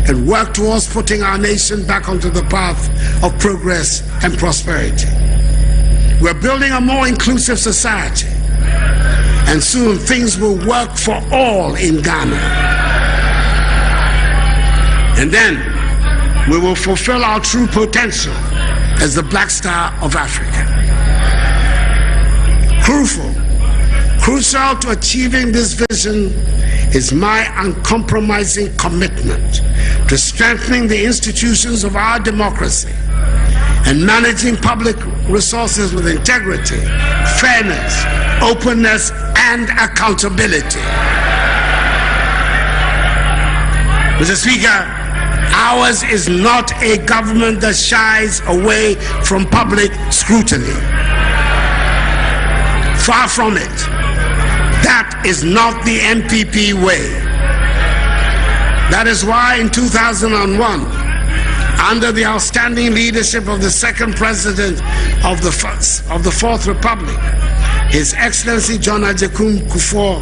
and work towards putting our nation back onto the path of progress and prosperity. We're building a more inclusive society, and soon things will work for all in Ghana. And then we will fulfill our true potential as the Black Star of Africa. Crucial to achieving this vision is my uncompromising commitment to strengthening the institutions of our democracy and managing public resources with integrity, fairness, openness, and accountability. Mr. Speaker, ours is not a government that shies away from public scrutiny. Far from it. That is not the MPP way. That is why in 2001, under the outstanding leadership of the second president of the Fourth Republic, His Excellency John Agyekum Kufuor,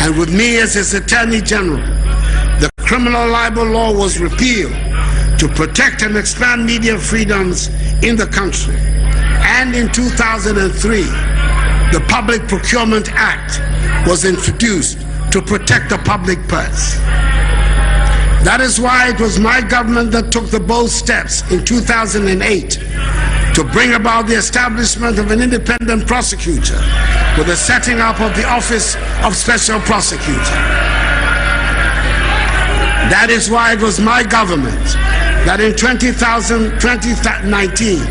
and with me as his Attorney General, the criminal libel law was repealed to protect and expand media freedoms in the country. And in 2003, the Public Procurement Act was introduced to protect the public purse. That is why it was my government that took the bold steps in 2008 to bring about the establishment of an independent prosecutor with the setting up of the Office of Special Prosecutor. That is why it was my government that in 2019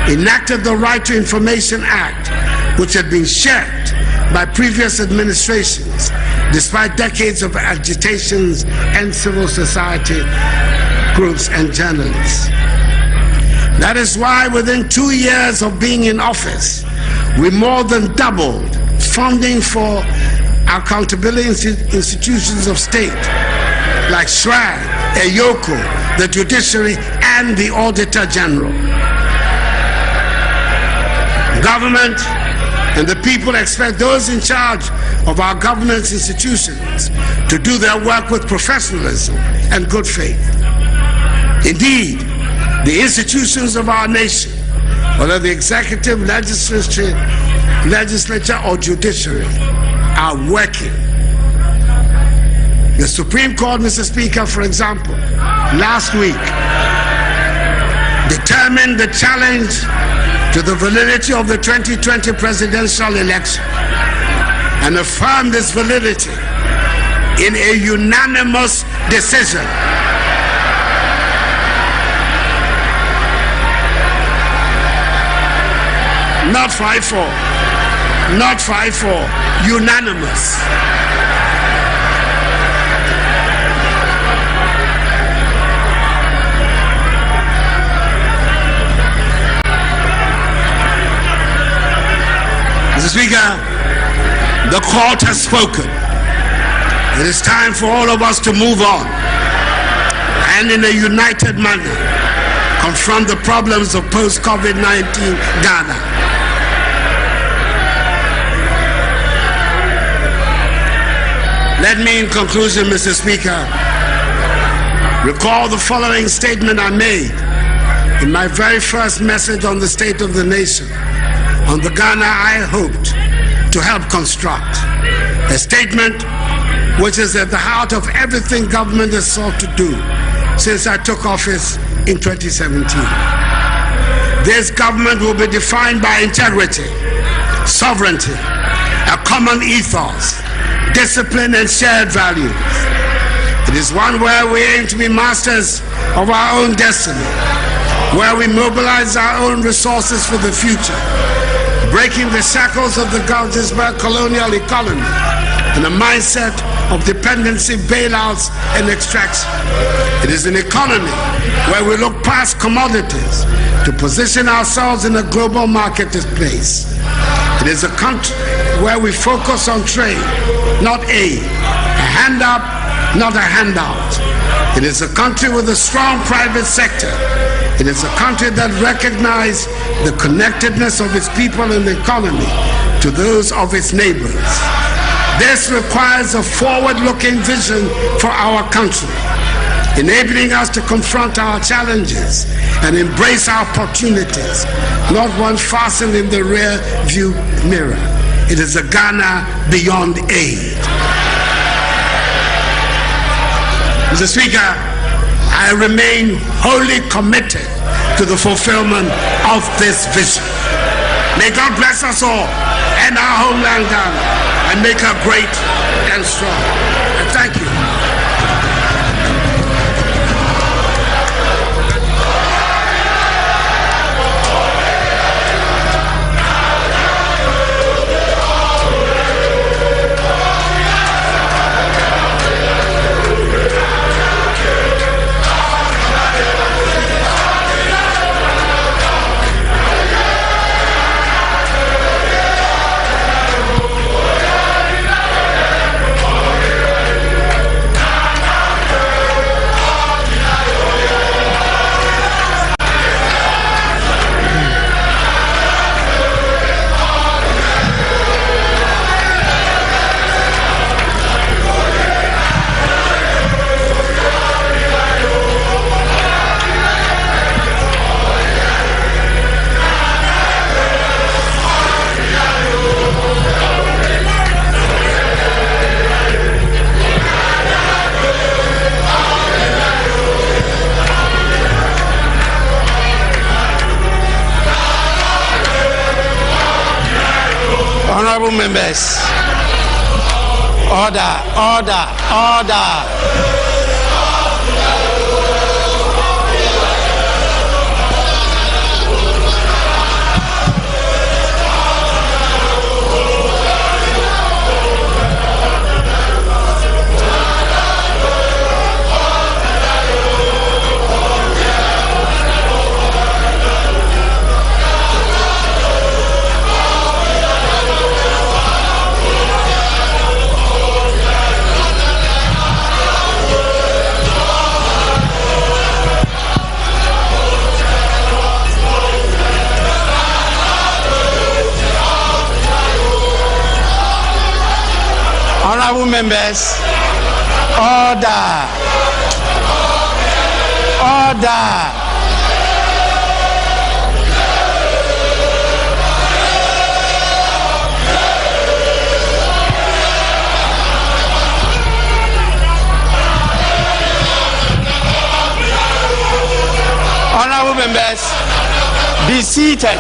enacted the Right to Information Act, which had been shirked by previous administrations despite decades of agitations and civil society groups and journalists. That is why within 2 years of being in office, we more than doubled funding for accountability institutions of state like SHRAG, EYOCO, the judiciary, and the Auditor General. Government and the people expect those in charge of our governance institutions to do their work with professionalism and good faith. Indeed, the institutions of our nation, whether the executive, legislature, or judiciary, are working. The Supreme Court, Mr. Speaker, for example, last week determined the challenge to the validity of the 2020 presidential election and affirmed this validity in a unanimous decision. Not 5-4, not 5-4, unanimous. Mr. Speaker, the court has spoken. It is time for all of us to move on and in a united manner confront the problems of post-COVID-19 Ghana. Let me, in conclusion, Mr. Speaker, recall the following statement I made in my very first message on the state of the nation, on the Ghana I hoped to help construct. A statement which is at the heart of everything government has sought to do since I took office in 2017. This government will be defined by integrity, sovereignty, a common ethos, discipline, and shared values. It is one where we aim to be masters of our own destiny, where we mobilize our own resources for the future, breaking the shackles of the Galgisberg colonial economy and a mindset of dependency, bailouts, and extraction. It is an economy where we look past commodities to position ourselves in a global marketplace. It is a country where we focus on trade, not aid, a hand up, not a handout. It is a country with a strong private sector. It is a country that recognizes the connectedness of its people and the economy to those of its neighbors. This requires a forward-looking vision for our country. enabling us to confront our challenges and embrace our opportunities, not one fastened in the rear view mirror. It is a Ghana beyond aid. Mr. Speaker, I remain wholly committed to the fulfillment of this vision. May God bless us all and our homeland Ghana and make her great and strong. And thank you. Honorable members, order, order, order. Honorable members, order, order. Honorable members, be seated.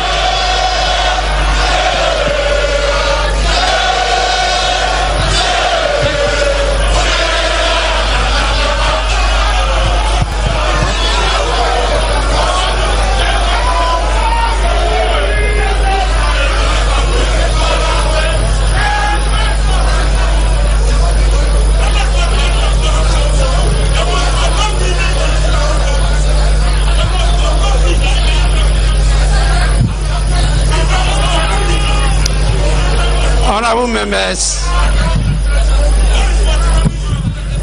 Honorable members,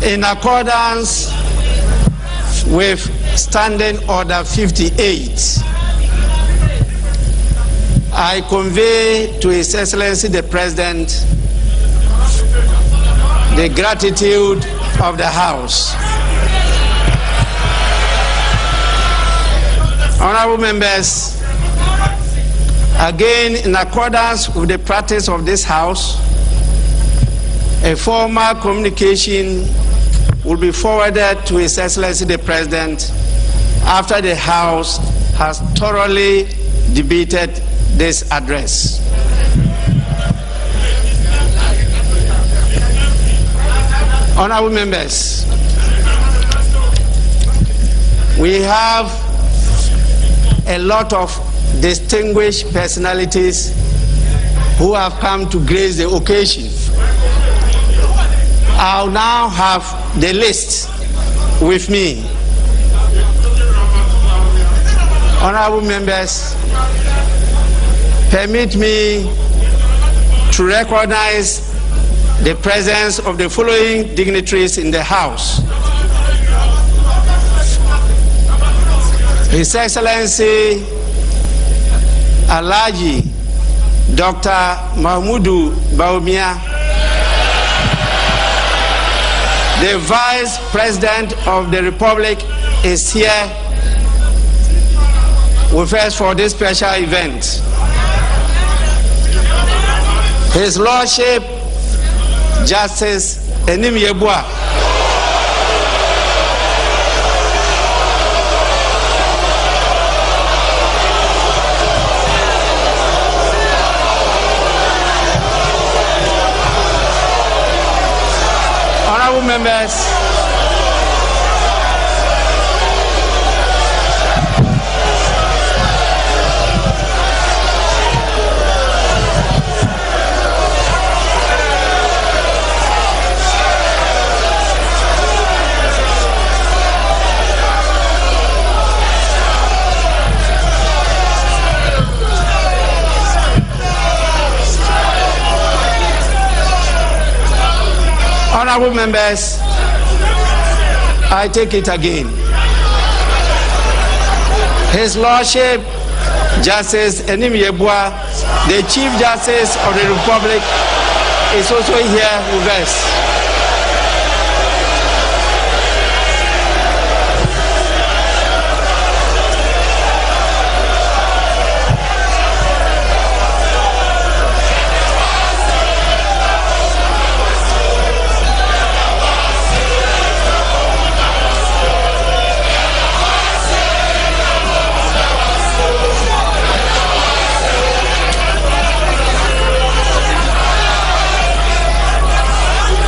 in accordance with Standing Order 58, I convey to His Excellency the President the gratitude of the House. Honorable members, again, in accordance with the practice of this House, a formal communication will be forwarded to His Excellency the President after the House has thoroughly debated this address. Honorable members, we have a lot of distinguished personalities who have come to grace the occasion. I'll now have the list with me. Honorable members, permit me to recognize the presence of the following dignitaries in the House. His Excellency Alhaji Dr. Mahmudu Bawumia, The Vice President of the Republic is here with us for this special event. His Lordship, Justice Enim Yebua. Honorable members, honorable members, I take it again. His Lordship, Justice Enim Yebua, the Chief Justice of the Republic, is also here with us.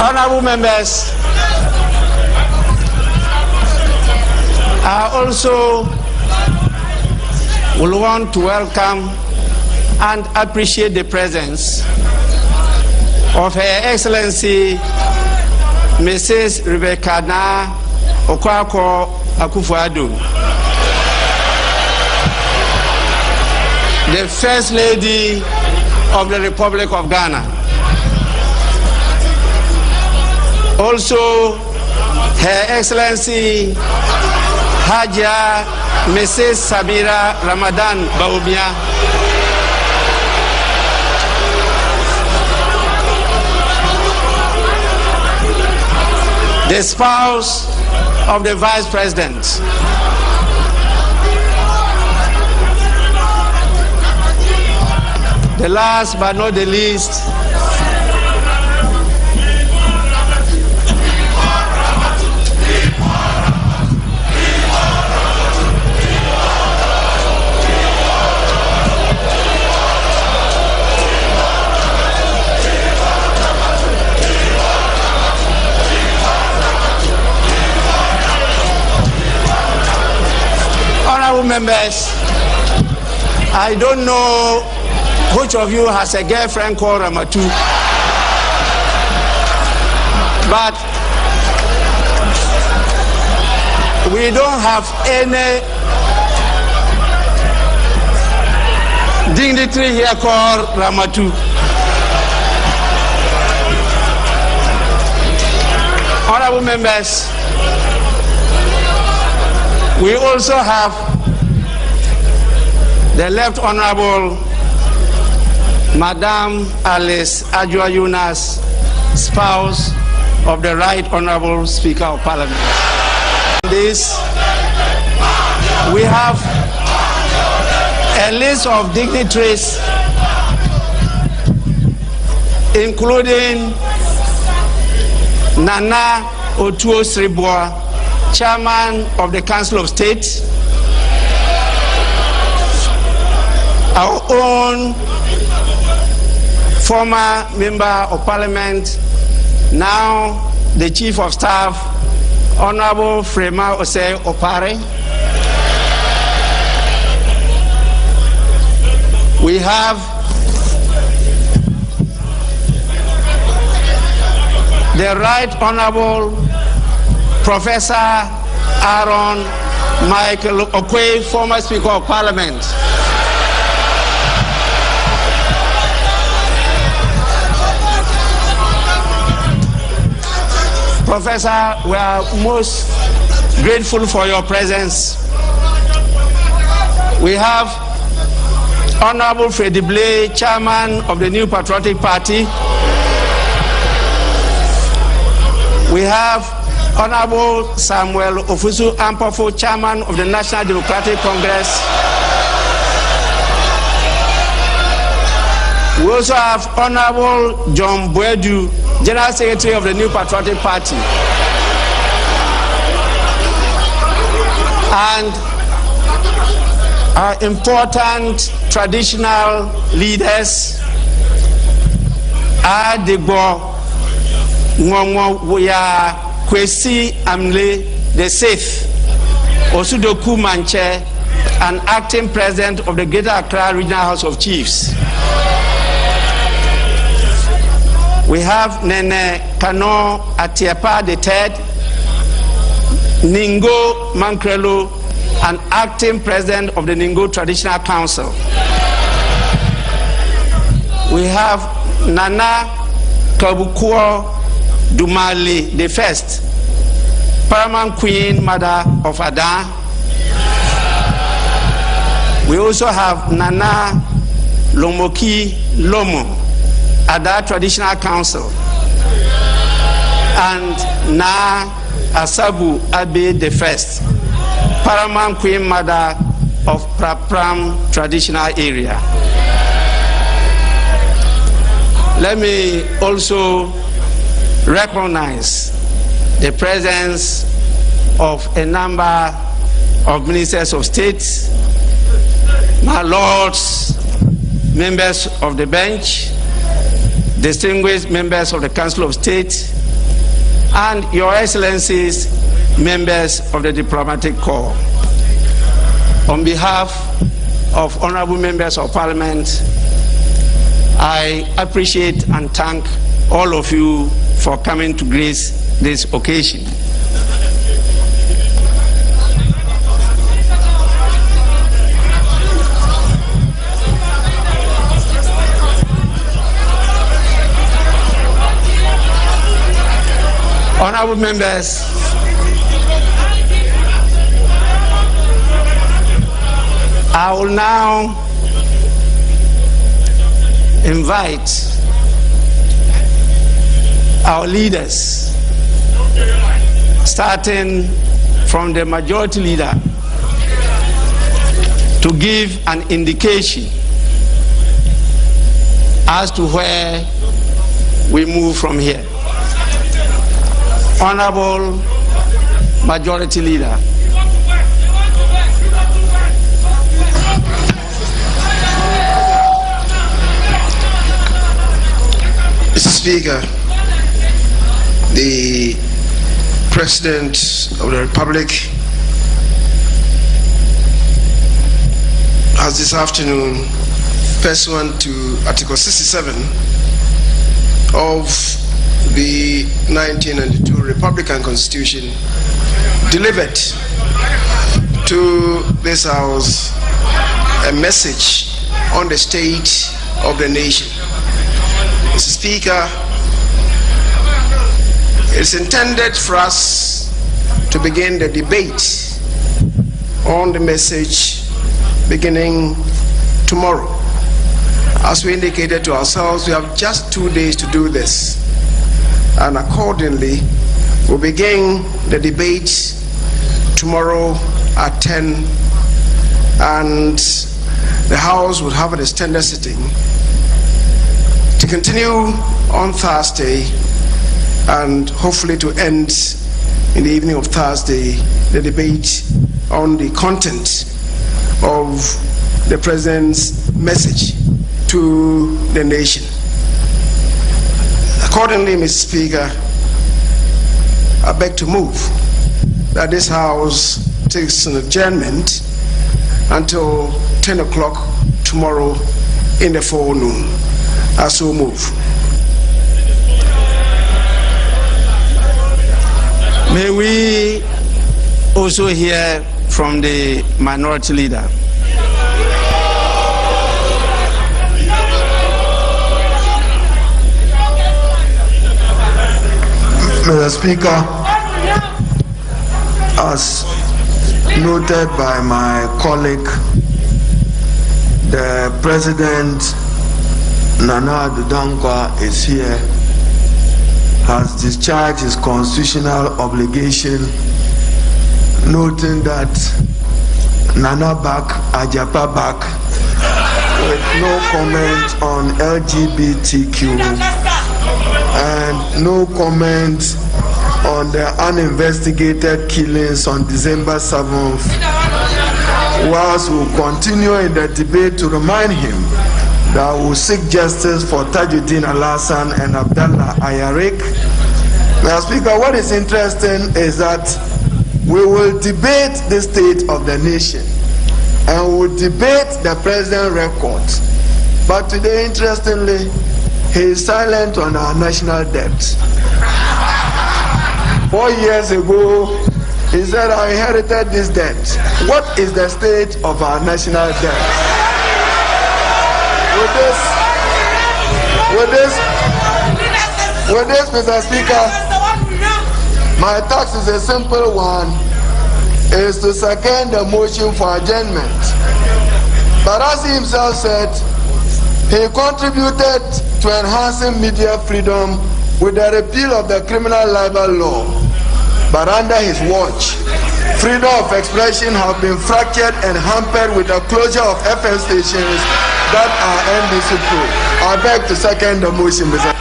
Honorable members, I also will want to welcome and appreciate the presence of Her Excellency Mrs. Rebecca Na Okwako Akufo-Addo, the First Lady of the Republic of Ghana. Also, Her Excellency Hajia Mrs. Sabira Ramadan Baumia, the spouse of the Vice President. The last but not the least, members, I don't know which of you has a girlfriend called Ramatu, but we don't have any dignitary here called Ramatu. Honorable members, we also have the Left Honorable Madam Alice Ajua Yunas, spouse of the Right Honorable Speaker of Parliament. This, we have a list of dignitaries, including Nana Otuo Sribwa, Chairman of the Council of State, our own former member of Parliament, now the Chief of Staff, Honorable Frema Osei Opare. We have the Right Honorable Professor Aaron Michael Okwe, former Speaker of Parliament. Professor, we are most grateful for your presence. We have Honorable Freddie Blay, Chairman of the New Patriotic Party. We have Honorable Samuel Ofusu Ampofo, Chairman of the National Democratic Congress. We also have Honorable John Boedu, General Secretary of the New Patriotic Party. And our important traditional leaders, Adegbo Nwonwoya Kwesi Amle the Sixth, Osudoku Manche, and acting president of the Greater Accra Regional House of Chiefs. We have Nene Kano Atiepa III, Ningo Mankrelo, and acting president of the Ningo Traditional Council. We have Nana Kabukuo Dumali the First, Paramount Queen Mother of Ada. We also have Nana Lomoki Lomo, Ada Traditional Council, and Na Asabu Abe the First, Paramount Queen Mother of Prapram Traditional Area. Let me also recognize the presence of a number of ministers of state, my lords, members of the bench, distinguished members of the Council of State, and your excellencies, members of the diplomatic corps. On behalf of honorable members of parliament, I appreciate and thank all of you for coming to grace this occasion. Honorable members, I will now invite our leaders, starting from the majority leader, to give an indication as to where we move from here. Honorable Majority Leader. Mr. Speaker, the President of the Republic has this afternoon, pursuant to Article 67 of the 1992 Republican Constitution, delivered to this House a message on the state of the nation. Mr. Speaker, it's intended for us to begin the debate on the message beginning tomorrow. As we indicated to ourselves, we have just 2 days to do this. And accordingly, we'll begin the debate tomorrow at 10, and the House will have an extended sitting to continue on Thursday, and hopefully to end in the evening of Thursday the debate on the content of the President's message to the nation. Accordingly, Mr. Speaker, I beg to move that this House takes an adjournment until 10 o'clock tomorrow in the forenoon. I so move. May we also hear from the minority leader. Mr. Speaker, as noted by my colleague, the President Nana Addo Dankwa is here has discharged his constitutional obligation, noting that Nana back, Ajapa back, with no comment on LGBTQ and no comment on the uninvestigated killings on December 7th, whilst we will continue in the debate to remind him that we will seek justice for Tajuddin Al-Hassan and Abdallah Ayarik. Now, Speaker, what is interesting is that we will debate the state of the nation and we will debate the president's record. But today, interestingly, he is silent on our national debt. 4 years ago, he said, I inherited this debt. What is the state of our national debt? With this, Mr. Speaker, my task is a simple one, is to second the motion for adjournment. But as he himself said, he contributed to enhancing media freedom with the repeal of the criminal libel law. But under his watch, freedom of expression has been fractured and hampered with the closure of FM stations that are NBC Pro. I beg to second the motion, Mr.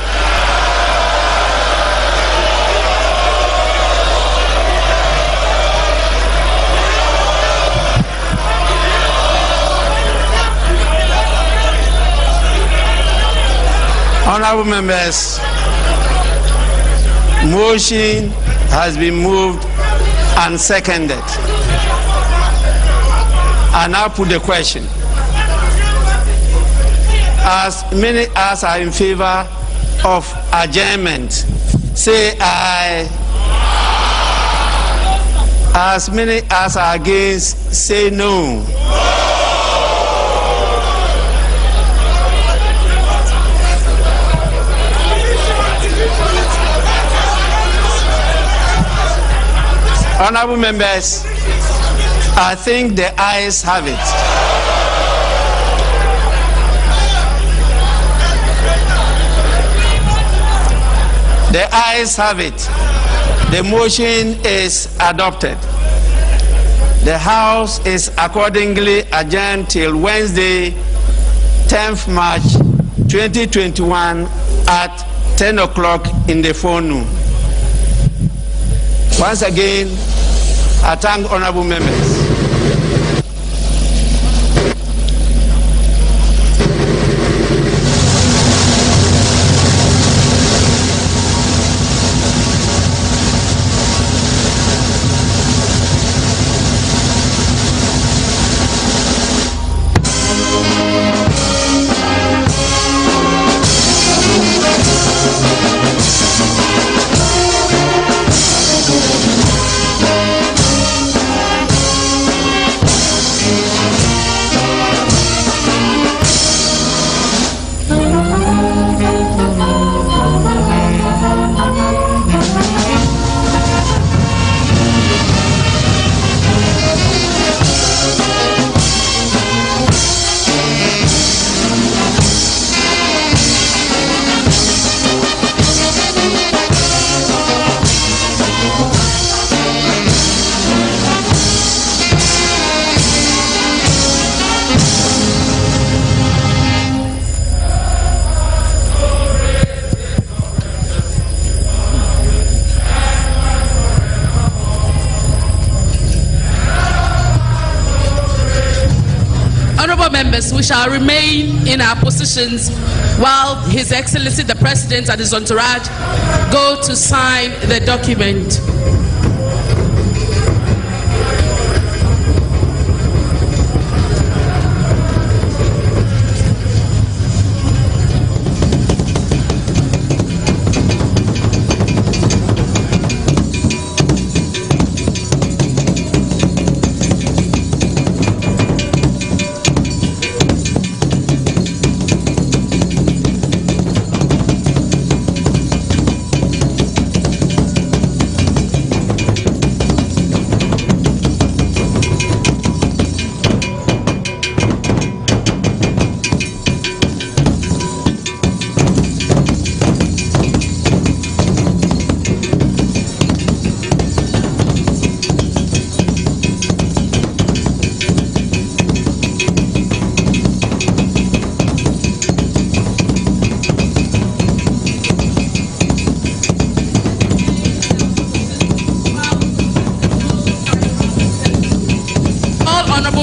Honorable members, motion has been moved and seconded. I now put the question. As many as are in favor of adjournment, say aye. As many as are against, say no. Honorable members, I think the ayes have it. The ayes have it. The motion is adopted. The House is accordingly adjourned till Wednesday, 10th March 2021 at 10 o'clock in the forenoon. Once again, I thank honorable members. Members, we shall remain in our positions while His Excellency the President and his entourage go to sign the document.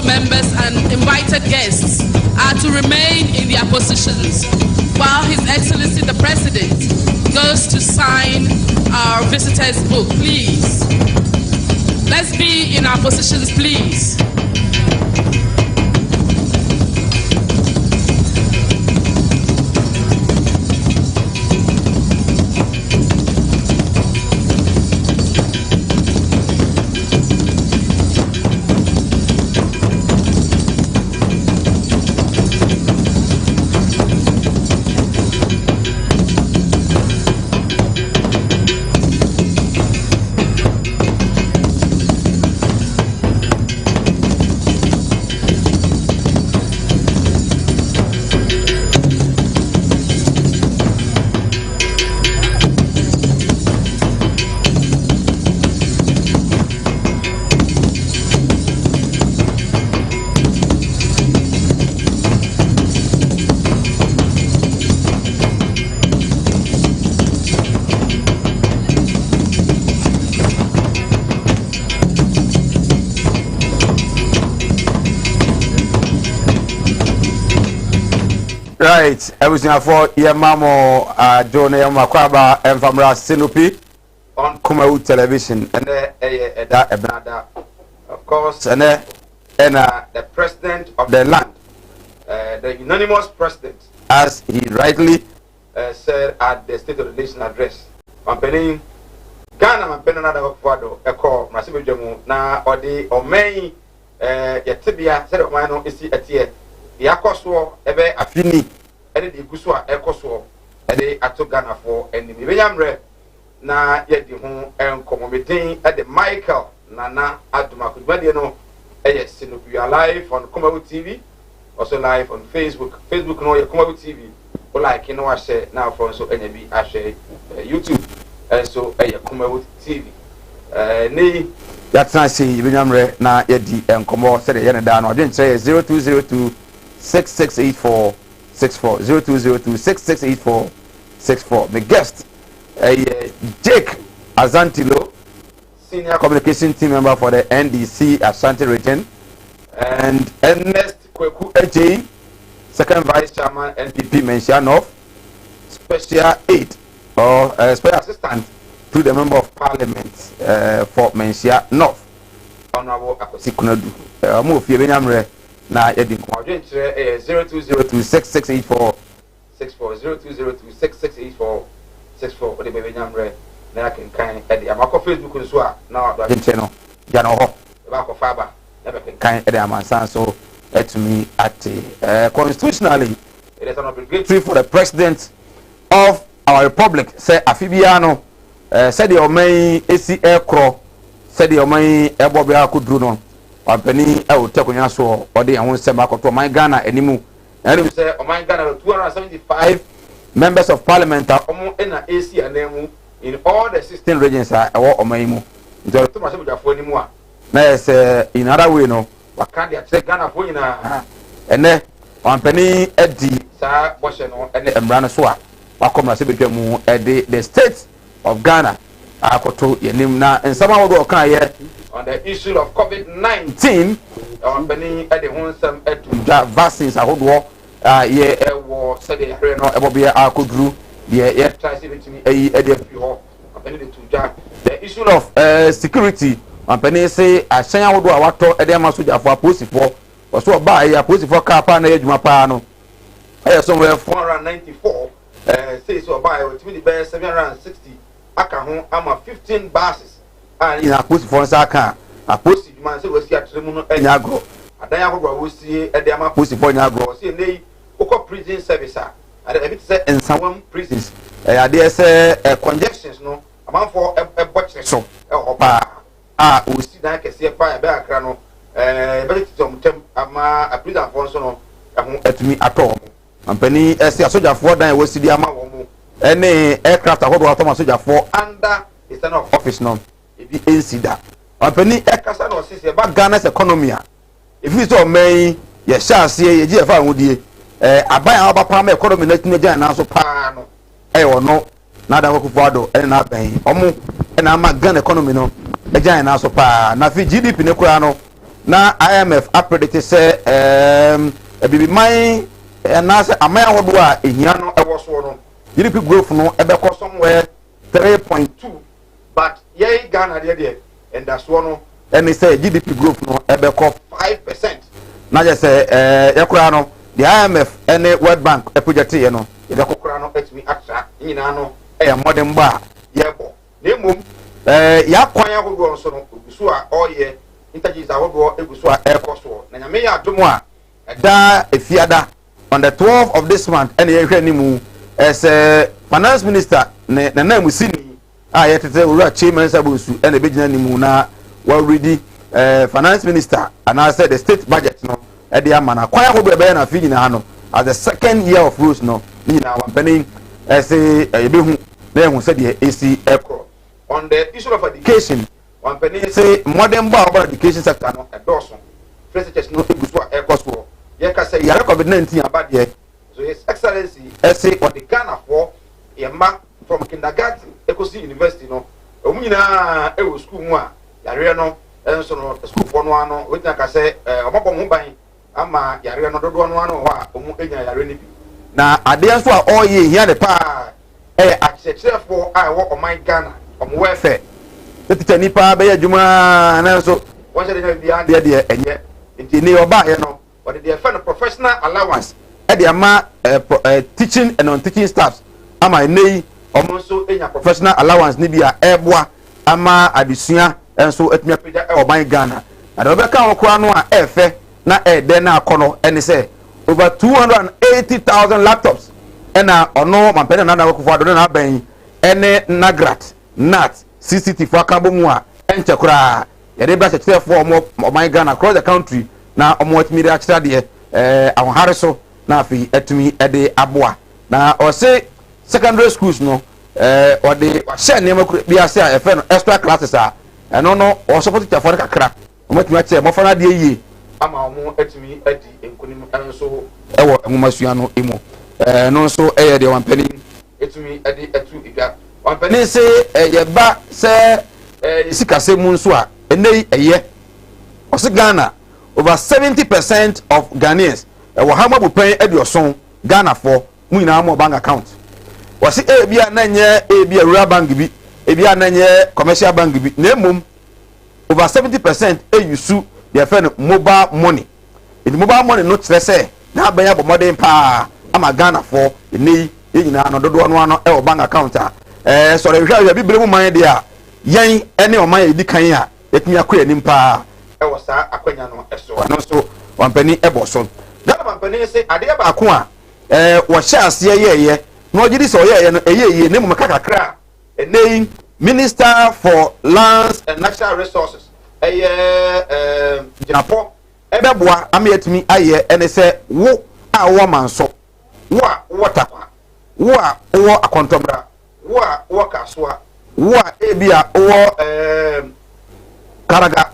members and invited guests are to remain in their positions while His Excellency the President goes to sign our visitors' book. Please, let's be in our positions, please. Right, everything for your mamo, John Makwaba, and from Sinopi on Kumawood television, and of course, and the president of the land, the unanimous president, as he rightly said at the State of the Nation address. Company Ghana, and Penanada Fado, a call, Massive Jamu, na or the or May, Yatibia, said of mine, is it here. The Akoswo, ebe afini, ede the Guswa Ekoswo, ede ato Ghana for and the Miriamre, na yet the home and commemorating at the Michael Nana Adumakudmadiano, yes, we are live on Kumawood TV, also live on Facebook. Facebook, no, Kumawood TV, or like you know, I say now for so NB, I share YouTube, and so Kumawood TV. That's nice, Miriamre, na yedi and Komo said the Yanada, I didn't say 0202. 6684 64 0202 6684 64. The guest, Jake Azantilo, senior communication team member for the NDC Ashanti region, and Ernest Kweku AJ, second vice chairman NPP Mensianov, special aid or special assistant to the member of parliament for Mensianov, Honorable Akosi Kunadu. Move you, na yedi ko 02026684 64 02026684 64 ode bebe nyamre na kan kan ede amako Facebook nso a na do agente no ya no ho e ba ko faba na be kan ede amansan so etumi ate constitutionally it is an obligatory for the president of our republic say afibia no said the oman esi ekro said the oman ebo bia akudru no Company, I will take on your show or the own semi to my Ghana anymore. And we say, oh my Ghana, 275 members of parliament are in an AC and name in all the 16 regions are or Maimu. There's too much of your phone anymore. There's in other way, no. What can't you say Ghana for you now? And then, Company, Eddie, Sir, Washington, and Branaswa, Wakoma Sibijamu, the state of Ghana. I could to Yenimna and somehow go here. On the issue of COVID-19, company at the one some vaccines I hold war, war said the Akudru, the issue of security, company say I say I would do a water at the Masuja for a pussy for, or so buy a pussy for Capa age Mapano. I have somewhere 494, say so buy with 20 bears 760. I can home, I'm a 15 buses. And in a pussy for Saka, a pussy man say was here to Muno and Yago. A diago will see a dama pussy for Yago, see they Oko prison service. I did say in some prisons. I dare say congestions no amount for a butcher so we see that I can see a fire back crano. But a prison for so at me at all. And Penny as a soldier for that was the amount any aircraft I hold automatic soldier for under the stand of office no. If you see that, Company Ekasa no say about Ghana's economy. If you saw me, yes, shall see a GFA would ye. I buy our palm economy, let me join now so pan. Or no, nada Wakufado, and not paying. Omo, and I'm a gun economy no, a giant now so pan. Nafi GDP no crano, na IMF accredited say bibi man na say amaya hodo a ehia no ewo so no GDP growth no ebeko somewhere 3.2 but ye Ghana there and that's one and say GDP growth no ebeko 5%. Na just say yakura no the IMF and the World Bank project ye no ebeko kura no etimi axa nyina no modern ba yebo na emom ya kwan ahodo so no ogusu a oye interjects ahodo egusu a ekoso na nyame ya adomo a da efiada on the 12th of this month and ye hwe ni mu as finance minister na musini yetete ura chairman sabusu and the bigina ni mu na wa ready finance minister and I said the state budget no e dey amana kwan ahodo be na fi nyina no as the second year of rules no nyina wa penin ebehu na ehun said the AC ekro on the issue of education one penin say modern bar about education sector no edoso first church no egusu ekoso ye ka say yare COVID-19 abade so his excellency say on the Ghana for yema from kindergarten ekosi university no omunyina ewo school mu a yare no enso no school for no ano wetin ka say omabom ho ban ama yare no dodo no ano ho a omu enya yare ni bi na ade nso a oye hia de pa achechire for a wo oman Ghana omu welfare teacher nipa be adwuma na so won se de bia de enye nti ni oba ye no what they find a professional allowance at the ama teaching and non-teaching staffs ama nei omonso enya professional allowance ni bia eboa ama adusua enso etumi apeda oban Ghana and obeka okwa no a efe na ede na akono ene say over 280,000 laptops ena ono mampena na akofo ado na ban ene nagrat nat CCTV akabo mu a enchekura yede bra chete for oban Ghana across the country na omo atimi de akira de ahonhare so na afi atimi de aboa na o say secondary schools no o de share name bi ase a efe no extra classes a eno no o support teacher for kakra omo atimi ache mo fana de yie ama omo atimi adi enkunim enso ewo enwumasua no emo no so eye de wampani atimi adi atu iga wampani say ye ba say sikase mu nso a enei eye o se Ghana over 70% of Ghanaians were hamabu pay edioson Ghana for muina mo bank account. Was it ebia nanye ebia rural bank bi ebia nanye commercial bank bi nemum over 70% use their friend mobile money. In mobile money no say na banya bo modern pa ama Ghana for ni yina no dodo no ano e bank account so re hwa bi bere mu man dia yen ene o man edi kan a etumi akọ anim pa ewo sa akwanya no eso no so wampani eboso da wampani se ade ba ko a wo hye ase yeye no ogidi so yeye no eyeye ne mu kakakra enei minister for lands and natural resources jinapo ebeboa ametimi aye ene se wo a wo manso wo a wo takwa wo a wo akontomra wo a wo kasoa wo a ebia wo karaga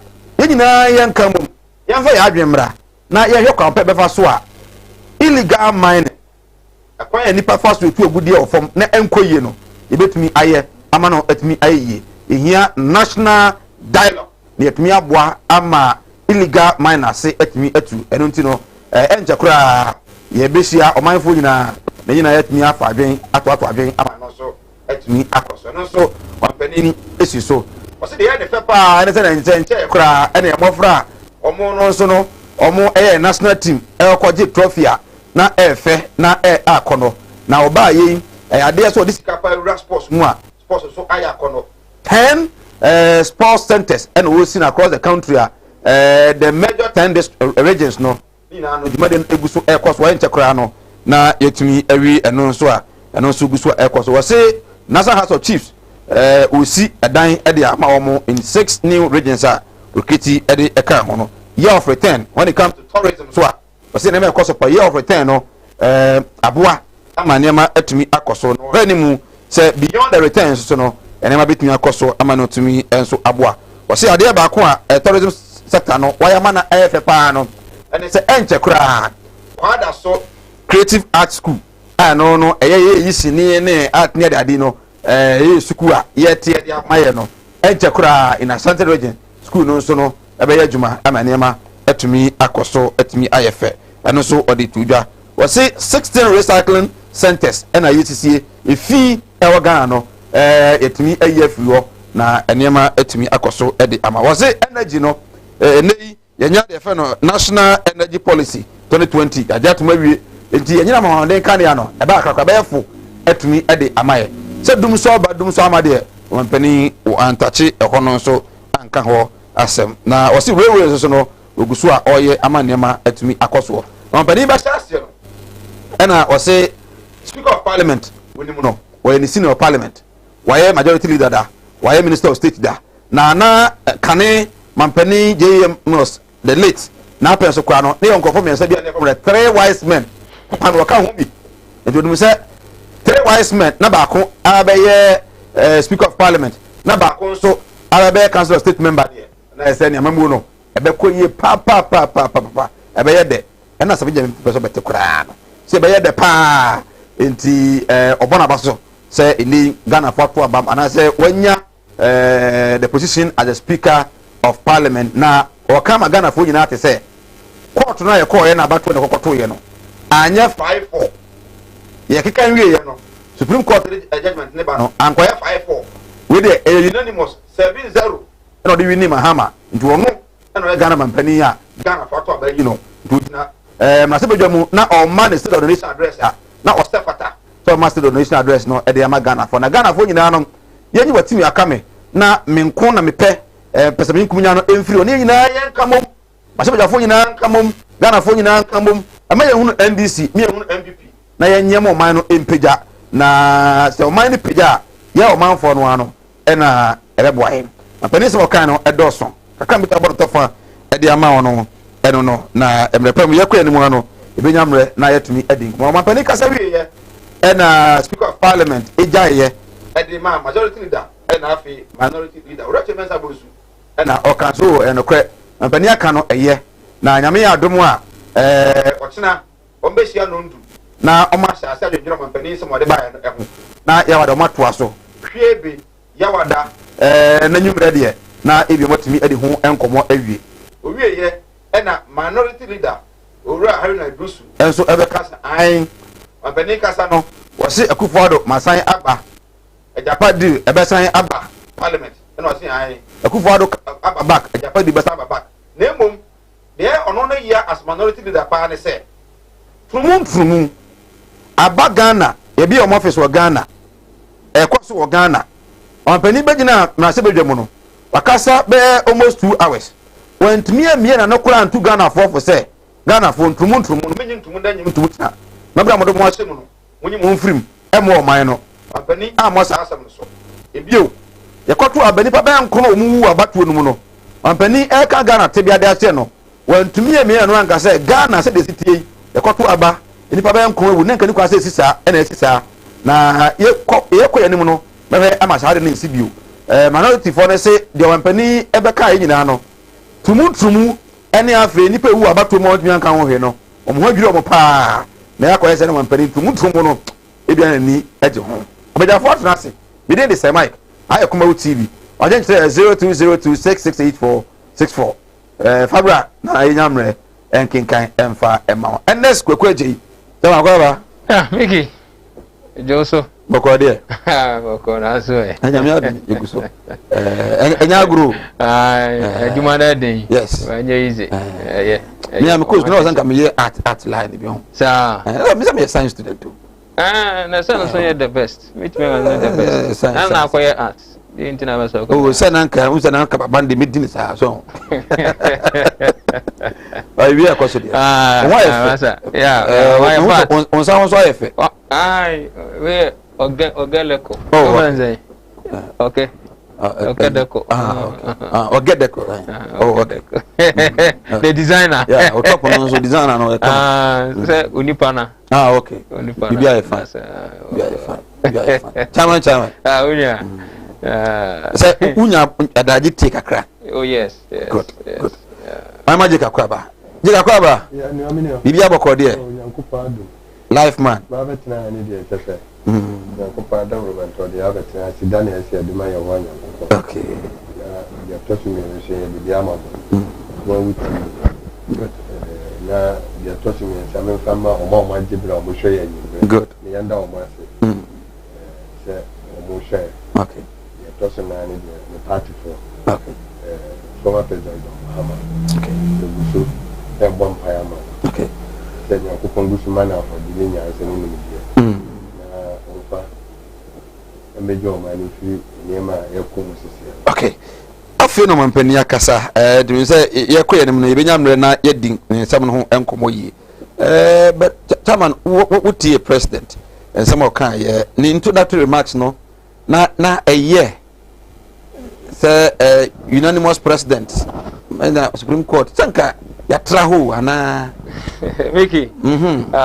yina yanka mum yanfa ya adwemra na ye hwekwa pe befa so a illegal mining akwa nipa fa so etu ogudie ofom na enkoyie no ebetumi aye ama no etumi aye ehia national dialogue na etumi aboa ama illegal miners etumi etu eno nti no enja kura ye besia omanfo nyina na nyina etumi afa adwen ato adwen ama no so etumi akoso no so wampani esi so wase de ya ne fepa ene se na nche kura ene amofra omo no so no omo national team kwaje trophy na efe na akono na oba ye ade so this kappa sports mu a sports so aya akono 10 sports centers and we see across the country the major 10 regions no ina no jumade eguso ekwaso wa nche kura no na yetumi awi eno so a eno so guso ekwaso wase National House of Chiefs we adan ede ama omo in 6 new regions are recruiting ede eka hono year of return when it comes to tourism so we say na me koso pa year of return no aboa ama niema atumi akoso no rani mu say beyond the returns so no enema betumi akoso ama no tumi enso aboa we say ade ba ko a tourism sector no why ama na efe pa no and say enche kura kwada so creative art school no yisi ne art ne ade no suku a yete dia maye no enche kura in a central region school no so no ebe ya juma ama niema etumi akoso etumi ayefe eno so odi tudwa we say 16 recycling centers na yetisie efi ewo Ghana no etumi ayefriwo na niema etumi akoso edi ama we say energy no nei yenya de fe no national energy policy 2020 ajatuma wie enti yenya ma honden kan ya no eba akakwa befo etumi edi amaye se dum so amade wampani o antache ehono so anka ho asem na wasi wewe so no ogusu a oye amanema etumi akoso wampani ba shase no ena wasi speaker of parliament wonimu no waye ni senior parliament waye majority leader da waye minister of state da na kane mampani JM Nos the late na penso kwa no ne yonkofo me nsa bia ne from the 3 wise men pan waka ho bi edodum se 3 wise men na ba ko abeye speaker of parliament na ba ko so abeye council of state member there na ese ne amamu no ebe ko ye pa ebeye de na sabe je peso bete kura no se ebeye de pa enti obona baso se ini Ghana for abam ana se wanya the position as the speaker of parliament na o kama Ghana for nyina te se court na ye ko ye na bato ne kokoto ye no anya 5-4 ye keka nwie ye no Supreme Court judgment ne ba no ankoya 5-4 we dey unanimous 7-0 no dey win Mahama nti wono na Ghana mampani a Ghana for to abayi no nti na na se bedwamu na o man the state of the nation address na o sefata so master donation address no e dey ama Ghana for na Ghana for nyina no ye nyi watimi akame na menko na mepe pesa minkum nya no emfiri oni nyina ye nkamom ma se bedwafo nyina nkamom Ghana for nyina nkamom ama ye hunu NDC me ye hunu MPP na ye nyemo man no empeja na se o man ni peja ya o man for no ano e na erebo ahem apani se o kan no edoso kaka mi ta bodo tofa e de ama wono eno no na emrepam ye kwa ni mu ano ebenya mre na yetumi edi mo apani kasa wi ye e na speaker of parliament eja ye e de ma majority leader e na afi minority leader urache mensa bosu e na o kan so eno kre apani aka no eye na nyame ya adom a ochina ombehia no ndu na oma sha asa dwedwira mampani se mo de ba eho na ya wada mato aso hwebe ya wada na nyumre de na ebi motimi edi ho enkomo awie owie ye na minority leader owura haruna dusu enso ebe kasa ai mampani kasa no wose akufoado masan aba ejapa di ebe san aba parliament na wose ai akufoado aba back ejapa di besa aba back na emom de ono no ya as minority leader pa ne se furumu aba Ghana e bi o office wo Ghana e kwaso wo Ghana ompani begina na se bedwam no wakasa be almost 2 hours went me na no kura antu Ghana for say Ghana for ntumu no menyi ntumu da nyim ntumu ta na bra modo mo asem no wonyi mo mfrim e mo oman no ompani a mo sa asem no so e bio ye kwato abani pa ba nkono mu wu abatuo no mu no ompani e ka Ghana te bia de ase no went me no anka say Ghana se de sitie ye kwato aba nipa ba nkono wu nenka ni kwa se sisa e na sisa na ye ko yanim no be ama sa de ne sibio minority for ne say de ompani e be ka nyina no tumu ene afi nipa wu abato mo dwan kan ho hwe no omo adwiri omo pa na yakoye se ne wampani tumu no ebia na ni eje ho obeja for trance be dey the same mic aye Kumawood TV oje 0202668464 fabra na enyamre enkinkan emfa ema ns kwekweje tama kwaba Miki Joso bokode boko na so anyame adu yeguso enya guru aduma na den yes anya easy me am course no san kam ye art line bi ho sa me say science student too na so you the best meet me on the best na akoye art the internet so oh sananka bande medini sa so ai bi akoso dia on sa so efe ai we ogeleko okay Ogedeko. Ogedeko. Oh, Ogedeko. The designer. Yeah, o top on so designer no. Say unipana. Okay. Unipana. Bibi ai fine. Chairman. Unya. Say unya adaji take akra. Oh yes. Good. My magic akra ba. Jika akra ba. Yeah, ni amini. Bibi aboko there. Yankupa do. Life man. Ba betina ni dia tefe. Yankupa da Roberto dia betina si Daniel si aduma ya wanya. Okay. deɛ ɛtɔ so mmienu nso yɛ biribi ama mo Kumawood TV na deɛ ɛtɔ so mmiɛnsa memfa ma ɔma agye berɛ a ɔmohwɛ yɛ anwummerɛ ne yɛnda ɔmo ase sɛ ɔmo hwɛ deɛ ɛtɔ so naa ne deɛ ne partyfoɔ former president Mahama ɛgu so ɛbɔ mpaeɛ ama sɛ nyankopɔn gu so ma no afɔde ne nyansa ne nimdeɛ na ɔmfa ɛmbɛgye ɔma no firi nneɛma a yɛkɔ mu sisiɛ afei no mampani akasa dimi sɛ yɛkɔ yɛnim no yɛbɛnya mmerɛ na yɛdi nsɛm no ho nkɔmmɔ yie but chairman wotie president nsɛm a ɔka yɛ ne introductory remarks no na ɛyɛ sɛ unanimous president na Supreme Court sɛnka yɛtra ho anaa Mickey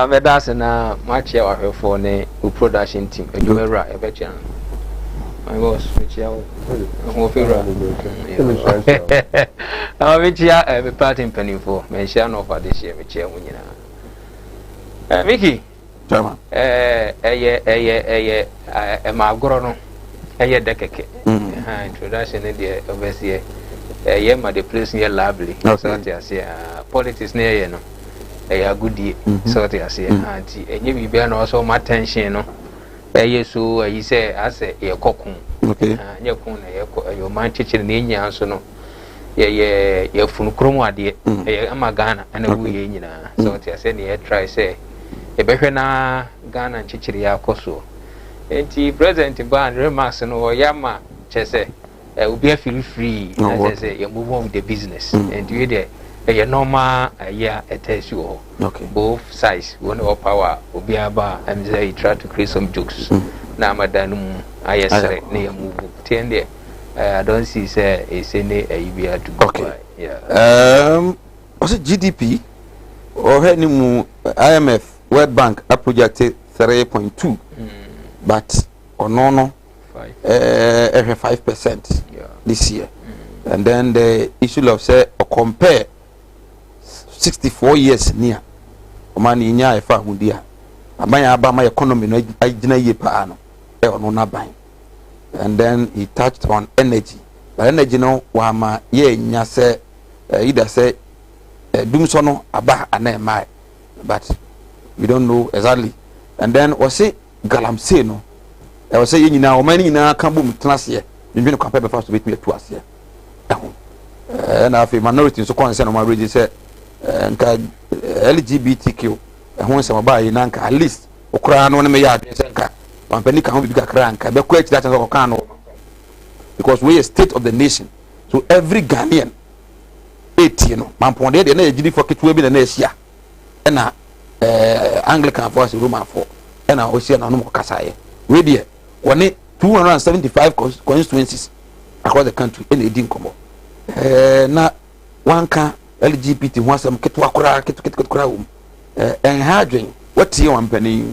medase na machia wahwɛfoɔ ne wo production team adwumawura ɛbɛkyia my boss mechia wo ho fewura mechia me party mpanimfoɔ menhyia no ɔfa de hyia mechia wo nyinaa Mickey chairman ɛyɛ ɛmaagorɔ no ɛyɛ dɛ kɛkɛ introduction ne deɛ ɔbɛsiɛ ɛyɛ ma the place near lovely so te ase politics ne yɛ no ɛyɛ agudie so te ase anti ɛnyɛ bibia na ɔsɔ ma tension no ɛyɛ so ayi sɛ asɛ yɛ kɔkun nyɛ kun na yɛ kɔ ɛyɛ man chichiri ne nya so no yɛ funu kromo adeɛ ɛyɛ ama Ghana ana wu yɛ nyina so te ase ne yɛ try sɛ yɛbɛhwɛ na Ghana chichiri yɛ akɔso enti president ban remarks no ɔyɛ ma kyɛ sɛ obi feel free as say you move on with the business and you there a normal year attach you both sides one of power obi aba and say you try to create some jokes na madanum ayesere na you move ten there I don't see say any ibia to go was it GDP or any IMF World Bank a projected 3.2 but no 5% this year. And then the issue of say or compare 64 years near Omani nya efa hundia abanya aba my economy no agina ye pa ano e ono na ban. And then he touched on energy. But energy no wa ma ye nya say either say dum so no aba ana mai, but we don't know exactly. And then was say galamsey no I was saying you now many na can boom transia you been compare first to me to us here and I feel minority so concern on my radio say LGBTQ and when some buy nanka at least okra no me yard senka one penny can be kakra nka be quite that can because we are state of the nation so every Ghanaian 18 no man pon dey na ejidi for ketu bi na asia e na Anglican for Roman for e na osia na no kasaye we there 275 constituencies across the country in a dinkomo na wanka LGBT who some ketu akura ketu and hardwing what you want penny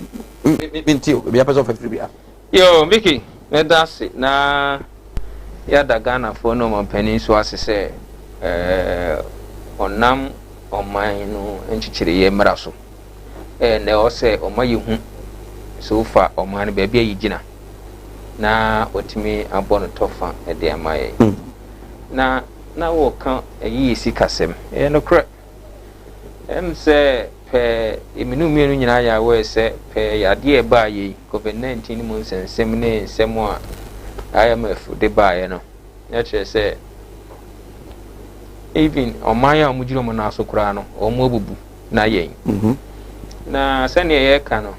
minti be a person of free yo Mickey that's it na ya da Ghana for no man penny so as say onam oman no enchichire ye mraso na o say omayi hu so far oman baby yi gina na otimi abono tofa e de amaye na wo kan yi sikasem e no kra say pe eminu mienu nyina ya we say pe yade e ba yi COVID-19 mu nsensem ne nsemo a IMF de ba ye no ya che say even oman ya mujiro mo na so kra no o mo bubu na yen na sane ye ka no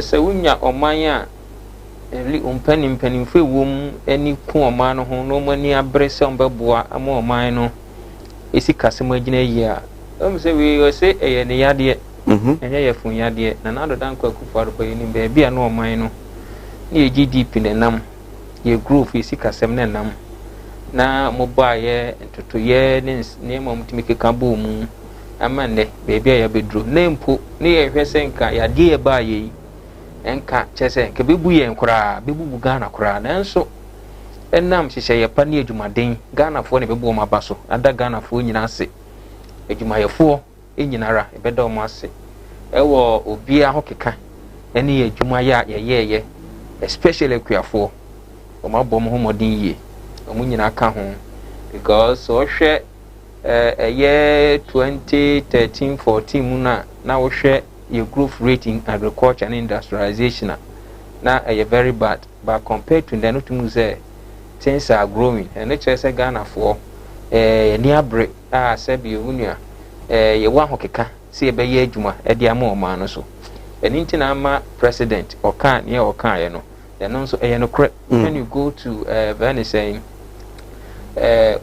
se wunya oman a eli umpanim fe wom ani ku oman no ho no mani abrese ombeboa ama oman no esi kasem agina yi a se we se eye ne yade enye ye fun yade na na dodan kwa kufaru ko ni be bia no oman no ne GDP ne nam ye growth esi kasem ne nam na moba ye ntoto ye ne mamutimi keka bo mu amane bebia ya bedro nempo ne ye hwese nka yade ye ba ye enka chese ke bebu ye nkura bebu Ghana kura nanso enam hyehyɛ ye pa ne adwumaden Ghana fo ne bebu ma baso ada Ghana fo nyina ase adwumayefo enyinara ebeda mo ase ewo obia ho keka ene ye adwuma ya ye especially akuafo o ma bom ho modin ye omu nyina ka ho because so hwe year 2013-14 mu na wo hwe your growth rate in agriculture and industrialization na very bad, but compared to the notimu say things are growing and it say Ghana for near break sebi onua ye wa hokeka se ye be ye adwuma e dia ma o ma no so eni ntina ama president oka ne oka ye no then also no when you go to Venice saying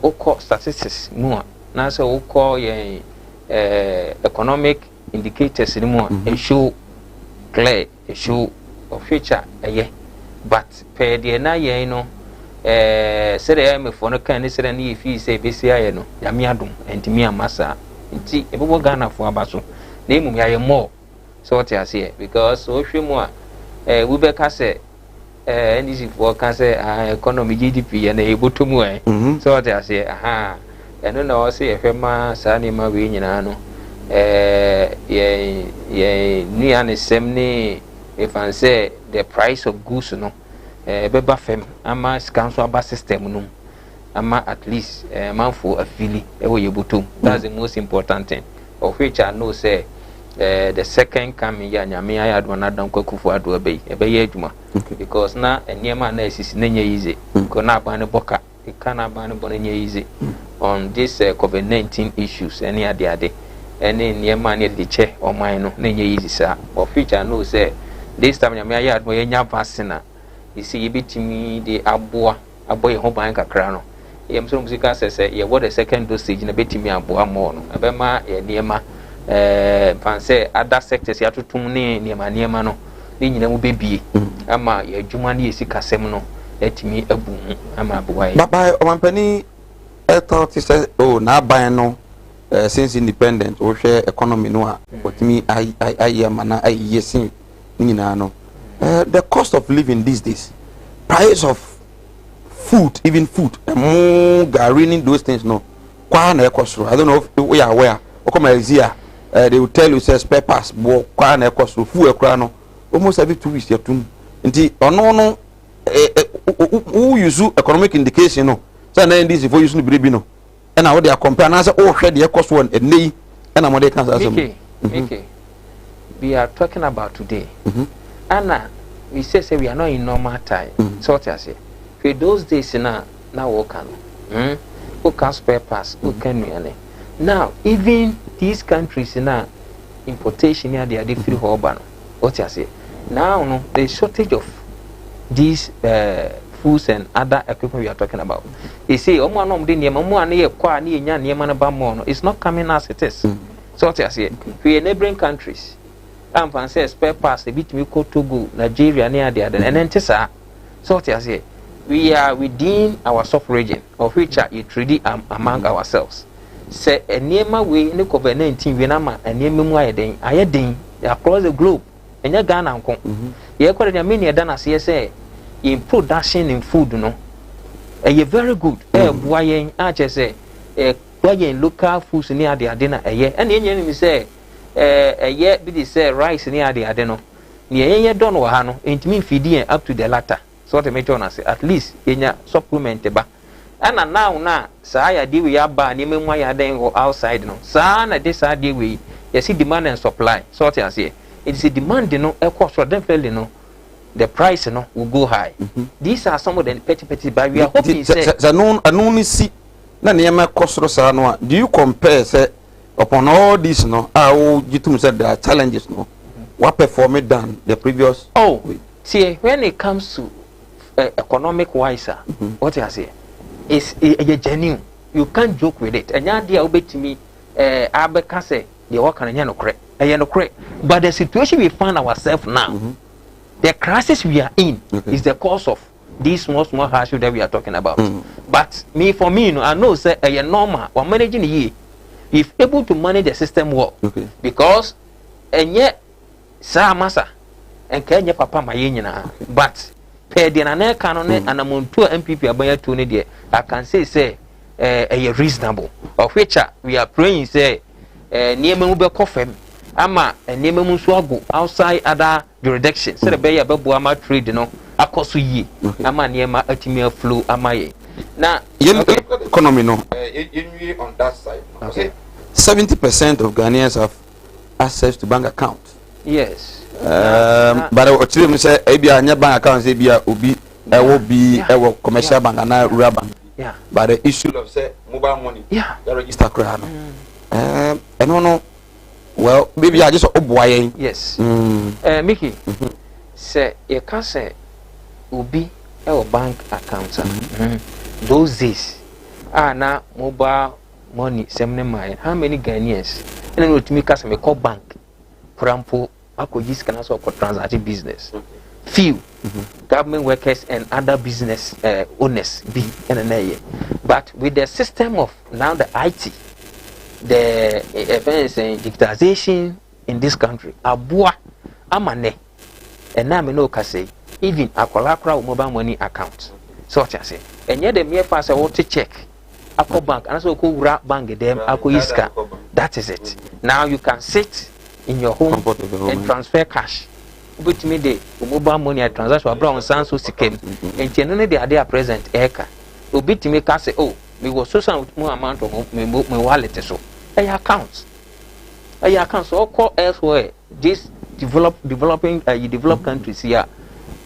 oko statistics mu na say oko ye economic indicators ni mu a show clear a show of future but per the na ye no say the me for no kan ni say na ye fi say be say aye no ya mi adum entimi amasa nti ebo Ghana fo abaso na emum ya ye more so what you say because so hwemu a we be ka say NDC for can say economy GDP and ebotomu so what you say eno na o say ehwema sa ni ma we nyina no ye ni anesem ni if I say the price of goods no beba fem ama scanso aba system no ama at least man for a feeling we yebotom that's the most important thing of which I know say the second coming ya nyame ya do na dan kwakufu ado ebe ye adwuma because na eniema na esisi na nya easy ko na ban boka e kana ban bo na nya easy on this COVID-19 issues any ade any eniema na de che oman no na nya easy sa of which I know say this time nyame ya do ye nya vaccine isi yebitimi de aboye ho ban kakra no yem so musika say ye what the second dosage na betimi aboa mo no ebema ye niema fanse other sectors ya tutum ne niema no ni nyina mu bebie ama ya adwuma ne yesi kasem no etimi abu ama aboa ye baba omampani thought say oh na ban no since independent o hwe economy no a otimi ayi mana ayi yesin nyina no the cost of living these days, price of food, even food, gardening, those things, no. I don't know if we are aware. They will tell you, say, spare pass, food, almost every 2 weeks, you're doing. No, who use economic indication, no. So, then this is for using the baby, no. And now they are comparing, and I say, oh, the cost one, and they, and I'm going to okay. We are talking about today. Anna, we say we are not in normal time. So what I say, for those days now we can spare pass, we can now even these countries now importation they are free urban. What I say now no the shortage of these foods and other equipment we are talking about. You see, it's not coming as it is. So what I say, for neighboring countries. I'm fan say spare pass a bit me go Togo, Nigeria near the other and then tesa. So what I say, we are within our sub-region of which are treaty among ourselves. Say a near way in the COVID-19 Vietnam and near me I had across the globe and your Ghana uncle. You quite a many done as say in production in food, no. You very good. Why I just say local foods near the dinner a year and the enemy say yet be say rice near the adeno. Near don wahano, ain't me feeding up to the latter. So to make on say at least in your supplement ba. And now, sir, I deal with your bar, near my go outside no. Sana this idea we you see demand and supply. So to say it's a demand, you know, of course for them fairly no. The price you know will go high. These are some of the petty but we are hoping say the see na near cost no. Do you compare say upon all this, no, you said there are challenges, no. What performed than the previous? Oh, see, when it comes to economic wise, what I say is a genuine. You can't joke with it. And your idea will be to me, I say the work on a correct. But the situation we find ourselves now, the crisis we are in, is the cause of these small hardship that we are talking about. But for me, I know say a normal or managing the year. If able to manage the system well, because and yet sa masa and Kenya papa mayina, but per the na canon and among 2 MPP abaya 2 ne I can say a reasonable of which we are praying say near mube coffee ama near musuago outside other jurisdictions. So the bay ababu ama trade no akosu yi ama near ma ultimate flow amaye. Now, economy no. On that side. Okay. 70% of Ghanaians have access to bank account. Yes. But actually, me say maybe anya bank account say be obi will be commercial bank and rural bank. Yeah. But the issue of say mobile money. Yeah. Register crano. No. Well, maybe I just obway. Yes. Mickey. Say you can say obi bank account. Those days now mobile money 79. How many Ghanaians? And then to make us me call bank. For example, I could use can also for transaction business. Few government workers and other business owners be in an area. But with the system of now the IT, the digitization in this country, abua amane and now me no can say even a collateral mobile money account. So what I say, and yet the mere pass I want to check. Ako bank and also go wrap bank them ako iska. That is it. Now you can sit in your home and transfer cash. But me the mobile money transaction abroad san so sikem. And no they are there present eka. Obi me can say oh me was so some more amount of me wallet so. A account. So call elsewhere. This developing you develop countries here.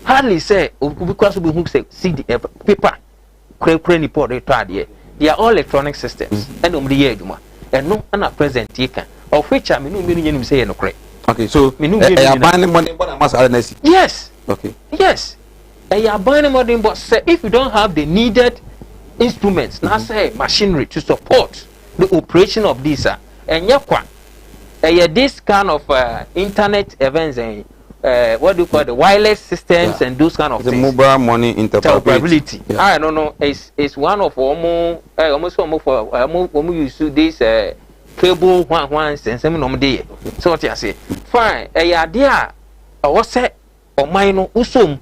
Hardly say because we who say see the paper. Crane report they tried here. They are all electronic systems. And and no and at present taken. Of which I mean say no correct. Okay, so are buying money yes. Okay. Yes. You are buying money, but say if you don't have the needed instruments, now say machinery to support the operation of this and this kind of internet events and what do you call the wireless systems and those kind of the things. Mobile money interoperability. Yeah. I don't know. It's one of almost for use this cable one and some day. So what you say? Fine. A idea. I was say or mine usum.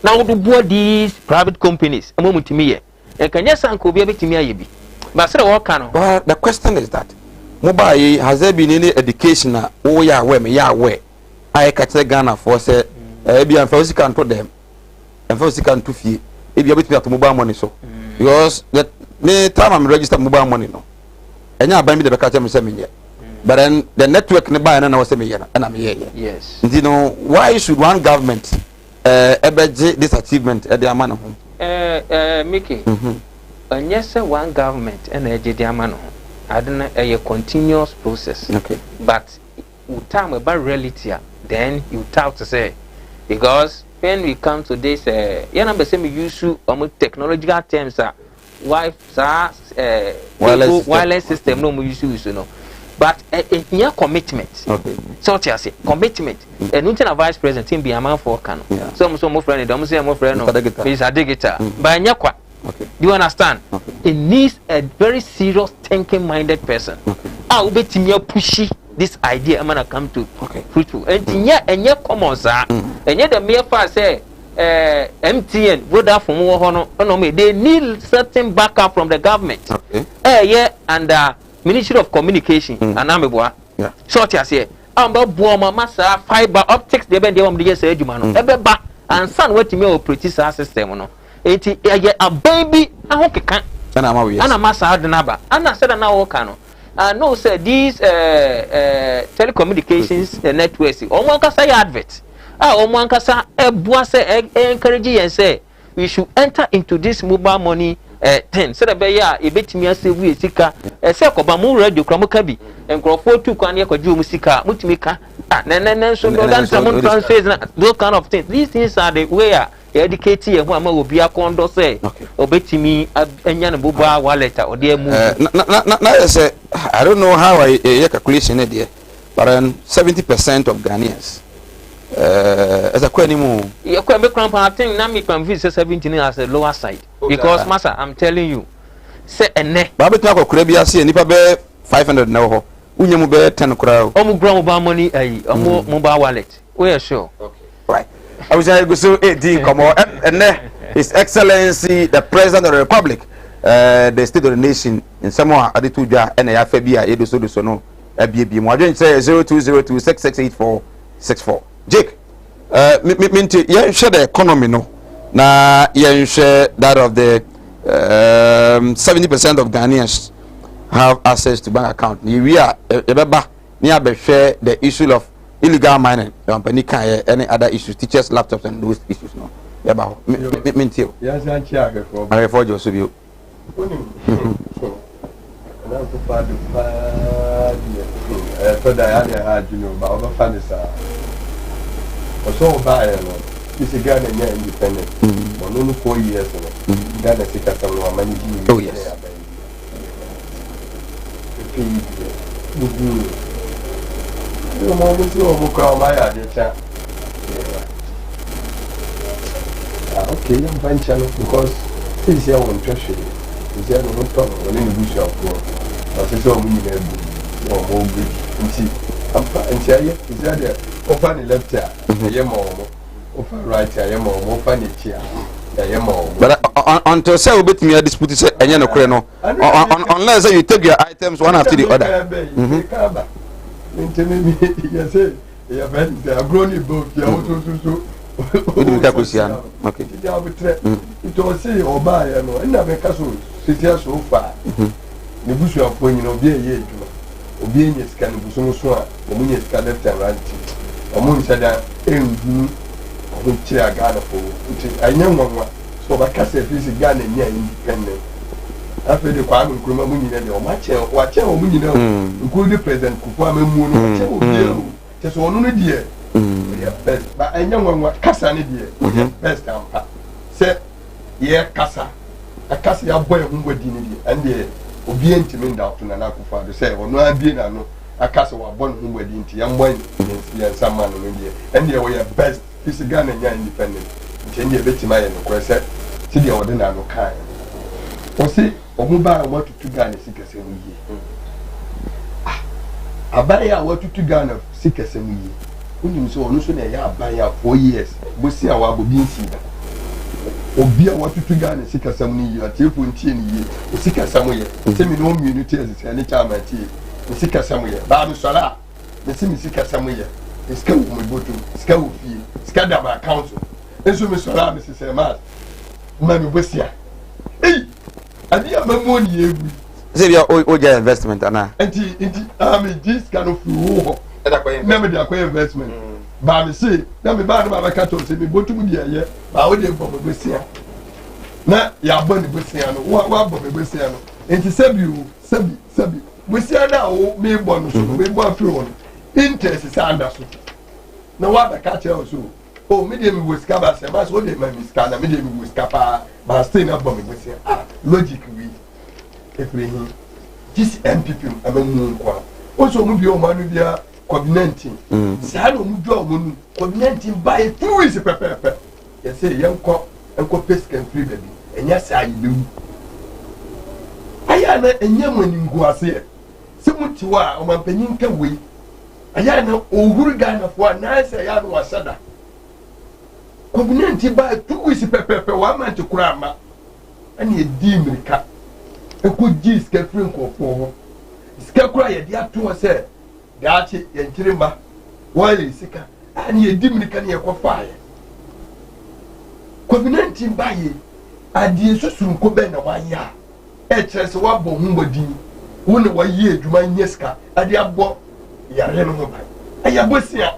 Now to board these private companies. A moment to me. And can yes uncle be able to me? But say what can? But the question is that mobile has there been any education? Oh yeah, where I catch the Ghana for say, be and first can to them, and first can to fee. If you have to mobile money so, because the time I'm registered mobile money no, and now buy me the catch me semi but then the network nearby and I was semi and I'm here. Yes. You know why should one government this achievement at the amount of Mickey? And yes, one government and a JD I don't know a continuous process. Okay, but time about reality. Then you talk to say because when we come to this we use technological terms wireless system no use you know but here commitment. Okay, so what you say commitment and until vice president in be a man for can some more friend don't say more friend is a digital but nyakwa. Okay, do you understand? Okay, it needs a very serious thinking minded person. I will be pushy this idea I'm gonna come to fruitful and yeah common sir and yet the mere fact say MTN Vodafone they need certain backup from the government. Okay, and Ministry of Communication and Ameboa. Yeah, short as here massa fiber optics they been there just say juma and son what me operate system no it a baby I hope can and I'm massa naba and I said now can no sir these telecommunications networks one can say advert one can say encourage and say we should enter into this mobile money thing so that be a bit me say we sika say ko ba mu radio kra mo ka bi enkrofo tu kwan ye kwaji mu sika mutimika so no dan some transfer those kind of things. These things are the way educate you who ama obi akondo say obetimi enya ne boba wallet or dey move na say I don't know how I calculation there but 70% of Ghanaians as a kwanimu you can be cramp I think na me can visit 17 as a lower side because master I'm telling you say ene ba betu akokura bia say nipa be 500 na ho unyemu be 10 kura omu grow mobile money omu mobile wallet we are sure. Okay, right. I was going to say 18 come on and His Excellency the President of the Republic the State of the Nation in Samoa Adetuja and Afebia Edo so no ABB mo adwen say 0202668464 Jake me yen share the economy no na yen share that of the 70% of Ghanaians have access to bank account. We are near the issue of illegal mining. Any other issues, teachers, laptops, and those issues. No. Yes, I afford you. So you. This is Ghana independent. Only 4 years. Ghana is oh yes. Okay, I'm fine because this year on treasury. This year no talk on any bush of God. As so many or more bridge. I'm fine. Is there open left here? Right here, more funny chair. But until say we bet me a dispute say enya no kure no unless you take your items one after the other. You are growing both. Okay. It was say or buy and never castle so far. The bush of when you know be a year. Obedience can be so small. The moon is can left and right. A moon said that which I got for I know one. So I can't say this is Ghana independent. After the Kwame Nkrumah or watch including President Kukwame Moon, just one dear. Best, but I know one Casa dear. Best say, yeah, Casa. A Casa boy who would and the obedient to me down to Nanaku father say, or no idea, no. A Casa was born who would into young boy and some man in India, and they were best. This is Ghana independent. Change a bit in my question. See the ordinary kind. Or see, or mobile want to Ghana sick as a I buy a what to Ghana sick as a when you saw no sooner buy 4 years, we see our being seen. Or be a what to Ghana sick as some year, a telephone year, sick as somewhere, semi no community as any time I tea, sick as somewhere, Babu Salah, the semi sick as somewhere. Scout my bottom, scout fee, scatter my council. And so, Mr. Mrs. Emas, Mammy Bessia. Hey, I dear my money. Say your old investment, Anna. And I mean, this kind of war. Never the acquire investment. Mammy say, let me buy my cattle, say me bottom dear, I would have Bobby Bessia. Now, ya Bonnie Bessiano, what Bobby Bessiano. And to save you, Sabi, Bessia now, me bonus, me one through. Interest is Anderson. Now what I catch also. Oh, medium with Cabas, and that's what they may miss Cana, medium with Capa, but staying up on me with logically. Everything. This MPP, I mean, also move your money there, coordinating. Sano Mujo, coordinating by 2 weeks a pepper. You say, young cop and copes can free baby, and yes, I do. I am a young one in Guasia. So much you are on my penny can wait. Ayana over Ghana for nice ayana wasada. Covenant by 2 weeks pepper 1 man to Krama and ye dimrika. A good G scattering for Scacry, the actor said, the archie and Tirimba, while he sick, and ye dimrika near fire. Covenant by ye, I did so soon Cobena 1 year. Etres wabo Mumbadi, 1 year to my Yeska, and the abbo. I am Bosia,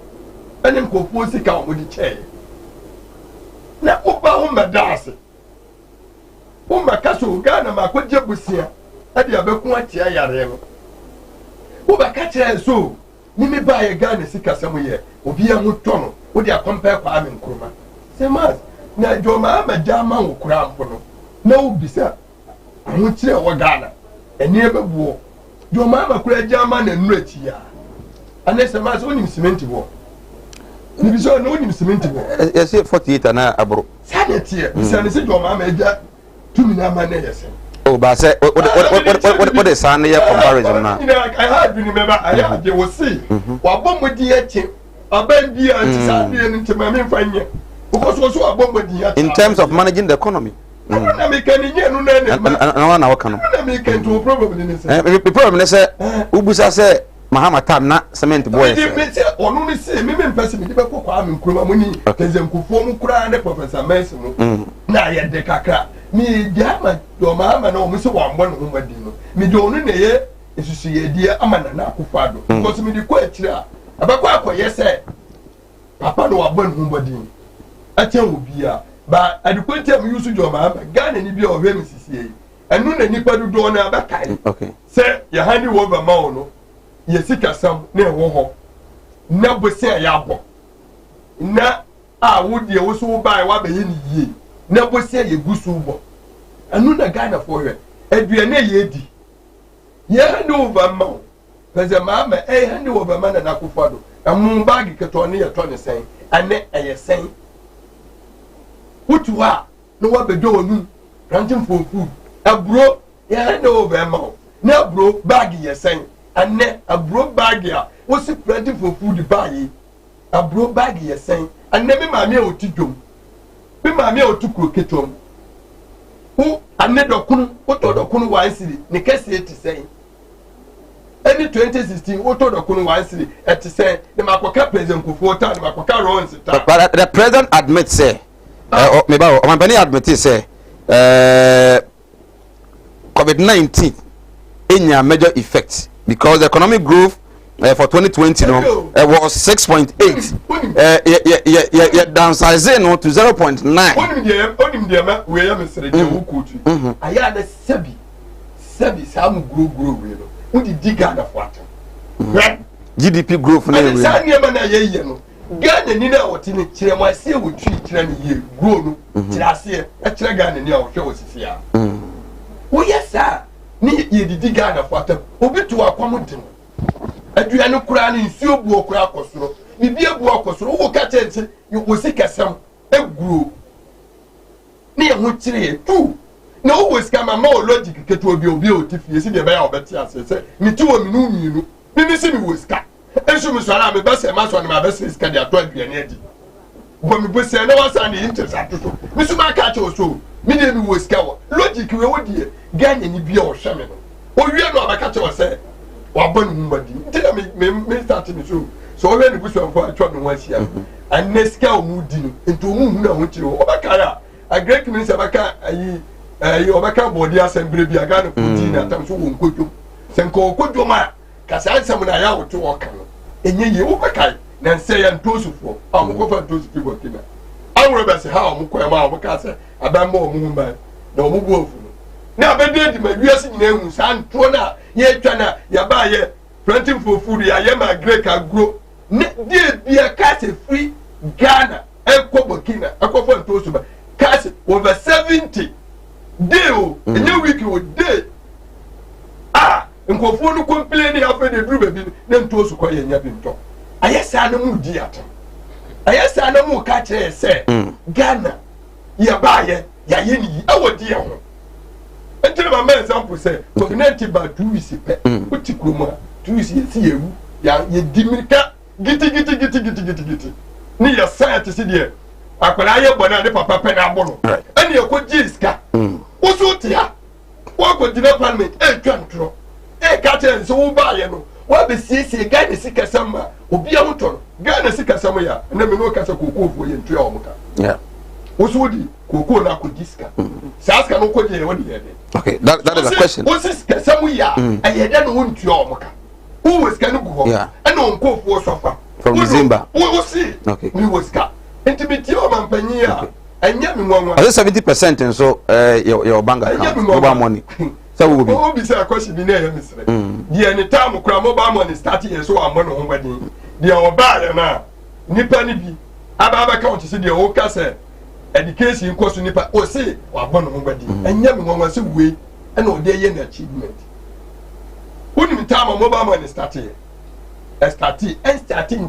and then compose account with the chair. Now, Opa Dasi. Oma Castle, Ghana, my good job was here, and the Abequatia Yarem. Oba Catcher so, Mimi buy a gun and sick as somewhere, or be a mutono, would you compare Pam and Kruma? Say, Mas, now your mamma Jama will cram for no, beside. I won't say our Ghana, and never war. Your mamma could German and rich here. Unless a man's own cement war. You saw no cement war. Yes, 48 and I brought. Sanity, Sanity, your mamma, 2 minutes. Oh, but I said, what is Sunday comparison now? I had been remember, I had you will see. What bomb with the chip, a band dear and Sunday into my main fine. Because also a bomb with the in terms of managing the economy. I make any no can make into a problem. The problem is, Ubusa said. Mahama time na cement boy. Only say me person me Kwame Nkrumah money. Keze Nkufuo mu kura ne Professor Messi mu. Na ye de kakra. me jama do mama na omo se wa mbɔ ne ho madi no me de onu na ye esusu ye die amana na akufado because me de ko akira abakwa akoye se papa no wa bɔ ne ho madi atia obi a ba adikwanti am yusu jo mama Ghana ni bi o hwe me sisie enu na nipa dodo na abakai okay se ya hani wo ba ma no ye sika sam na ewo ho na bosi ya abo na a wo de wo so ba wa ba ye ni yie na bosi ya gusu bo anu na Ghana for hwe aduane ye di ye hani wo ba ma pese mama hani wo ba ma na nakufado amu bag keto ne ye to ne sen ane eye sen wutu ha no wa bedo onu ranching for food abro ye hani wo ba ma na abro bag ye sen ane abro bag ya wo si plenty for food bag abro bag ye sen ane me maame a otidom me maame a otukuro ketom wo ane dokunu wo to dokunu wa asiri ne kase eti sen any 2016 wo to dokunu wa asiri eti sen ne makoka president Kufuor ta ne makoka Ron's ta but the president admits say me ba o man bani admit say COVID-19 enya major effects because the economic growth for 2020 was 6.8 downsizing no to 0.9 onim de ma we ya mesere de wo kotu aya na sabi sam grow we no wo di diga na fo atam GDP growth na we sa niema na ye no Ghana ni na woti ne kire mo ase wo twi kire ne ye grow no kire ase e kire Ghana ni a wo hwe wo sisi a wo yesa ni ye di diga na fo atam obi to akwam din aduane kura ne nsuo buo kura akosoro bibi ebu akosoro wo ka tense wo sikasam eguro ne ye ho kire tu na wo sika mama o logic keto obi otifie si de be ya obeti ase se mi ti wo minu minu mi si mi wo sika enso mi so ara me be se ma so na ma be se sika de ato aduane adi bo mi bo se na wa sa ne interest atoto mi so ma ka che so mi de mi wo sika wo logic we wo die Ghana ni bia o hwe me no o wie no abaka che wo se wa ban hu mbadi ntina me start me so we ni busu amfa atwa no wansia and neska o mu di no ento mu hu na ho kire o baka ya a great minister baka ayi o baka body assembly bi aga no puti na tam so won kodwo senko kodwo ma ka sa ansam na ya wo to o kan enye ye o baka na nse ya ntosufo a mo ko fa ntosufi go kina awro be se ha o mo ko ma o baka se abamba o mu mba na o mu bu ofu na abede di ma wiase nyina hu sa ntro na ye twa na ya ba ye planting for food ya ye ma great agro ne die bia kase free Ghana ekwo Burkina ekwo for ntosuba kase over 70 day o enye week o day nkofo no complain afa de duru baby na ntosu kwa ye nya bi nto ayesa na mu di atam ayesa na mu ka kire se Ghana ya ba ye ya ye ni awodi ye ho until my man example say COVID-19 ba 2 weeks pe uti kroma 2 weeks si yewu ya ye dimirika giti ni ya science de akwara ye bona de papa pe na abo no ani ye ko jiska usu ti ha wo ko dina parliament twantro ka ten so wo ba ye no wa be siesie Ghana sika sama obi a motoro Ghana sika sama ya na me no ka sa kokofo ye ntua o muka yeah usu di koko na ko jiska saska no ko je wodi ye de. Okay, that is a question. What is Kasamuya? I had done one to your moka. Who was going to go? Yeah, and on go for suffer from Zimba. We will see. Okay, we was cut. Intimate your man, Pania, and yet, 70% and so your bank account, mobile money. So we will be a question in there, Mr. The any time of mobile money starting, so I'm on wedding. The our bad now. Nippani be Ababa County, see the old castle. Education cost nipa o say wa bon ho badi anya me won say we and o dey yen achievement woni time mobile money starting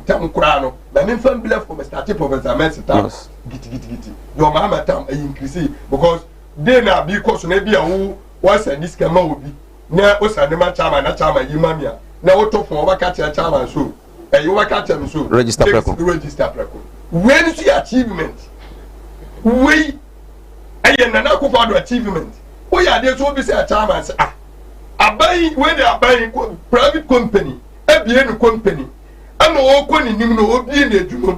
time kura no ba me fam believe for starting professor Messi time giti your mama time increase because they na be cost na bia wo was this kama obi na o sa ne ma chama na chama yimamia na wo to fon o ba ka cha chama so you wa ka cha me so register preko when see achievement we aye na na ko do achievement we are there so be say a chairman say abai when they are buying private company ebien company ana o ko ni nim no obi na adwuma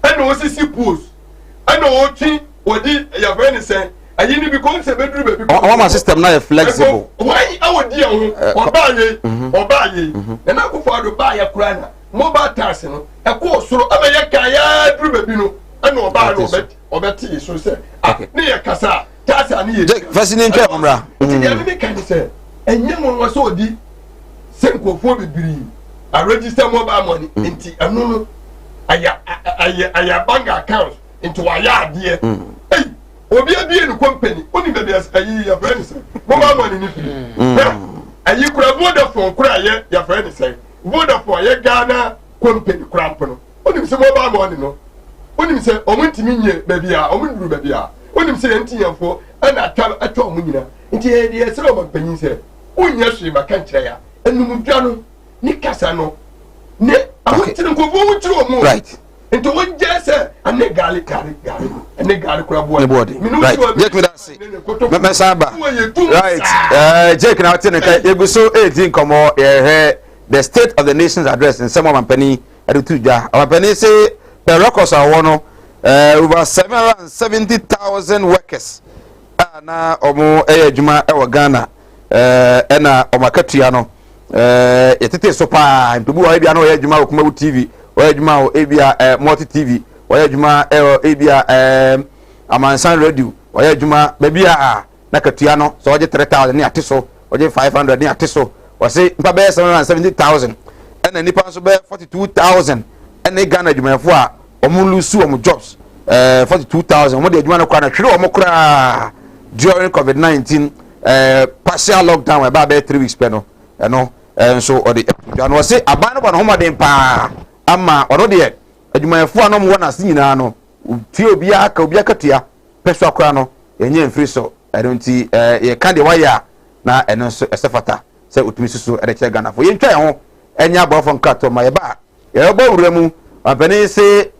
ana o sisi post ana o twi odi ya friend say ayi ni because e bedru baby our system na flexible why awodi ho oba ye na akufo ado ba ya kura na mobile tax no e ko soro ama ye kan ya dru baby no ana oba no obeti so say ne ye kasa tax ani ye fascinating twa omra ti ya me kan say enye mo wo so odi senkofo bibiri a register mobile money enti anu no aya bank account into aya ade hey obi abie no company oni be ayi ya friend say mobile money ni ayi kura Vodafone kura ya friend say Vodafone ya Ghana company kura mpono oni say mobile money no oni say omuntimi nye baby a omunduru baby a oni say entiyanfo ana atwa omunyina nti ye say o mapanyin say onya hwe maka nkyere ya enumudwa no ni kasa no ne awotire nkofo wotire omu right into one just ane gali kura boy right Jake me that say me saba right Jake na tell nka eguso 18 komo the state of the nation's address in some of penny adutuja our penny say the records are one over 770,000 workers na omo adwuma e wa Ghana na omakatua no yetete so pa ntobu wa bia no adwuma Kumawood TV wa adwuma o ebia multi TV wa adwuma ebia amansan radio wa adwuma bebia na katua no so oje 3,000 ni ateso oje 500 ni ateso wa say mpa be 770,000 na nipa so be 42,000 na Ghana adwumafo a omulusu om jobs 42,000 mo de adwuma no kwa na hwere om kra during COVID-19 partial lockdown we ba be 3 weeks pe no so or the no say abano ba no homaden pa ama ono de adwumayefo anom wona se nyina no tie obi aka obi akatua peso akora no enye mfiri so edonti ye ka de waya na eno so esefata se otumi susu ereche Ghana fo ye ntwa ho enya abofo nkato ma ye ba ye ba wuramu apani se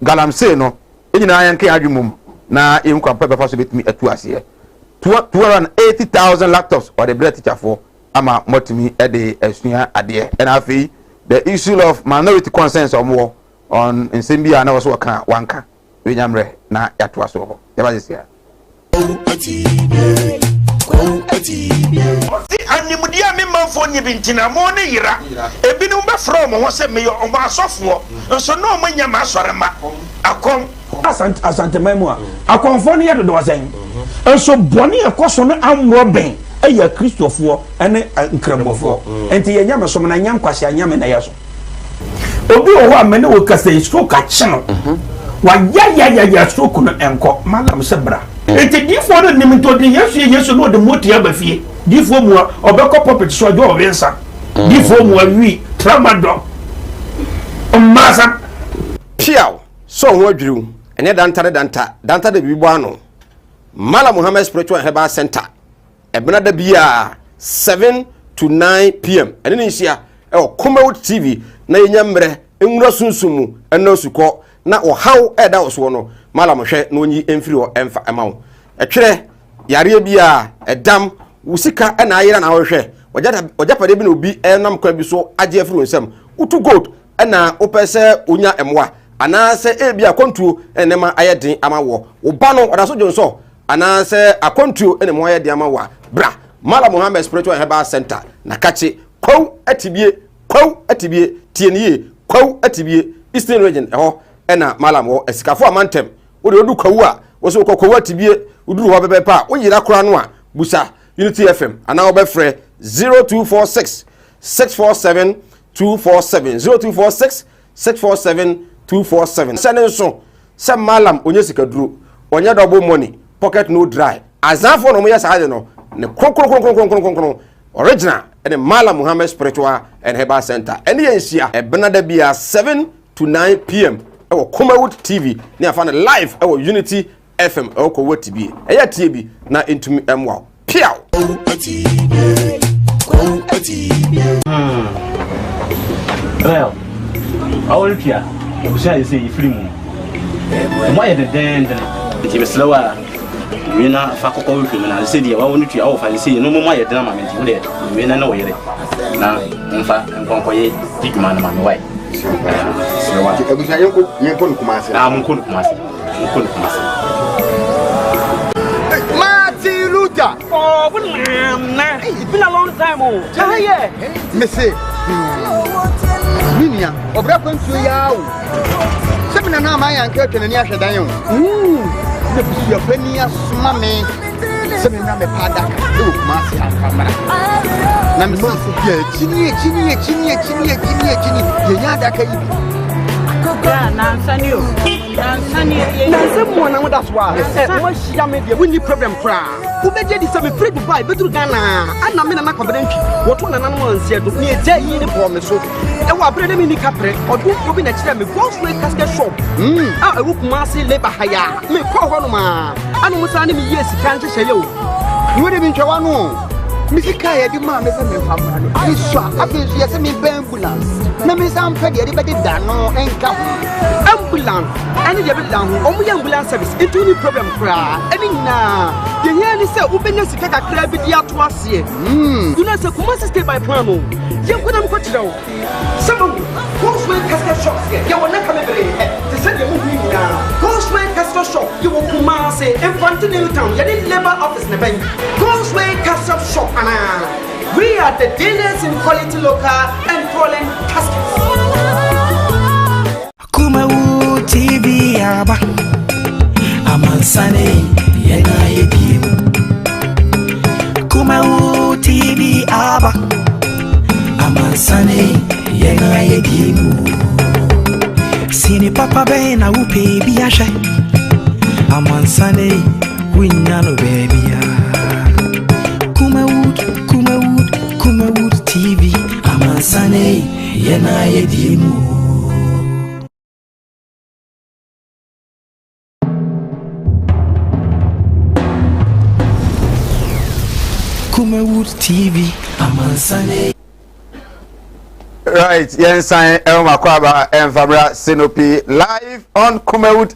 galamse no enyina yan ke adwumum na ye nkwa pepe fa so betumi atu ase 280,000 laptops or the bread teacher for ama motimi ede esua ade and afi the issue of minority concerns on nsembia na waso kan wanka wenyamre na yatoa so ho yabazisia animudia me manfo nyi bintina mo ne yira ebinum be from ho se me yo o ma asofo nso no mo nya ma asore ma akom asante memu akonfo ne yedo do wasen nso boni ekoso no amro ben eya kristofo ene nkrambofo enti ye nyame so na nyam kwase anyame na yeso obi o ho amene wo kasa stroke a chino wa ya stroke no enko malam sebra enti difo no nim to de yesu no de moti abafie difo mu obekọ puppet so jo obensa difo mu awi tramadol masa piao so ho adwiru ene danta de bibo ano Mala Muhammad Spiritual Herbal Center ebena da bia 7 to 9 p.m. ene ni hia Kumawood TV na yenyamre enwura sunsumu ena osuko na ohaw eda oso no Mala mohwe na onyi emfiri o emfa emawo etwere yare bia edam wusika ena ayira na hohwe ojapade bi na obi enam kwa bi so age afiri onsam utu gold ena opese onya emwa anase ebia kontuo enema ayedin amawo oba no odaso jonso anase akontuo enema ayedin amawa bra Mala Muhammad Spiritual Herbal Center na kache kwaw atibie tienie kwaw atibie Eastern Region eho ena Mala mo esikafo amantem wo de odu kwaw a wo so kwaw atibie uduru ho bebe pa wo yira kora no a busa Unity FM ana wo be frɛ 0246 647 247 0246 647 247 sene so se malam onye sikaduro onye double money pocket no dry azafo no mo yesa ade no ne kronkron original and Mala Muhammad Spiritual and Herbal Center ene yensia ebenada bia 7 to 9 p.m. ewo Kumawood TV ne afana live ewo Unity FM ewo Kumawood TV eya tie bi na entumi emwa piao well all pia you say free mu why the den the slower wina fa kokko wi na se dia wa woni tua wo fa se no mo ma ye dena ma menti wo de wina na wo yere na mfa nkonko ye digma na ma me wai so wa ti ebusa yenko kumase ah mun ko kumase It's been a long time. Oh, yeah. Missy. Minia, or Brapon to Yao. 7 and 9 and curtain and Yasha Dion. Your penny as mammy. 7 and 9 Pada. Oh, Marcia, camera. Chini, someone that's why. What's Yammy? We need problem cry. Who made you some free to buy better Ghana? And I'm in a confidential. What one and one said to me a day in the promise. And what bread in the capre or do open a chair, goes like casket shop. I would massy labor higher. Me call Honoma. And was sending me yes, can't say you. You would have been Chawano. Missy Kaya, the man is a family. I saw a bit yes, I mean, ambulance. No, Miss Ampeg, everybody done no and come. Ambulance, and the other down, only ambulance service, it's only problem cry. I mean, now, the yearly say, openness to get a crab with the atwas here. You know, so Kumasi stay by Promo. You couldn't put it out. Some Ghostman Castle Shop, you will not come every day to send the movie now. Ghostman Castle Shop, you will Kumasi in front of Newtown, you didn't labor office in the bank. Ghostman Castle Shop. We are the dealers in quality local and foreign caskets. Kumawood TV aba Amansane yena yebimu. Kumawood TV aba Amansane yena yebimu. Sini papa be na upe biashe Amansane winyano baby. Kumawood TV Amansane yena yedimu. Kumawood TV Amansane. Right, Yensan Elma Kwaba and Fabra Sinopi live on Kumawood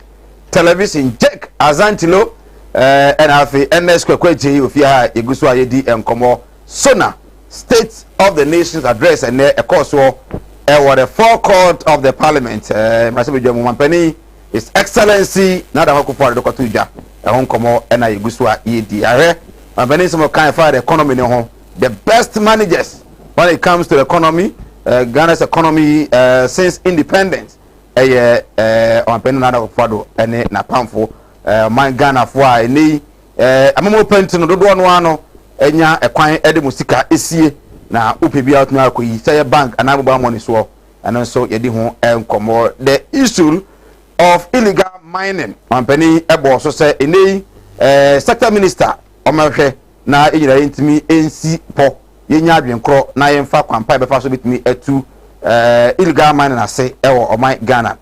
Television. Jack Azantilo and Alfie NS Kwekweji Ufia Iguswa Yedi Mkomo Sona State of the Nation's address and a course war the forecourt of the Parliament. Masabi Jamumpani, His Excellency Nada Hokupa Dokotuja, a Honkomo and a Iguswa Yedi Are. Mampani some kind of the economy no the best managers when it comes to the economy. Ghana's economy since independence. Mampani Nada Hokupado and a Napamfo. My Ghana for any amamo pentino do do no enya ekwan ede musika esie na upebi out na akoyi say bank anabo money so and also yedi ho enkomo the issue of illegal mining company ebo so say any sector minister omahwe na enyira intimi ensi po yenya adwenkro na yemfa kwampa be fa so bitimi atu illegal mining ase ewo oman Ghana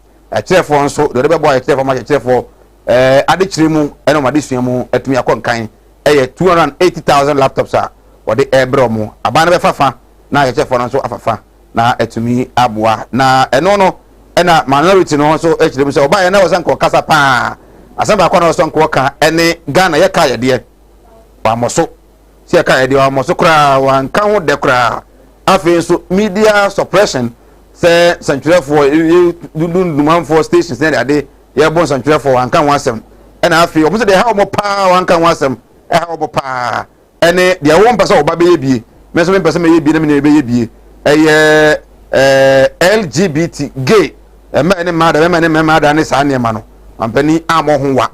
chefo nso do be boy chefo ma chefo adechirimu eno madisuamu etumi akonkan 280,000 laptops a wode ebromu abana be fafa na yechefo no so afafa na etumi aboa na eno no ena minority no so echirimu so oba ye na wosanko kasa pa asamba kwa no so nko ka ene Ghana ye ka ye de wa moso si ye ka ye de wa moso kra wa nka ho de kra afi so media suppression say century for dundun for stations na de ye bon century for anka wasem ena afi omo se de ha omo pa anka wasem obo pa ene de won pese oba be yebie me so me pese me yebie na me be yebie LGBT gay me ene ma da me ene me ma da ne sa ne ma no ampani amo ho wa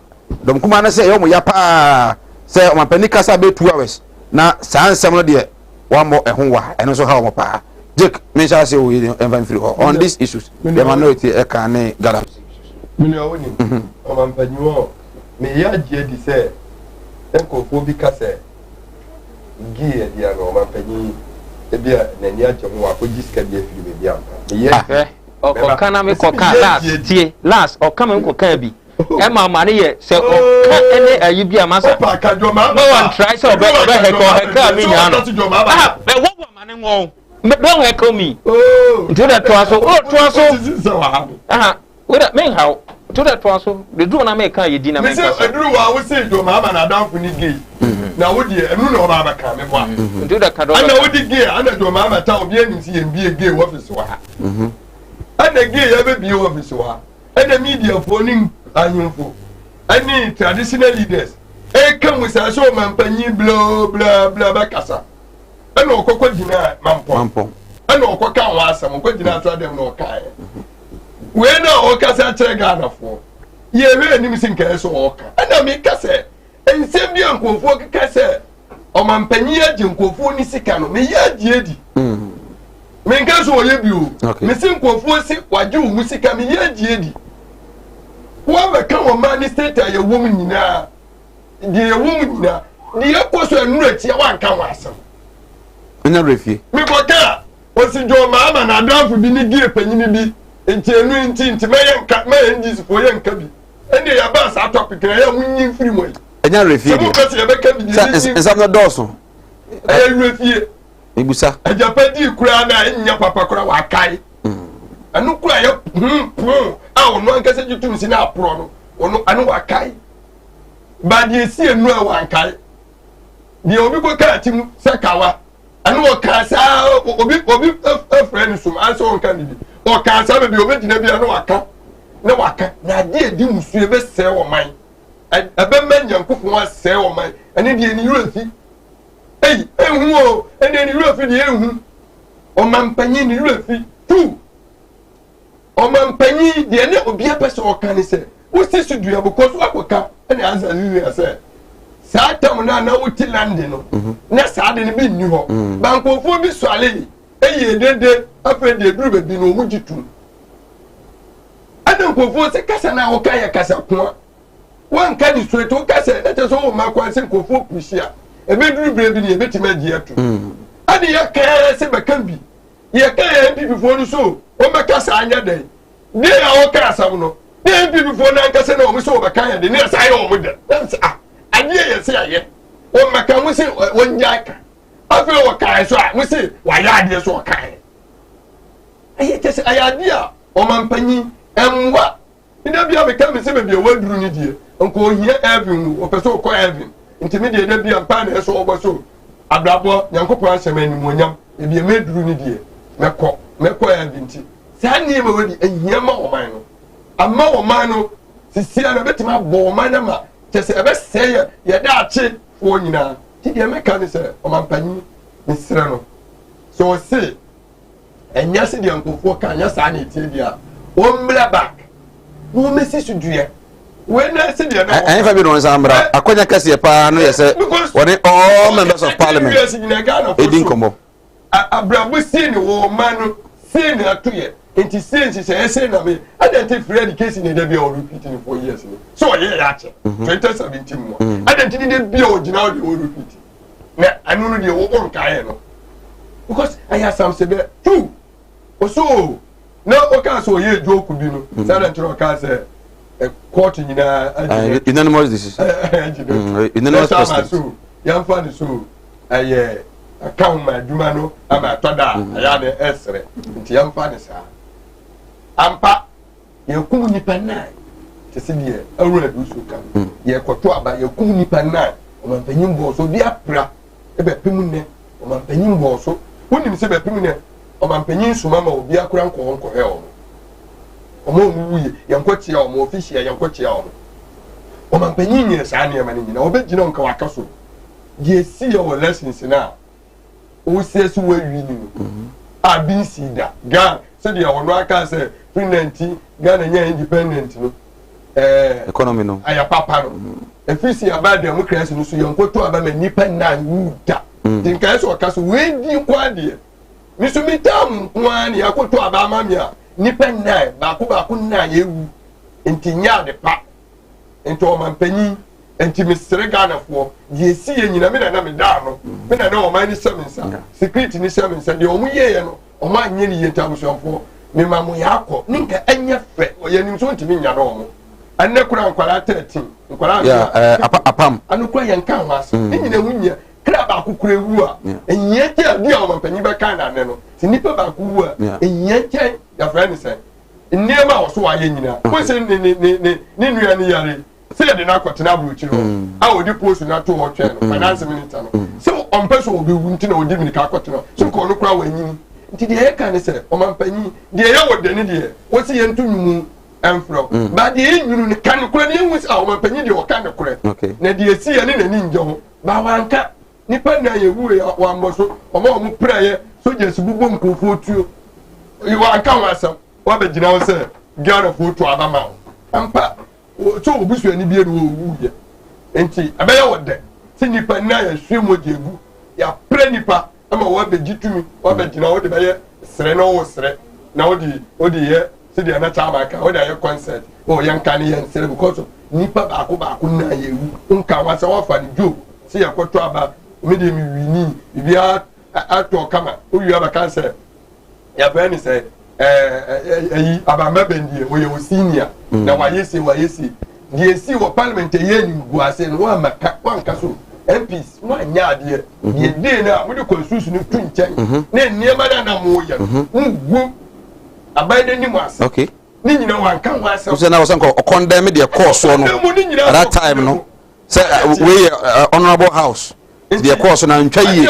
dom kuma na se ye omo ya pa se o ampani kasa be 2 hours na sa nsem no de wa mo ho wa ene so ha omo pa Jake me sha se o even free on these issues the minority e kan ne gala me no woni o ampani wo me ya je di se enko bi kase gie dia no mampani ebia na ni agye ho akogi sika dia firi be bia me ye o kana me ko ka last o kama me ko ka bi e ma ma ne ye se o ka ene ayi bia masa pa ka jo ma no one try so be he ka mi nya no be wo ma ne ngo me don he ko mi into that to we that men how to that also the do na make can you dinner make us eduru wa we say do mama na dan funi gay na wo de enu na oba ka me boa do that kado ana wo de gay ana do mama ta obi anim si yem bie gay office wa ana gay ya be bie office wa ana media phoning ahimfo ani traditional leaders come with a show man penny blah blah blah bacasa. I know Coco Dina Mampo. I know Coca was some Coca to them no kind. When no Ocasa Tragana for. Ye really missing case walk. And I make cassette. And send me uncle for cassette. O man penny Junko for Nisicano, me ya jedi. Menkaso yebu. Missing Kofosi, what you musica me ya jedi. Whoever come on man state a woman now. The woman now. The apostle and rich, you want come awesome. No refuse. Me boka. What's your mamma and I don't for being dear penny. And genuine teen to my young cat man is for young cabby. And they are bus are topic and I am winning free way. And I refuse. It's not Dawson. I refuse. Ibusa. A Japanese crown in your papa Wakai. And no cry up. Oh, no one can say you to see now, Prono. Or no, I know Wakai. But you see a new Wakai. The Obigo Katim Sakawa. I know what Casa Obi friends from answer on candidate. Or Casa will be over to never know Waka. No Waka. Now, dear, do you see a best sell on mine? A bad man young cook was sell on mine. And in the Europe. Hey, and then you love the or man penny in two. Or man penny, the end of the person or can say, what's this to do because what will come? And answer you said. Satam now till London. Next I didn't be new. Banco for me swalley. A year dead after the group had been over you. I don't propose a casa now, okay, casa. One can straight to casa, that is all my question for Pussia. A bedroom baby, a bit of media too. And you can't say, Macambi. You can't be before the show. Oh, my casa, I day. They are all casa, no. They be before Nancasano, we saw a kind of near side with them. That's I dare say, oh, my can we say one jack. I feel what kind, so we say, why are you so kind? I just idea, oh, man, penny, and what? You never become a semi word room, dear. Uncle here, Evan, or so called Evan. Intermediate be a pan so over so. Abrabo, Yanko Semen, Monyam, if you made Rooney dear. Meko, Evinti. Send him already a yama or mino. A more mano, Cecilia, bet my bow, manama, just a best sayer, yet that chick, for you now. Did you make a say, or my penny, Miss Sereno? So say, and yes, the uncle for can yes, I need to dear. One back. No message to do. When I said, I never been on Zambra, I couldn't catch a pan, yes, when all members of parliament didn't come up. A bravo seen a woman, saying her to you, and she says, she says, I don't take free education in the Debbie or repeating 4 years. So, yeah, 2017 more. I don't think the bill now they will repeat. I know the old kind because I have some said, true. Or so, no, okay, so ye joke could be no, Sarah Troca a court in unanimous decision. Unanimous person. Young fan so I account my Dumano, I'm a Tada, I am a Esre, and young fan is Ampa, your Kuni Panai, to see here, a red Usuka, your Kotua, your Kuni Panai, or my Penumbo, so dear Pra, a Pimune, or my Penumbo, so wouldn't say a Pimune, or my Peninsula, or be a crank or Uncle Hell. Omo yankwati ya omo official yankwati ya omo omo panyin sa na yamani na obe gina nka wakaso die si ya lessons na o sesu wa wi ni abin sida ga se dia wono aka se president Ghana nya independent no economy no aya papa no efisi aba democracy no so yankwoto aba ma nipa na wuda tin ka so wakaso we di kwa de mi so mitam kwa ni yakwoto aba mamia nipa nine baako na yewu enti nya de pa enti o man panyi enti mesere Ghana fo de esi ye nyina me na me da no me na o man ni semensa security ni semensa de o mu ye no o man nye ni ye ntabushonfo me ma mo yakọ ninka anya fe o ye nim so ntimi nya no mo anne kura nkwara 13 nkwara apam anu kura ye nka ho ase nyina hunya kra baako kura ewu a enye ti adu a o man panyi be kan na ne no ti nipa baako wu a enye ti ya friend say nneema wo so wa ye nyina ko se ne nua ne yare se de na kwatena abrochiro a odi post na to ho twa no finance minister no so on person obi wu ntina odi minika kwatena so ko no kura wa nyini nti de e kan se o man panyi de ye wo de ne de wo se ye ntunwumu emfro ba de enwunu ne kan kura ne enwu sa o mampanyi de o kan ne kura na de esi ya ne nani nje ho ba wanka nipa na ye wu ya wa mboso o ma o mu praye soldiers bubo nkofo tuo you wanka wasam wa be gina wo se gana foto abama ampa so obusu ani bie no wu ye enti abaya wode ti nipa na ya hwemo de egu ya pre nipa ama wa be gitumi wa be gina wo de be sere no wo sere na wo de ye si de na chama ka wo de ye concert o yanka ni yen sere because nipa ba ko na ye wu nka wa se wa fa ni jo si ya kwato aba me de mi wini bibia ato kama o wi aba kan se ya ba ni se ayi abamba bendie wo ye senior na wa yesi die si wo parliament ye ni guase no wa maka wa nka so MPs no anya ade ye de na wo de constitution no tu nchen na niema na mo ye ngu abade ni mo ase okay ni nyina wa nka wa ase so na wo san ko condemn the course no at that time no say we honorable house the course na ntwa yi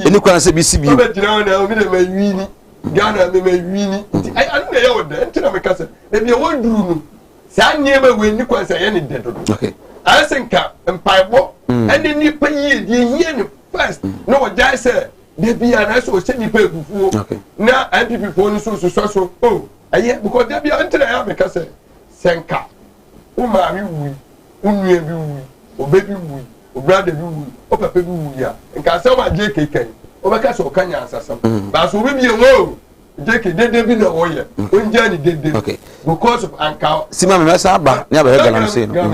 eni kwan se bi si bi abadina na o mi de ma wini Ghana me wini I anu na ye wo de ntina me kase na bi wo duru no sa niema we ni kwan se ye ni de dodo okay asenka mpaibo ene ni pa yi de ye ni first no wo jai se de bia na so se ni pa egufuo na MPP fo ni so oh aye because de bia ntina ya me kase senka o ma mi wu unue bi wu obebi wu obrade bi wu o papa bi wu ya nka se o ma je keken o be kase o kanya asasam ba so bi wo jeke dede bi na oye onja ni dede because of anka sima me mesa ba nya ba hegalam se no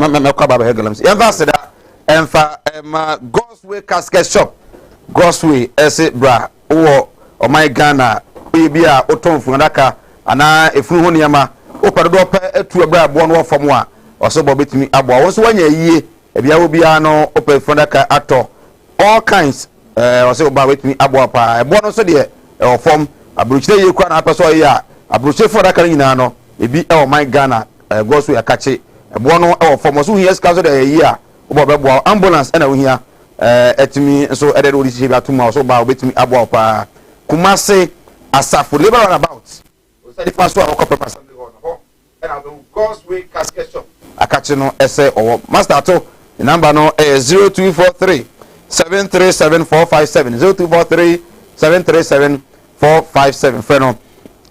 me kwa ba hegalam se emfa se da emfa God's Way casket shop God's Way ese bra wo o my Ghana we bia otonfu ndaka ana efunu ho niama o padodo pa atu bra abo no fam a oso bo betimi abo wo so wanya yie ebia wo bia no o pa efunu ndaka ato all kinds oso ba betimi abo pa ebo no so de form abruchire ye kwa na apeso ya abruchire for da kan nyina no ebi e my Ghana God's Way akache ebo no e form so yes ka so de ye a obo bebo ambulance na wo hia etimi so ede do di atuma so ba betimi abo pa Kumase Asafu labor about the first one ko papa Sunday ho and I God's Way casket shop akache no ese owo master to the number no 0243 737457 0243 737457 freno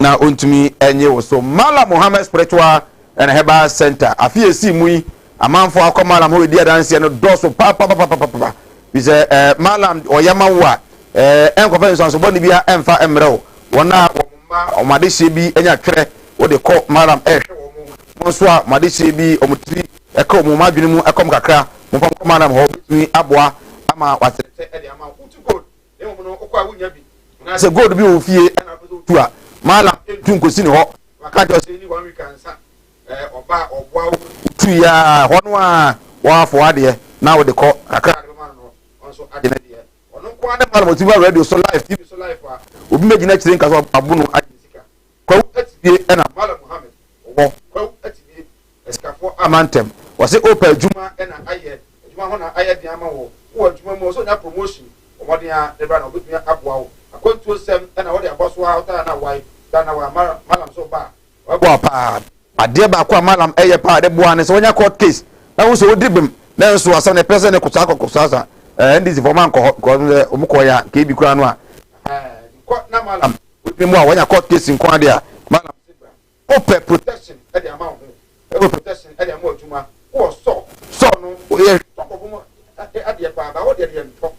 na ontumi enye wo so Mala Muhammad Spiritual and Herbal Center afie si mui amanfo akoma la mo di adanse no doso papa bize Malam oyama wa enkofa nso bo ni bia emfa emrew wona omade bi enya twere wo de ko Malam wo so a made bi omutiri eka omumadwene mu ekom kakra mo pam ko Malam ho bitumi aboa ama wasete e de ama kutu gold e mo no okwa wunya bi na se gold bi o fie na tu a Malam tu nkosi ni ho waka jo se ni 1 week ansa oba obwa tu ya hono a wa fo ade na wo de ko kakra so agene de ono kwa de Malam TV radio so live TV so live a obi megina kire nka so abuno ajisika kwa atibie na Malam Muhammad wo kwa atibie eskafo amantem wase opa adwuma na aye adwuma ho na aye de ama wo wo adwuma mo so na promotion omode a de bra na obetumi aboa wo akontuo sem na wo de aboso ha uta na wai da na wa Malam so ba wo pa ade ba kwa Malam eye pa de boa ne so wonya court case na wo so wo dibem na so asa ne pese ne kusa ndizi for man ko omuko ya ke bi kura no a na Malam we mu a wonya court case nko ade a Malam open protection e de ama ho protection e de ama adwuma wo so no o ye tokobo ade pa ba wo de nto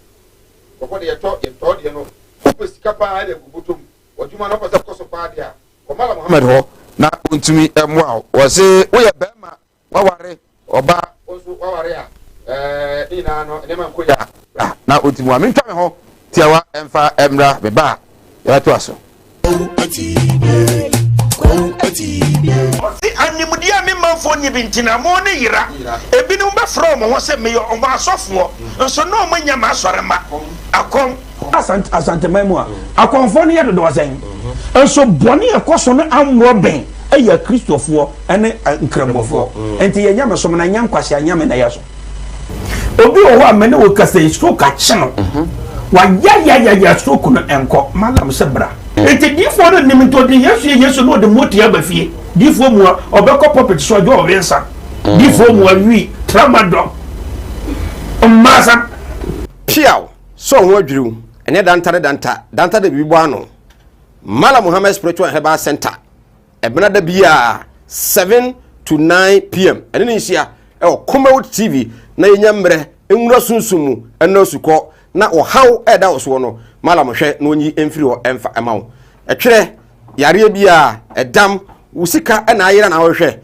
ko de to de no ko sika pa ade gubutum adwuma no pese ko so pa ade a ko Malam Muhammad ho na ontumi emwa wo se wo ye bema waware oba oso waware a ina no ne man ko ya na otimu ami ntwa me ho tiawa emfa emra beba ya to aso Osi animudia me manfo nyi bintina mo ne yira ebinu be from ho se me yo omo asofo nso no manya ma asore ma akom asante memu a akonfo ne yedo do wasen nso bone ekoso no amro ben eya kristofo ene nkrambofo enti yenya me som na nya nkwase anya me na yeso obi oho amene wo kase stroke a chino wa ya stroke no enko Malam sebra enti difo no nimto de yesu no de moti abafie di fo mu obekọ puppet so ojo obensa di fo mu awi tramadol masa piaw so ho adwiriw ene danta de bibo ano Mala Muhammad Spiritual Herbal Center ebena da bia 7 to 9 p.m. ene ni hia Kumawood TV na yenyamre enwura sunsumu ena suko na ohaw eda oso no Mala mohwe na onyi emfiri ho emfa emawo etwere yare bia edam usika ena ayira na wohwe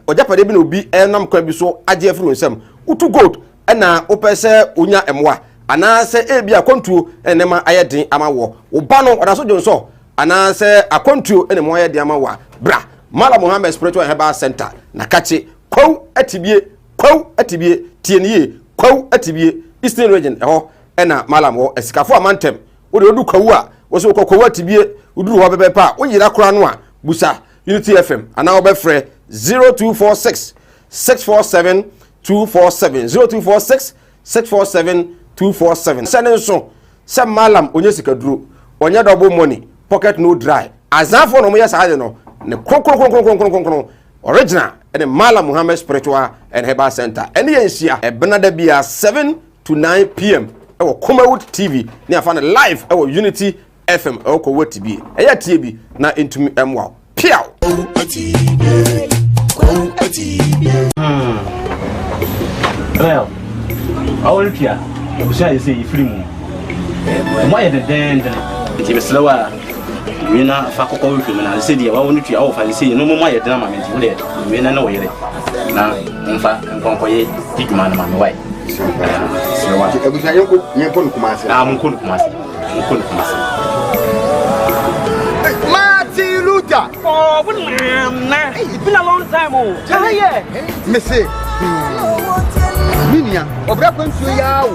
ojapade bi na obi enam kwa bi so age afiri nsam utu gold ena opese onya emwa anase ebi akontuo enema ayedin amawo oba no odaso jonso anase akontuo enema ayedin amawa bra Mala Muhammad Spiritual Herbal Center na kache kwaw atibie tienie kwaw atibie Eastern Region eho ena Mala mo esikafo amantem wo de odu kwaw a wo so kwaw atibie uduru ho bebepa wo yira kora no a busa Unity FM ana wo befre 0246 647 247 0246 647 247 sending so some malam onye sikaduro onye double money pocket no dry azafo no mo yesa hade no ne kronkron original and Mala Muhammad Spiritual and Herbal Center and the ensia ebena da bia 7 to 9 p.m. ewo Kumawood TV ne afana live ewo Unity FM ewo Kumawood TV eya tie bi na intumi emwa piaw well all pia obusia say ifrimu mo ye den ti be slowa we na fa kokko we na say dia wa wonu tua wo fa say no mo ye den ma me ti we we na wo yere na mfa nkonkoye tiguma na ma me wai slowa ebusia yenko kumase mko kumase Martin Luther. Oh, it's been a long time. Oh, yeah. Missy. Minia, or Brapon to Yao.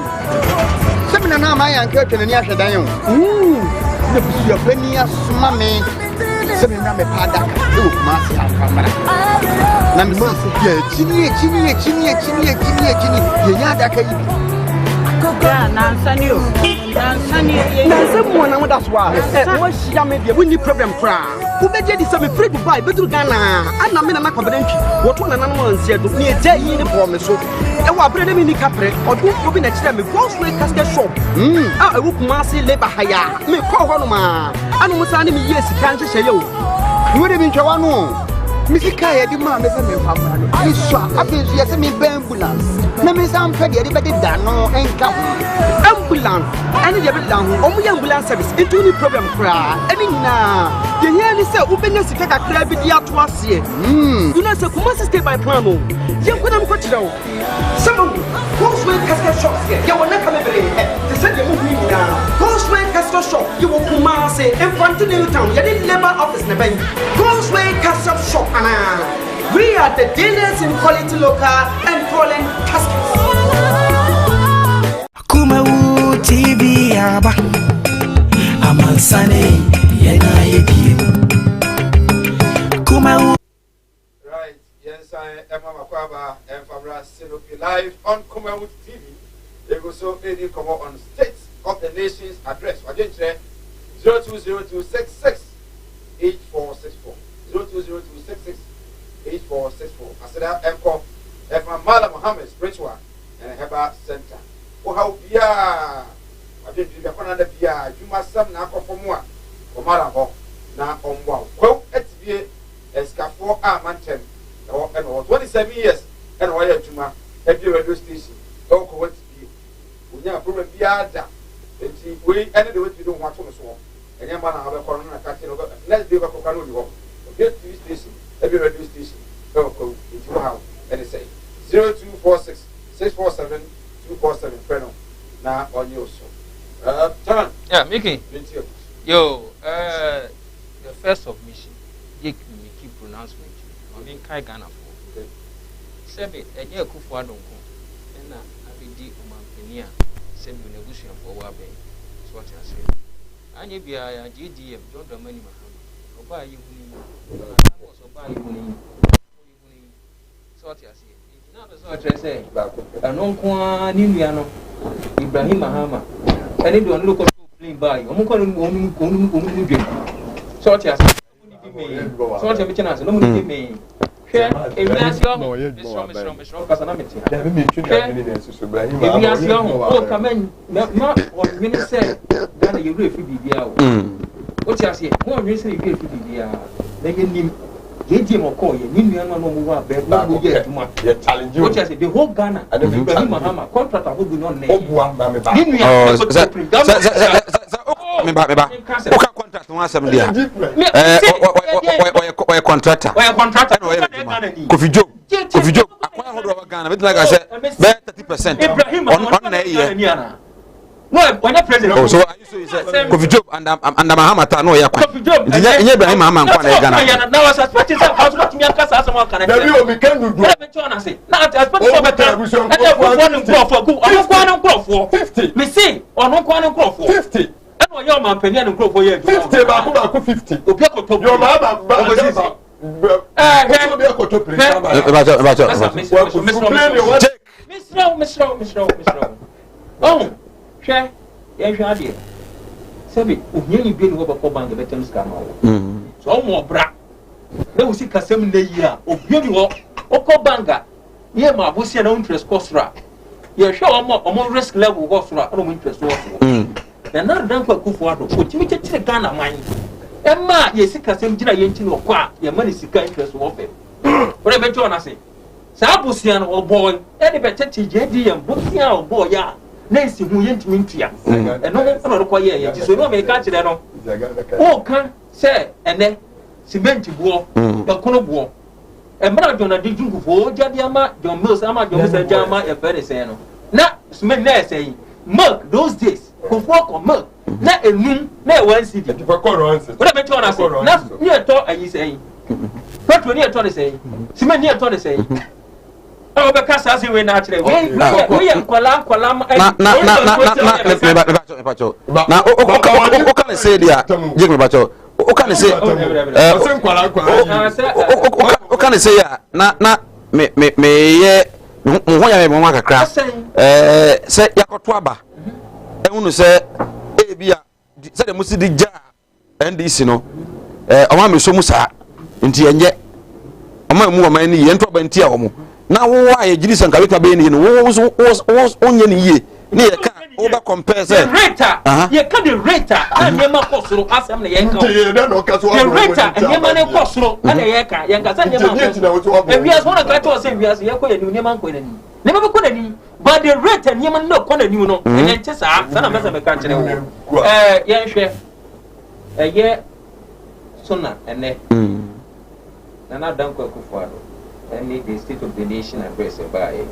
7 and a half, I am curtain and Yasha Dion. The penny as mammy. 7 and a half, Pada. Oh, Master Camera. Nammy, Chini, Yada. Someone that's why we need problem cry. Who bet you some free to buy better Ghana? And I'm in a confidential. What one animal said to me a day in the promise. And what bread in the capre or do open a time with gross rate casket shop. I would massy labor higher. Me call one man. I know what's enemy yes, can't say you. You would have been Chawano. Missy Kaya, the man is a man. I saw a bit yes, I mean, ambulance. Nammy some petty, everybody done and come. Ambulance, and the other down, only ambulance service into the problem cry. I mean, now, the yearly say, openness to take a crab with the atwas here. Do not say, Kumasi stay by Plano. You couldn't put it out. Some Postman casket shops here, you will not come every day. To send the movie now. Postman casket shop, you will Kumasi in front of the town. You didn't labor office in the bank. Postman casket shop. We are the dealers in quality local and foreign caskets. Kumawood TV aba amansane yena yebi Kumawood. Right, yes, I am Makwaba and Fabra Silopi live on Kumawood TV. They go so any come on State of the Nation's address. I didn't say 020266 8464. 020266 8464. I said that Emco Mala Muhammad Spiritual and Herbal Center. Oh, how Bia! I didn't do the one Bia. You must some now for more. For Malabo now on wow. Quote at the Escafo Armantem or 27 years and Royal Juma every radio station. Oh, what be? We have proven Bia. We ended the way to do what to so. And your man have a corona catching over. Let's do a coconut. Get TV station, every radio station. Go into your house and say 0246 647 247. Preno. Now on your show. Turn. Yeah, Mickey. Yo, the first submission. You keep pronouncement. I mean, Kai Ghana for. Sebi, and you could for don't go. And I be deep on my penia. Send you negotiation for Wabe. That's what I say. And you be a GDM, don't the money. Buy you buy you sort as now the sort I say an uncle Nimiano Ibrahim Mahama and it don't look at play by sort as So what you mention as no money me. Share evidence yo. Mr. Kasanamiti. Evidence yo. Oh come in. Not on when say Ghana you refi bibia. What you say? Mo when say you refi bibia. Na yenim yeji mo call ye nim no no mo wa be no ye aduma. Challenge you. What you say? The whole Ghana and Ibrahim Mahama contract who do not name. Obuam na me ba. Me ba. Okay, contract one asem dia. Oye contractor. Kofi Job. Akwa hodo wa Ghana. Bit like I said, be 30%. On na here. No, when the president. Oh, so I used to say Kofi Job and Mahama ta no ya kwa. Nye Ibrahim Mahama nkwa na Ghana. Now I suspect is how what me akasa asem wa kana. Dabi o mi kan do. Me tell na say. Now I suspect so better. I go one crop for go. I go one crop for 50. Me say, on one crop for 50. Eno yo man peni an crop for here. 50 ba ko 50. Obi akoto. Yo ma ba. Mr. Oh, share. Yes, you are there. Sabi, you be no over bank the better scam. So more bra. They will see Casem the year. Oh, you Oko banga. Yeah, my bussy and interest costra. You're sure more risk level costra, no interest. And not done for Kufuado, which you take the Ghana mine. Emma, ye see Casem Jira Yentin or Qua, your money seek interest of it. Whatever John I say. Sabusian or boy, any better TJD and Bussian or boy, ya. Nancy who yent mintia. And no quiet, so no make catch it. Oh, can say, and then cement war, the corner war. And Maradona did you for Jadiama, John Mills, Ama, John Jama, a very sano. Not Smith saying, Milk those days, who walk on milk, not a noon, not one city. What I told us, not near talk, and you say, what when you told us, say, Cement near told us, say. Oh, because as you were naturally, we are Qualam. Now, what can I say there? Jiggle Bacho. What can I say? What can I say? Na me Moya Mamaka crass. Say Yakotwaba. I want to say, Abia, said the Musidi Ja and this, you know, Amami Somusa, into and yet. Among many enter by Tiamu. Now, why Jidis and Kalika Beni was only ye near over compares a rata. You can't the rata and Yama Costro as I'm the Yanka. The rata and Yamane Costro and the Yaka, Yanka, and we have one of the same as Yako and Yaman Queen. Never could any, but the rata and Yaman no Conan, you know, and then just ask some of the country. Yeah, chef. A year sooner and then. And I don't go for and the state of the nation address by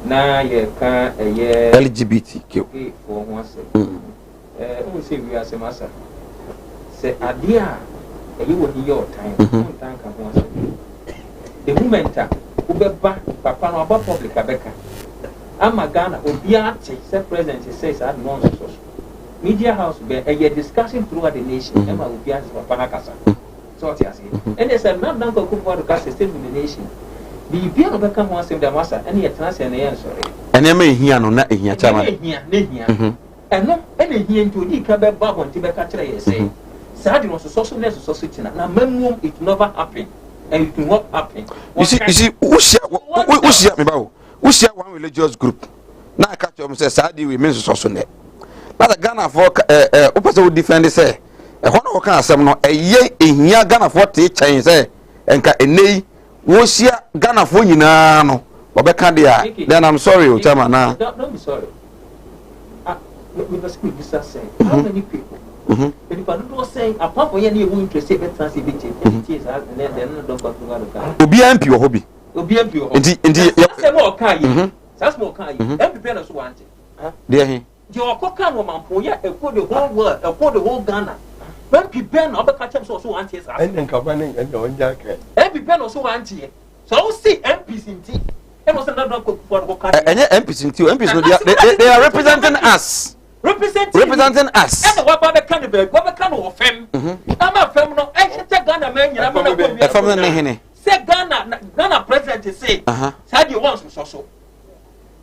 now you can a year LGBTQ for one second. We say we are some master. Say idea you will your time. The moment Papa no about public Abeka. I'm a Ghana Obiati, say president says I don't media house be a year discussing throughout the nation. Emma Obiati Papa Nakasa. So what you say? And they said, not Duncan Kumawood to cast a state of the nation. The European will become one of the master, and he attends and answer. And I may hear no, not here, and no, any here to the Cabin Bob on Tibet say. Sadly, was a social society. Now, minimum, it never happened, and it will not happen. You see, who share me about? Who share one religious group? Now I catch you and say, Sadly, we mean social net. But the Ghana for opposite would defend say. A one can some no a ye in ya Ghana for tea chain say and ka a nay was ya Ghana for you no Obekandia. Then I'm sorry, Utama now. Don't be sorry. We must speak this saying. How many people? If I don't say apart from any who interested in transitivity, and then don't go to be MP or hobby. Indeed, that's more kind. That's more kind. Every parent wants it. Dear, your coca woman for ya, a for the whole world, a for the whole Ghana. When people no catch them so anti and combining and on jacket. Every pen also anti. So see MPs in tea. And was another for and MPs in tea. MPs they are representing us. Representing us. And what about the candidate? What kind of femme? I'm a femme. No, I should take Ghana man. I'm from say Ghana president say. Said you want so.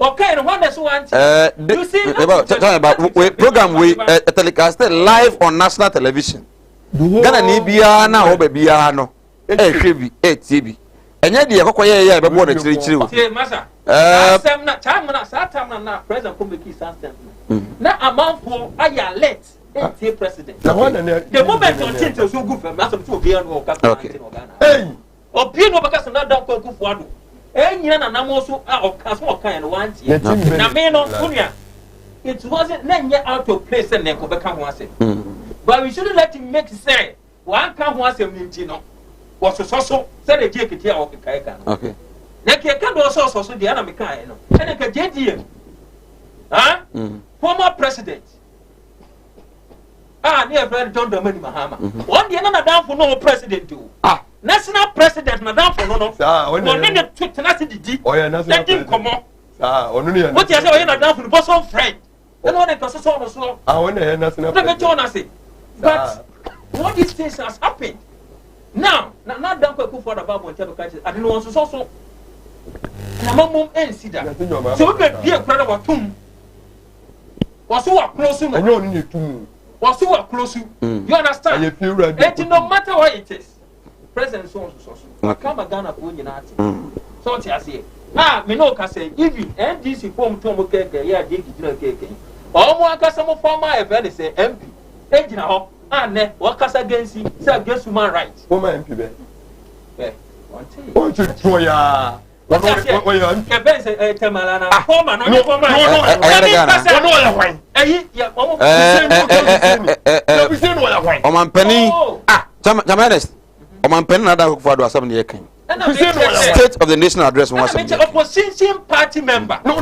Okay, and what is one? You see, about program we telecasted live on national television. Ghana ni biara na ho ba biara no hwe bi tie bi enye de yekokoye be bo na chiri wo masa sam na chamna sa tamna na president ko make stand na amanfo aya let tie president the moment on change so good for masa so biara no ka hey obi no baka na dan ko kufu ado enyina na namo so okaso okan no wanti na me no kunia it wasn't out of place and then ko beka ho ase but we shouldn't let him make say one can ho ase minti no was so say the je ketia o kai kan okay na ke ka do so dia na me kai no ene ka je former president near friend John Dramani Mahama one dia na down for no president too national president na down for no no need to tenacity didi national president what you say na down for bosom friend and one can so when the national president but what these things has happened now not down for the Bible tell country I don't want so na mom see that so we be a crowd of tum was so close no and you need to was so close you understand it no matter what it is president so come Ghana ko nyina ati so ti ase me no ka say even NDC form to mo keke ya dey gidira keke omo akasa mo former event say MP ejina ho ne wakasa gensi say against human rights former MP be want to ya State of the Nation address once opposition party member. No,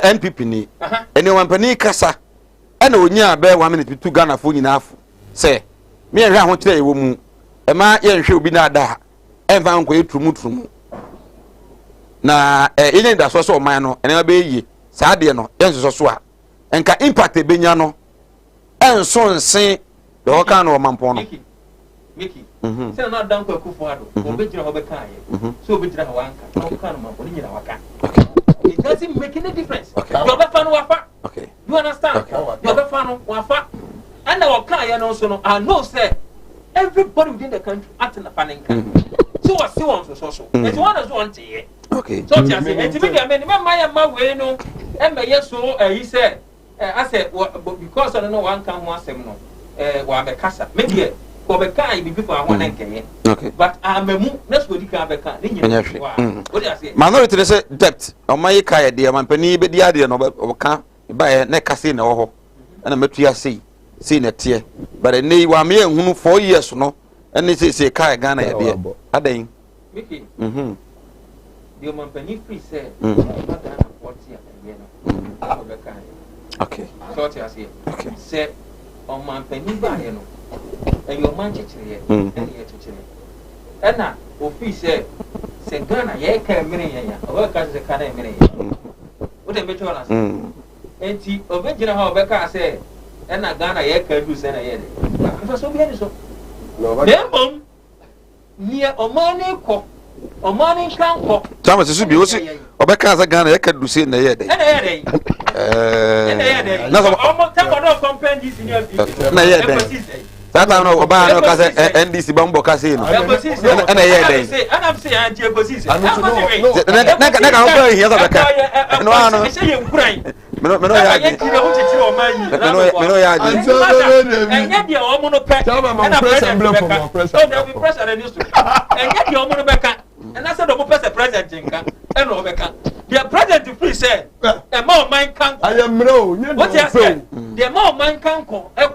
NPP ni. Anyone penny kasa. And onya be 1 minute to Ghana for enough. Say me ehwe ho kire ewo mu e ma ye hwe obi na da enfa nko etrumu na ile nda so man no ene ba be yi saa de no yenso so a enka impact e benya no enso nsen de ho kan no mampo no Miki say na dan ko akufo ado obejira ho be kan ye so obejira ho anka ho kan no mampo ni nyina waka it doesn't make any difference you be fan wafa okay you understand you be fan wafa and our car, you know, so I know, sir, everybody within the country acting a panic. So I see one so. It's one as one day. Okay. So just say, and to me, I mean, my way, no, and my yes, so he said, I said, because I don't know one can one seminal, one a casa, maybe for the car before I want to get okay. But I'm a move, that's what you can't be car. What do I say? Minority say debt on my car, dear, my penny, but the idea of car by a neck casino, and a material see. Seen it here, but a nay 1 year who 4 years no, and this is a car Ghana idea. Adding Mickey, the woman penny free said, okay, so I say, okay, said on my penny by and your man here, and here to chill. And now, Ophi said, Ghana, ye can million, or work as a can million. What a better answer. And the original how Becca said. And I Ghana ye can do send a year. So be so. No, near a morning cock, a morning can cock. Thomas should be also Obeka Ghana ye can do send a year. Almost compare this in your that I know about NDC Bumbo Casino. And a year day. And I'm saying, I'm saying, and I said, the president, and Rebecca. The president free said, a more man can. I am no. What you said? The more man can call a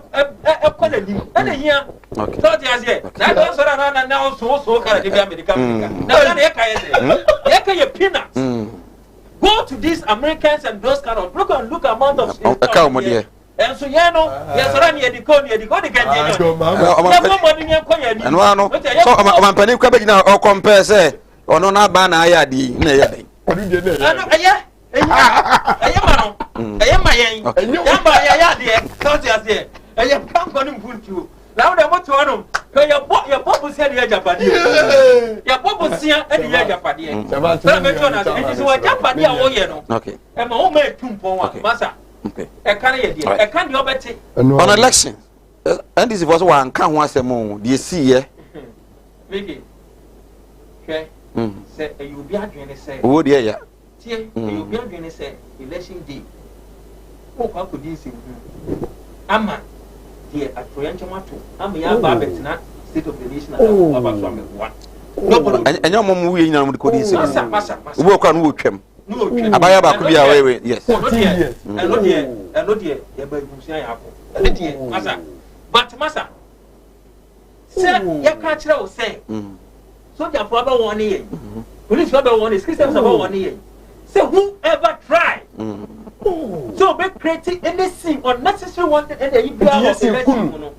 quality. And a year. Okay. So, yes, that's what I now so can be American. Now, peanuts. Go to these Americans and those kind of look amount of and so you know, yes, run here the code, the and one so I'm penny Quebec now or compare say or no na ban I had the now they want to know your purpose said your Japanese. Your purpose here and the Japanese. It is what Japanese are, okay. And my home made 2 massa. Okay. E kan ye die. E kan de obeti. On election. And this was one kan ho asem the see here. Miki. Okay. Say you be adwene say. Wo de ya. Tie you be adwene say election day. Ko kwa kodi nsem. Ama die atoyanchamato. Ama ya ba betina state of the nation aba so amekwa. Anya mom wo nyina mo de kodi nsem. Masa. Wo kwa no wo twam. Abaya ba ko bia we yes. No die ya ba busia ya ko. No die masa. But masa. Say ya ka kire o say. Soldier for about 1 year. Police for about 1 year. Systems about 1 year. Say whoever try. So be creating anything unnecessary one and the EPR of the election.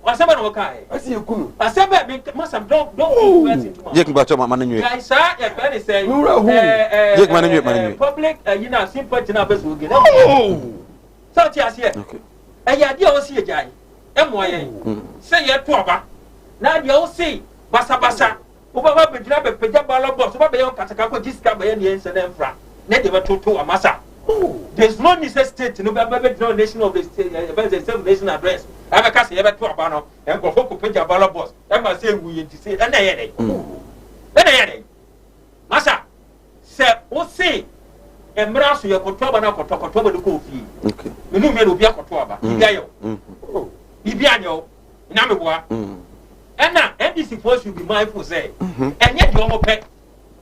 Whatever no kai. I see you kunu. Whatever be masa don't Jek bacho mama nyu. Guys, sir, ya can say Jek manu. Public you know sympathy na be so again. So ti ase. Okay. Ya dia o see jai. Emo ye. Say ye to oba. Na dia o see basa. Oba be dina be peja bala boss. Oba be yon kataka ko jiska be ye nse na mfra. Na de be toto amasa. There's no necessity no be no nation of the state. The self-nation address. I be cast ye be to oba no. En go foko peja bala boss. E ma say wu ye ti say na ye dey. Na ye dey. Masa. Se o see emra so ye koto oba na koto be ko fi. Okay. Inu me no bi akoto oba. Ibia yo. Ibia nyo. Na me boa. And now, NDC force should be mindful, say, and yet you almost pay.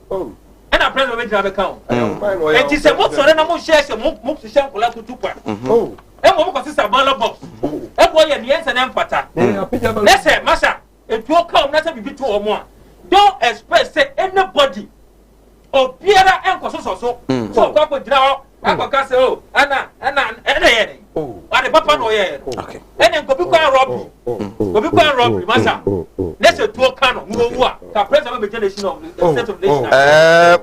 And I pray no major account. And she said, most of them shares a move to share for like 2 points. Oh, and what was this a ball of box? And boy, and yes, and empata. Let's say, Masha, if you come, not to be 2 or more. Don't expect, say, anybody or Pierre and Cosso. So, Papa Draw, Uncle Castle, Anna, oh, and the Papa no yeah. Okay. And then go be robbery. Go be robbery, Masha. Let's say 2 canon, the president of the generation of the state of nation.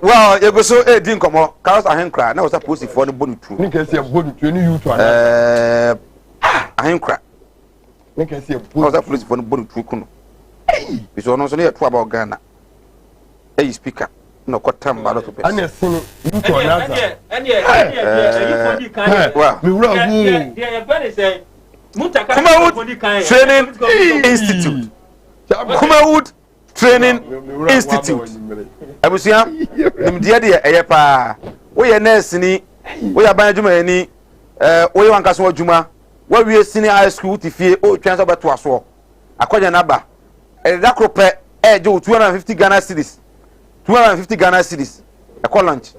Well, you go so din komo. Carlos Ahenkra, na was supposed for the bonu true. Nika see bonu true you to Ahenkra. Nika see was supposed for the bonu true kuno. Because ono so na to about Ghana. Speaker. No kwatam ba lot of person. Anya sini you to another. You for well, me wura hu. They very say Kumawood Training Institute. Kumawood Training Institute. Abusia, nimdia de eyepa. Wo ye nurse ni, wo ya ban adwuma ni, wo ye wankaso adwuma, wo wie sini high school tifie, o twanso beto aso. Akonya na ba. Da krope je 250 Ghana cedis. 250 Ghana cedis. E call lunch.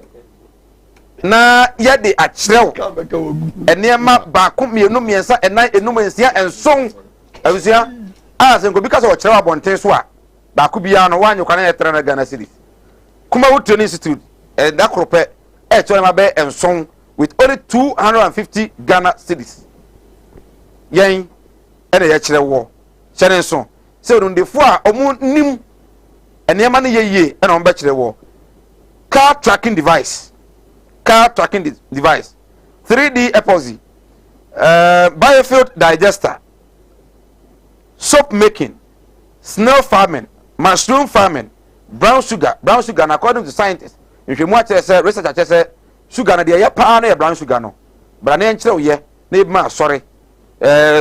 Na ye de a kyerɛw. Enema ba ko mienu miensa enan enum ensia enson. Abusia, senko bi ka so kyerɛw abonten so a ba ko bia no wanyo kwana ye 3 Ghana cedis. Kumawood Training Institute da krope kyerɛw ma be enson with only 250 Ghana cedis. Yen ene ye kyerɛw wo. Kyerɛ nson. Se ondefo a omu nim enema no ye ena on be kyerɛw wo. Car tracking device. 3D epoxy, biofuel digester, soap making, snail farming, mushroom farming, brown sugar, and according to scientists, if you want to say research, say sugar na dey pa na brown sugar no, but na enchire ye na ma sorry,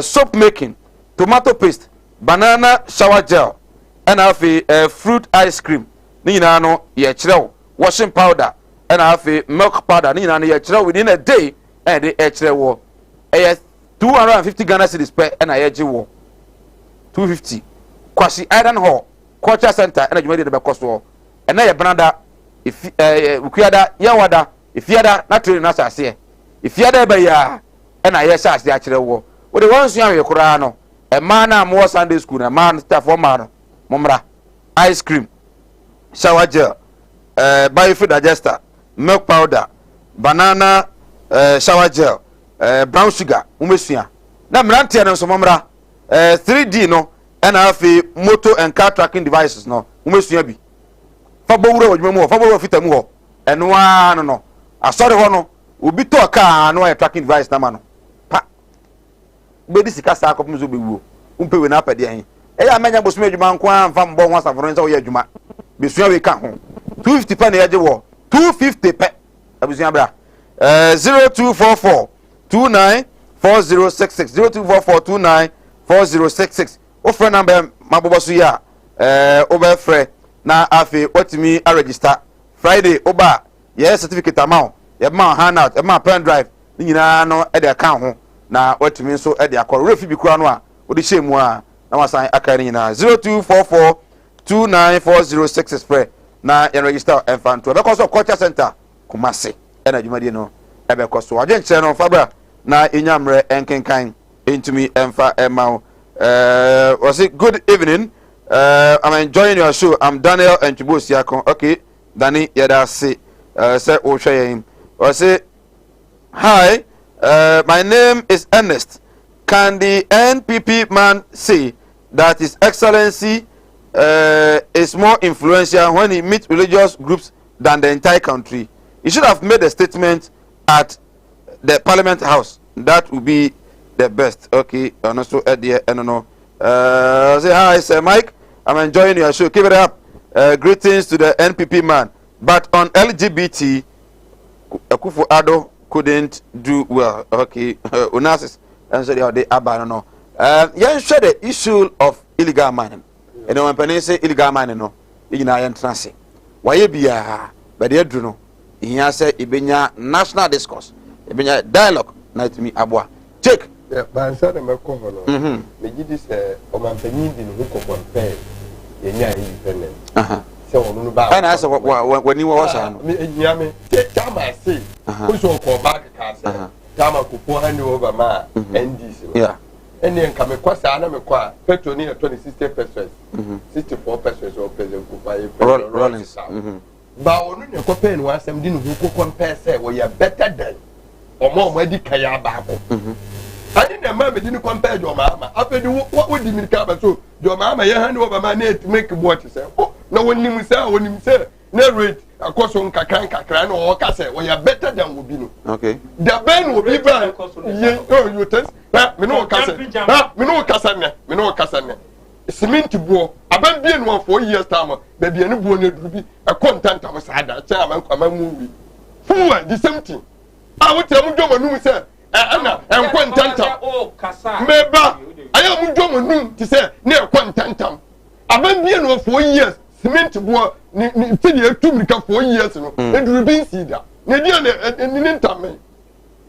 soap making, tomato paste, banana shower gel, and fruit ice cream, ni na no ye chire washing powder. And I have milk powder. Ni na ye chire within a day and the chire wo. 250 Ghana cedis per and I ye wo. 250. Kwasi Iron Hall Culture Center and you made the cost wo. And na ye branda if ukuada ye wada if yada na training na sase. If yada be ya and I ye sase ya chire wo. Wo the ones you am kura no. E man na mo Sunday school na man staff for man. Momra ice cream, shower gel, biofuel digester, milk powder, banana shower gel, brown sugar, umesua. Na mrantia no so momra 3D no and have motor and car tracking devices no umesua bi. Fa bowura wadwuma mu, fa bowura fitamu ho. Eno wa no. Asori ho no, obi to car no tracking device na ma no. Pa. Be dis ka sa akopum so bewuo. Umpe we na apade hen. Eya menya bosome adwuma nko amfa mbo ho asaforo nza wo ye adwuma. Besua we ka ho. 250 pe na ye je wo. 250 pe. Abusua bra. 0244 294066 0244294066 offer number mabobosu ya over free na afi otimi a register Friday oba yes certificate amount ye ma handout ye ma pen drive ni nyina no e de account ho na otimi so e de akọ refi bi kura no a odi shemu a na wasan aka ni nyina 0244294066 free na ye register enfanto be cause of culture center Kumasi ena jumadi no e be cause waje nche no fabra na inyamre enkenkan intumi emfa emao was it good evening? I'm enjoying your show. I'm Daniel and Chibosiakon. Okay, Danny, yeah, that's it. Say, was it? Hi, my name is Ernest. Can the NPP man say that His Excellency is more influential when he meets religious groups than the entire country? He should have made a statement at the Parliament House. That would be the best. Okay, and also at the no. Say hi, Sir Mike. I'm enjoying your show. Keep it up. Greetings to the NPP man. But on LGBT, Akufo Addo couldn't do well. Okay, Unasis and so they abandon. Yeah, share the issue of illegal mining. And when Penny say illegal mining, no, in our entrance. Why be a but they do no. He say ibenya national discourse. Ibenya dialogue. Night me abwa. Check. Yeah, but I said I'm a cover. Me give this Oman Penny in who compare independent. So on ba. And I said when you was me nyame time I say who so call back can say time I could hand over ma NDC. Yeah. And then come kwasa na me kwa petrol ni 26 pesos 64 pesos or president ku buy Rollins. Ba onu ne ko pen wa asem di no who compare say we are better than omo di kaya ba ko. Ani na ma me di no compare jo ma afedi what would the ka so jo ma ye hand over ma na make what say na wonim say na rate akoso nkakran na o ka say we are better than we be no. Okay. The ben will be ban you test me no ka say me no ka say cement buo aban bi no 4 years time ba bi ani buo na duru bi e content am sa da cha am movie fuwa the same thing a wote am dwo manum say ana enkwantanta meba aya mu dwo manum ti say na enkwantanta aban bi no 4 years cement buo ni ti de atum ka 4 years no e duru bi si da na dia ni ntame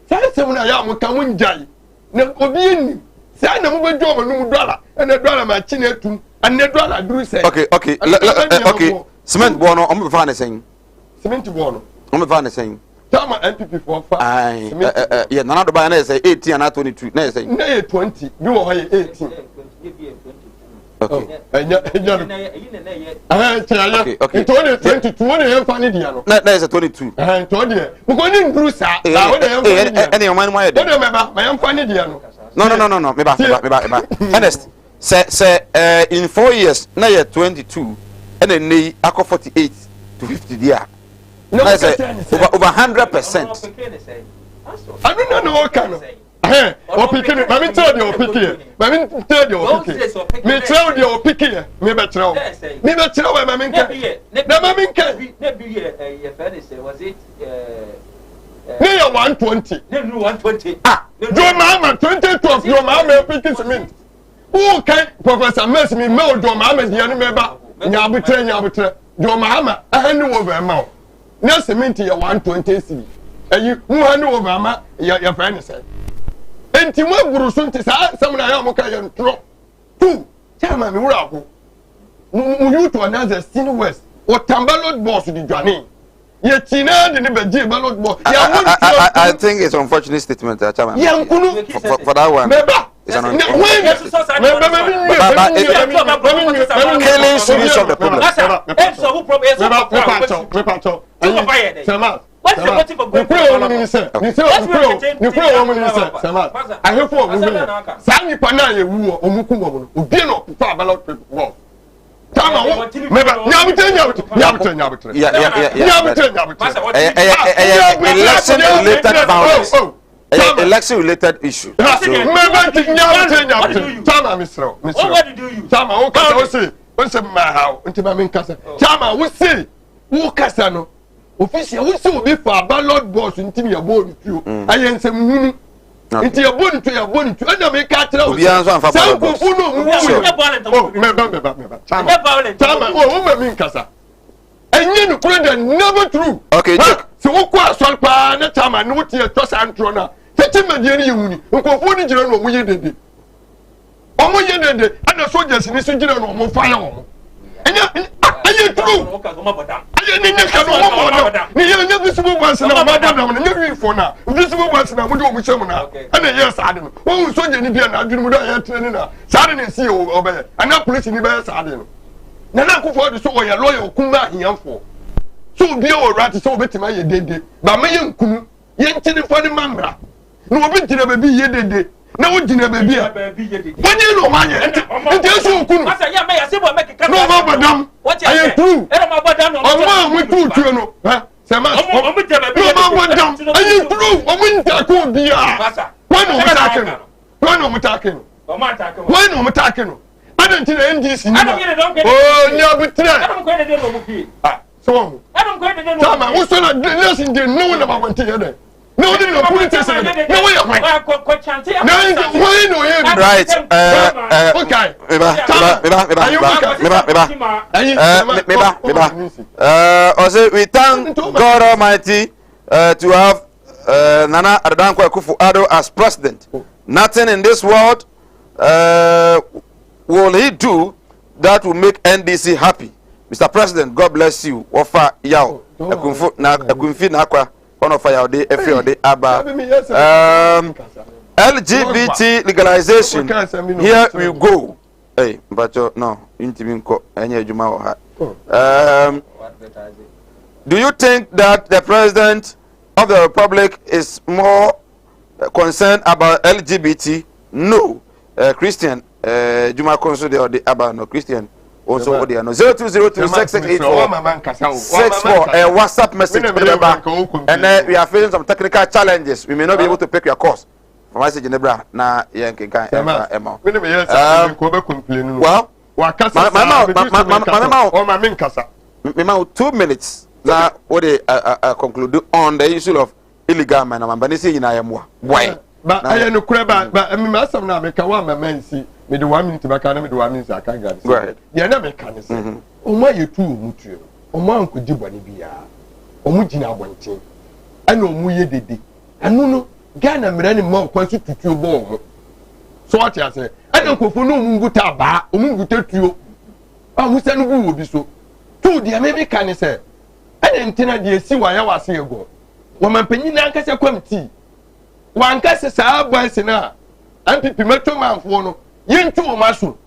sai se mu na ya mu ka mu njai na obi ni sai na mu be dwo manum dollar na dollar ma chi na atum na dollar duru say okay okay cement buo no o me fa na saying cement buo no o me fa na saying Tama NPP for yeah, none of the banner say 18 and not 22. No, say 20. You are 18. Okay. Okay. 22. That is a 22. And 20. We're going to Bruce. Any man, why? I am funny, Diano. No. Maybe. Honest. Say, in 4 years, now you're 22, and then they are 48 to 50 there. No, over 100%. I don't know what kind of. Or picking it. Mammy told you, pick it. Mammy told you, me tell you, pick it. Me better. Me better. Mammy can. The mammy can. Was it? Me 120. No, 120. Your mama 2012. Your mama picking cement. Who can Professor Mess me mold your mama the enemy back? Yabutre. Your mama. I hand over a mouth. Na cement ya 120 cedi. Ayi mu hanu over ma ya friend say. Enti mo buru so nti sa sam na ya mo ka ya ntro. 2. Chama me wura ko. Mu you to another sin west. O tamballot boss di dwane. Ye tina de ne beje ballot boss. I think it's an unfortunate statement, Chairman. For that one. It's an unfortunate killing solution of the problem. What's the motive of going election related issue. What do you? Tama, what's my house? Until my main casa. Tama, we say, who Casano? Official, we say, we for a ballot boss until your board with you. I am some Nti ya boni tu ana me ka tra obi an so anfa paradox. Sanko no mu. Oh, meba. Chama, oh, ma min kasa. Enye no kure da never true. Okay, check. Se wo kwa asol pa na chama no tie to santro na. Tete medie ni yewuni. Nkofo ni jira no mu yedede. Omo yedede ana soldiers ni so jira no mo fire omo. Enye true. Aye ni nyaka no mo mo. Ni ye nya visible ones na mo badam na nya wi for na. Visible ones na mo do mo hyem na. Ana yes ade no. Wo soldier ni bia na adwunu mu do ya training na. Sade ni si obeye. Ana police ni be sade no. Na akufo de so wo ya lawyer okuma ahianfo. So bi o rat so obetima ye dede. Ba me ye nkunu. Ye ntine fo ni mamra. Na obi ntine ba bi ye dede. Na wo jina ba bi a. Wonye no manye. Nti eso okunu. Asa ya me ya sebo me keka. No ba badam. Aye true. Era ma badam no. Omo mu tutu no. Ha? Sema. Omo jaba bi. No ba badam. Aye true. Omo ntako bi a. Wano mutake no. Wano mutake no. Omo atake no. Wano mutake no. Ada ntina NDC ni. Oh, nyabutre. Adam ko de no mu fi. Ah, so. Adam ko de no. Tama, wo so na listen dey no na ba wante ye dey. No dey no politics. No way you right. Okay. Also we thank God Almighty to have Nana Adanko Akufo-Addo as president. Nothing in this world will he do that will make NDC happy. Mr. President, God bless you. Wafa yao. Akunfi na akwa. One of our day, every day, about LGBT legalization. Here we go. Hey, but no, do you think that the president of the republic is more concerned about LGBT? No, Christian. Juma Consul or the Abba no Christian. Also, no 0202668464 a WhatsApp message. And we are facing some technical challenges. We may not be able to pick your course. From my message in the bra. Na yanking kind Emma. Well, my 2 minutes. Now, what they conclude on the issue of illegal man. I'm going to say in Ayamwa. Why? But I am no crab, but I mean, my son now make a 1 man see. Me the 1 minute back and me the 1 minute I can't get. Right. You never can say. O my you too mutu. O man could do bani bia. O mujina wanting. I know muye dede. I no Ghana me any more kwansu tutu bo. So what you say? I don't go for no mungu taba. O mungu tetuo. Ah musa no bu obi so. Tu dia me be kan say. I entina dia si wa ya wase ego. Wo man panyin na nkasa kwamti. Wan kasa sa boys na. Ampipi meto manfo no. Yentu o maso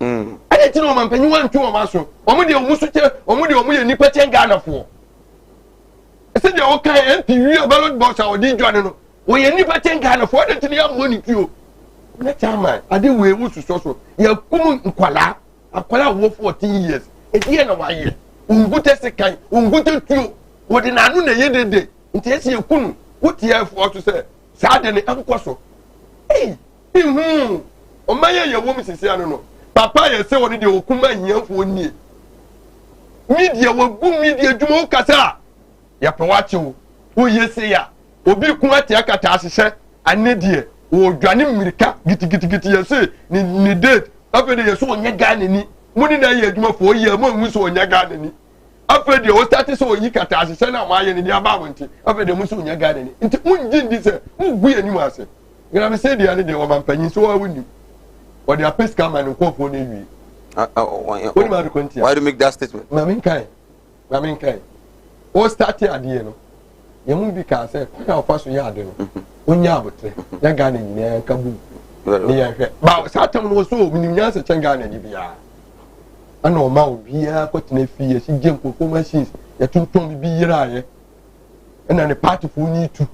ade ti no man panyi wantu o maso omo de omusu che omo de omo ye nipa che Ghana fo ese de o kan MP wi o ballot box a odi dwane no o ye nipa che Ghana fo ade ti ne am money tuo na chama ade we wusu so ya kum nkwala akwala wo 14 years e die na wa ye ungute sekan ungute tuo wo de nanu na ye dede nti ese ye kunu wo tie fo to se sa de ne akwaso o maye ye wo misisi anu no papa ye se woni de okuma hianfo nie media wo bu media dwuma kasa ya pawache wo yese ya obi ku ate akata asese anedie wo dwane mirika gitigiti yese ni date afede ye so onye Ghana ni muni na ye dwuma fo ye mo nwu so onye Ghana ni afede o start so yi kata asese na ma ye ni dia ba wonti afede mu so onye Ghana ni nti unji ndi se ugbu ye ni mu ase gra me se dia ni de wo mampanyi so wa woni. Or the appeals come and call for Navy. Why do you make that statement? Maminkai. All started at the end. You won't be cast. How fast you are doing? When you have it, you're going in Kabu. But Satan was so when you answer Changan and Ibia. I know Mount Bia, cotton fear, she jumped for machines. You're too to be here. And then a party for you too.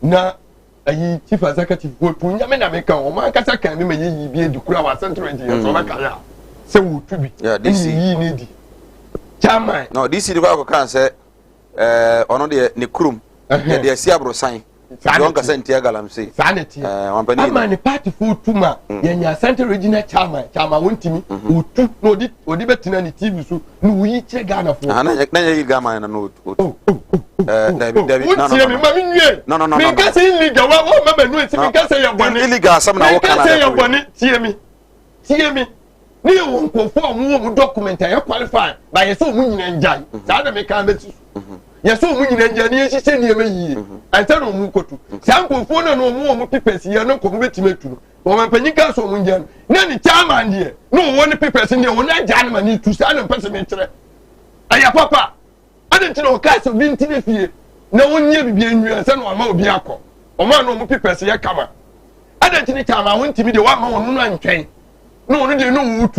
Now, ayi chief executive go to nyame na meka o man kasa kan me yi bi edukura wa central engineer so meka ya se wo tubi yeah this yi ni di chairman no this is the go kan say ono de ne krum de sia abrosan Don't consent to Galamsey. Sanity. I'm a party for Tuma. Yenya Center Regional Chama Wintimi, who took no did or debate in any TV, so no each Ghana for. And I Gama and a note. No. Because illegal, remember, because I have one illegal, some now can say you're one, hear me. Near one perform document I qualify by a so winning and jai. Sada make a yes, so winning engineer, she said near me. I tell them Mukotu. Sample phone no more people see no commitment to. Or my penica so winning. None charm here. No one people in the one gentleman need to stand and person. Aya papa. I didn't know cast of vintage fear. No one near being you and son or more biaco. Or man no people see a camera. I didn't time I went to be the one more train. No, no, no, no.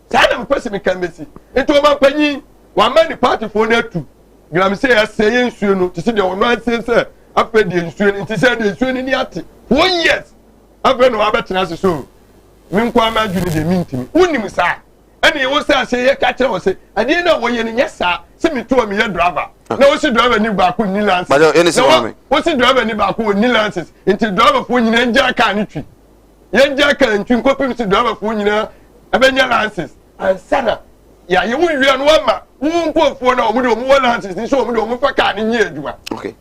Sada person can be see. Into my penny, one man the party for that too. You am say saying soon to see the one say sir. After the insurance, it said the insurance in the art. 1 year. After no other chance so. Meanwhile, my junior the meeting. Wouldn't you say? And he was say, catcher was say, I didn't know when you're in yes, sir. Send me to a million driver. No, she drive a new back with Nilances. But innocent. What's the driver any back with Nilances? Into driver for you and Jack country. Young Jack and Twin Copy to driver for you know, Avengers Lances. And Sana, yeah, you will be on one man. Who put for no more lances and show me no more car in year. Okay.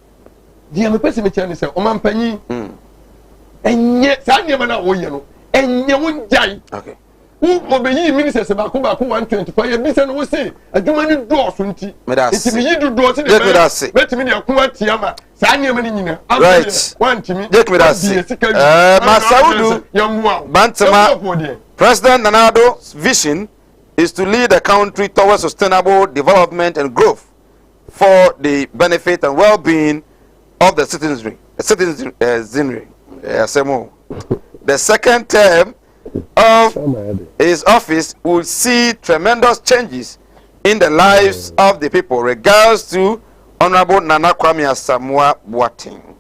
Dear person, say, O man penny. And yet, Sanya, you and you won't die. Okay. Who obey ministers about Kuba 125 years and will say, a German door, Sunti. It's me, you do doors. Let me know what Tiama, Sanya Manina. Right. One to me. Take me that. Masaudu, Bantama, President Nanado's vision is to lead the country towards sustainable development and growth for the benefit and well-being of the citizenry. The second term of his office will see tremendous changes in the lives of the people. Regards to Honorable Nana Kwame Asamoah Boateng.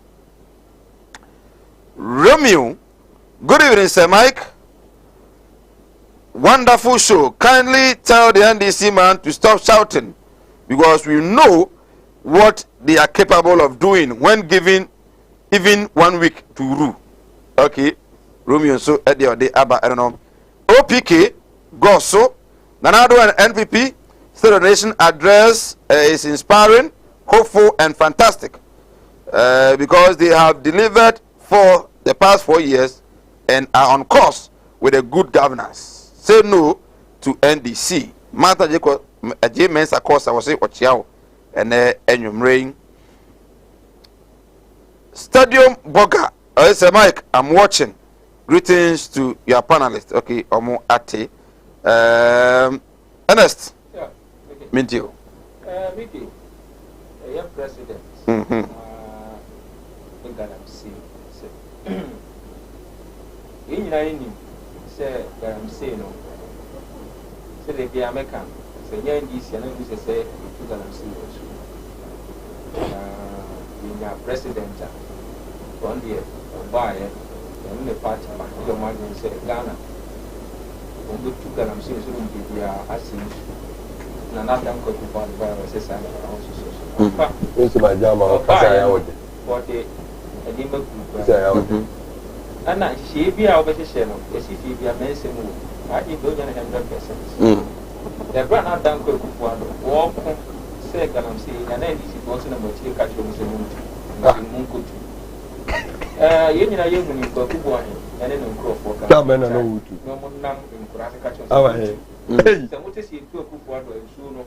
Romeo, good evening, Sir Mike. Wonderful show. Kindly tell the NDC man to stop shouting, because we know what they are capable of doing when given even 1 week to rule. Okay, Romeo, so at the day, I don't know. OPK, Gosso, Nanado and NPP, State of the Nation address is inspiring, hopeful, and fantastic because they have delivered for the past 4 years and are on course with a good governance. Say no to NDC. Martha Jacob, a J Mensa course, I was saying, Ochiao, and Enyum Stadium Boga. Sir Mike, I'm watching. Greetings to your panelists. Okay, Omo Ate. Ernest. Yeah. Mintio. Miki. Your president. Say Galamsey no. Say they be American. Say yeah, this and this say to Galamsey also. In your president, one day, buy it, and the party, the man say Ghana. On the two Galamsey so don't be asking. Nana don't go to find the virus. Say I also. What's my jama? Say I would. What they didn't make. Say I would. And she be our petition, as if he be a messy move. I think 100%. The brand out down quick one, walk, say, I'm saying, and then this is also a motive catch from the moon. You know, young when you go to one, and then go for come and no more numb in Kuraka. Our head. Hey, what is he to a cook one or soon?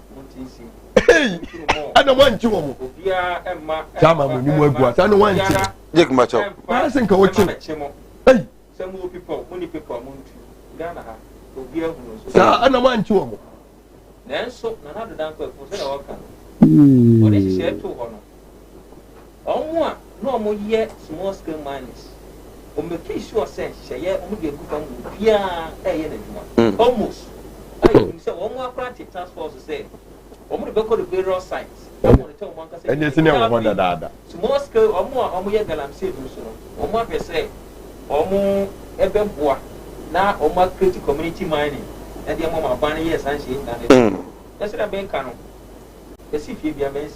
Hey, I don't want you. Jama, when you work, I don't want you. Jake Macho. I think I watch him. Hey, some more people, many people are Ghana. I don't want you. Then so another damn for the worker. What is she to honor? Oh, no more yet small scale miners. On the case you are saying, she only be a good one. Yeah, almost. I said one more practice task force to say. Only because the burial sites. And it's never one that small scale or more Galamsey, or more per se, or more Ebebois. Now, or more critical community mining, and the amount of money, yes, and she done it. That's what I've been canon. As if you be a man,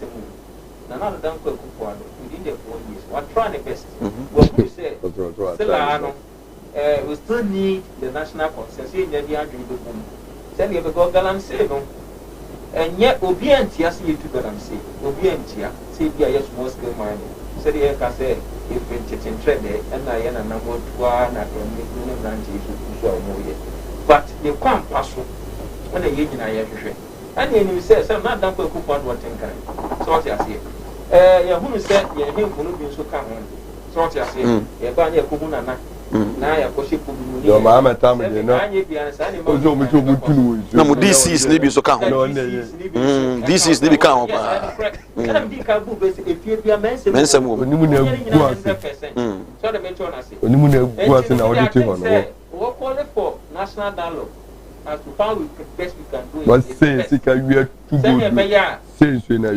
Nana Danko Kupuano, within the 4 years, one trying the best. What we say, we still need the national consensus in the boom. Tell you about Galam say, and yet Obientia see you to Galam say, Obientia, say, be a small scale mining. Said the Eka say, if it's in trade, and I am a number one at the branch issue, but they can't pass when the union I have. And then you say, I'm not done for coupon what in kind. So what I say. Who said, yeah, him who be so come on. So what I say, yeah, Banya Kubuna. Now, I push it. Your mamma, Tom, you know, no, this is maybe so come. This is the become. If you be a man, so the mentor, I say, what call it for national dialogue as to how we best we can do it. But say, we are too good. Say, you know,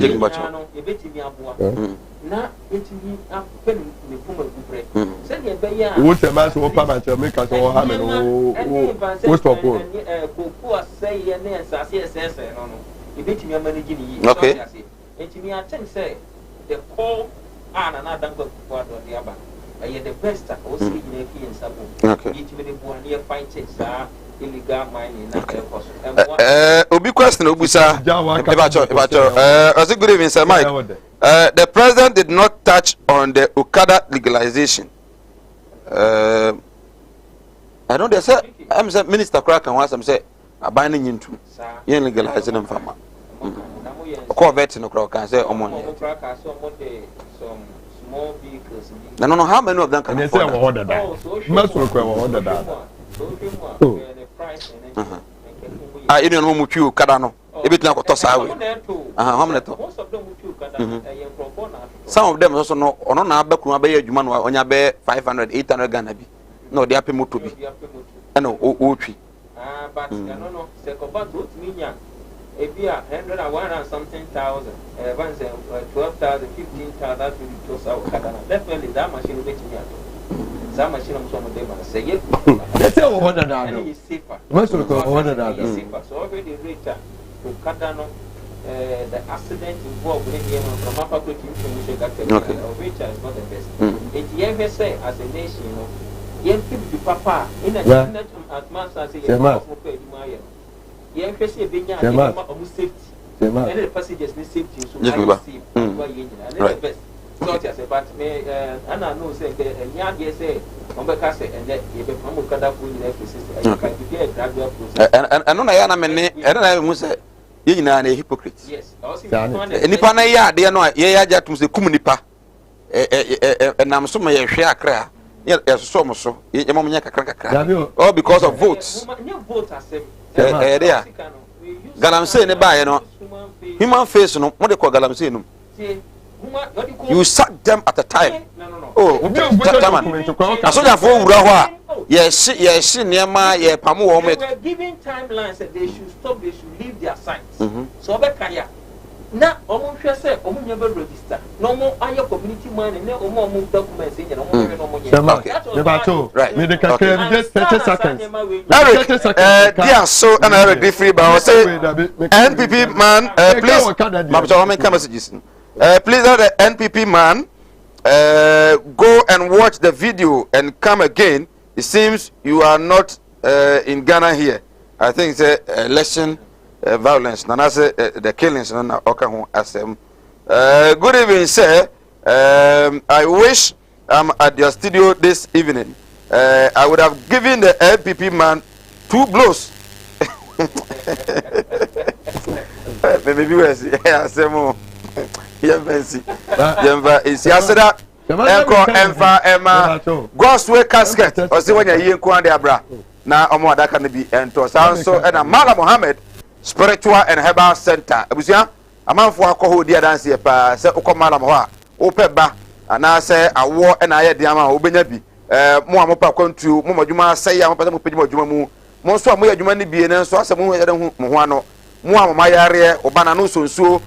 na etimi afeni ne puma gubre se de be ya wo te ma so pa ma che me ka so ha me no wo stop o ko asai ye ne asase ss no no e betimi manage ni yi okay etimi atem say the call na dan ko do de aba ye the best o si ni ki en sabo etimi de bo na ye fight sa illegal mining na ke koso obi question obusa eba good evening sir Mike. The president did not touch on the Okada legalization. I don't know. Say, I'm saying Minister Kraken was say abaning into yen legalizing them farmer. Call vet no Kraken say omon. Some small vehicles. No. How many of them can afford that? Order that. Must require order that. You don't know much you Okada no. Ebit na ko tosa we. How many to? Most of them some of them also no ono na abekru abeya adwuma no onya be 500 800 Ghana bi no de apem moto bi na o twi but no se ko ba to minya e bia 100 and 100 something thousand once 12,000 15,000 that will be close out Kadana definitely that machine will be me that machine am so mo dey man say ye let's say 100 that no is safer most of the 100 that so already later to Kadana the accident involved with him from Upper Creek information which is not the best. If you ever say as a nation, you know, you people papa in a net at mass as a you ever say being almost safety. And the passengers need safety, so I see the best. So I say, but me and I know say and yeah, say on the cassette and that if a promote can have in every system, you can be a gradual process. And on I am a must say you na hypocrite. Yes. Nipa na ya de no ye ya jatum se kum nipa nam so ma ye hwe akra ye so mo so ye mo nya kakra all because of votes there galamsey ne ba ye no human face no mo de ko galamsey no you sack them at a time oh asoja fo wura ho a ye shi niema ye pamo wo mo giving timelines that they should stop, they should leave their sites. So be kaya na omo hwe se omo nya be register no mo ayo community man na omo documents nya no mo no mo nya right me the can just 30 seconds dia so and I ready free but say NPP man please my come messages please the NPP man go and watch the video and come again. It seems you are not in Ghana here. I think it's election violence. Nana say the killings. Nana okahu asem. Good evening, sir. I wish I'm at your studio this evening. I would have given the LPP man 2 blows. Maybe we see. Asemo. Yeah, fancy. Jemba is yaseda. Enko emfa ema Goswe casket o se wanya yi enko ande abra na omo adaka no bi ento sanso na Mala Mohammed Spiritual and Herbal Center abusia amanfo akọ dia dance e pa se ukọ Mala ho a wo pe ba ana se awo na aye dia ma obenya bi mo amopa kwantu mo madwuma se ya mo mo pejuma adwuma mu mo so mo adwuma ni bi ne nso asem ho yede ho mo ho ano mo amama yare obana no sonsuo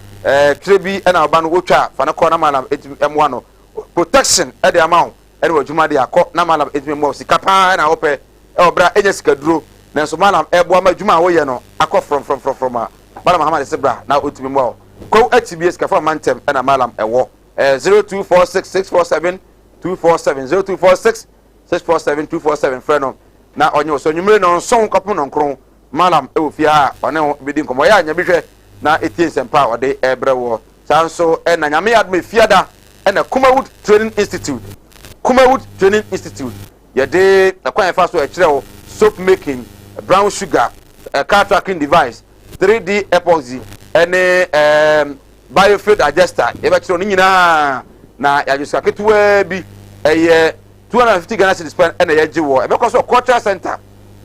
trebi na obana wotwa fa na kọ na Mala emo ano protection at the amount and what you might have caught Namal it more Sikapa and I hope Obra Ejeska drew Nanso Malam Ebwama Juma Oyano, I caught from Madam Hamad Sebra, now Ultimate well. Ko HBS ka for mantem na malam ewo 0246647247 0246647247 friend na onye so nyumre no nson kopo no nkron malam e ofia one bedi nkomo ya nya bihwe na etiesempa ode ebrewo sanso na nyame adme fiada na Kumawood Training Institute ya de na kwan fa so e kire soap making, brown sugar, car tracking device, 3D epoxy, any biofuel digester. Eba kire ni nyina na ya just ketewa bi 250 Ghana cedis spend na ya jiwo. Ebe so cultural center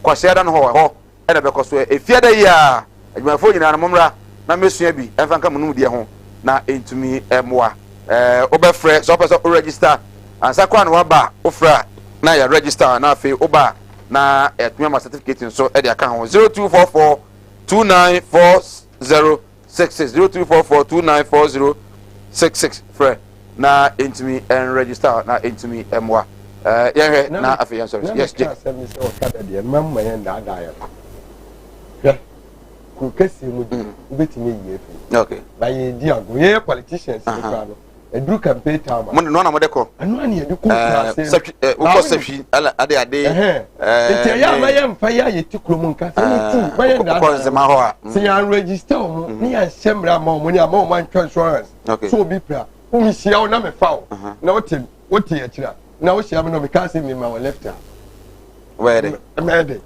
kwa sheda no ho na be so efiada ya adwumafo nyina na momra na mesua bi emfa nka munum die ho na entumi moa obefre so person register ansa kwa na waba ofra na ya register na afi oba na etumi ma certificate so e de aka ho 0244 294066 0244294066 frɛ na entumi en register na entumi moa yɛhwɛ na afi yan sorry yes je mamma yɛn da ya ku kasi mu ubetimi yie fi okay ba ye di ago ye politicians ni kwa no edru campaign time mo no na mo de ko anu ani edu ko class uko sefi ade enti ya ma ye mfa ya ye ti kromo nka se ni ti ba ye da ko se ma ho a se ya register mo ni ya shemra ma mo ni ama mo man insurance so bi pra o mi sia o na me fa o na wote ya kira na wo sia me no me ka se me ma wo left where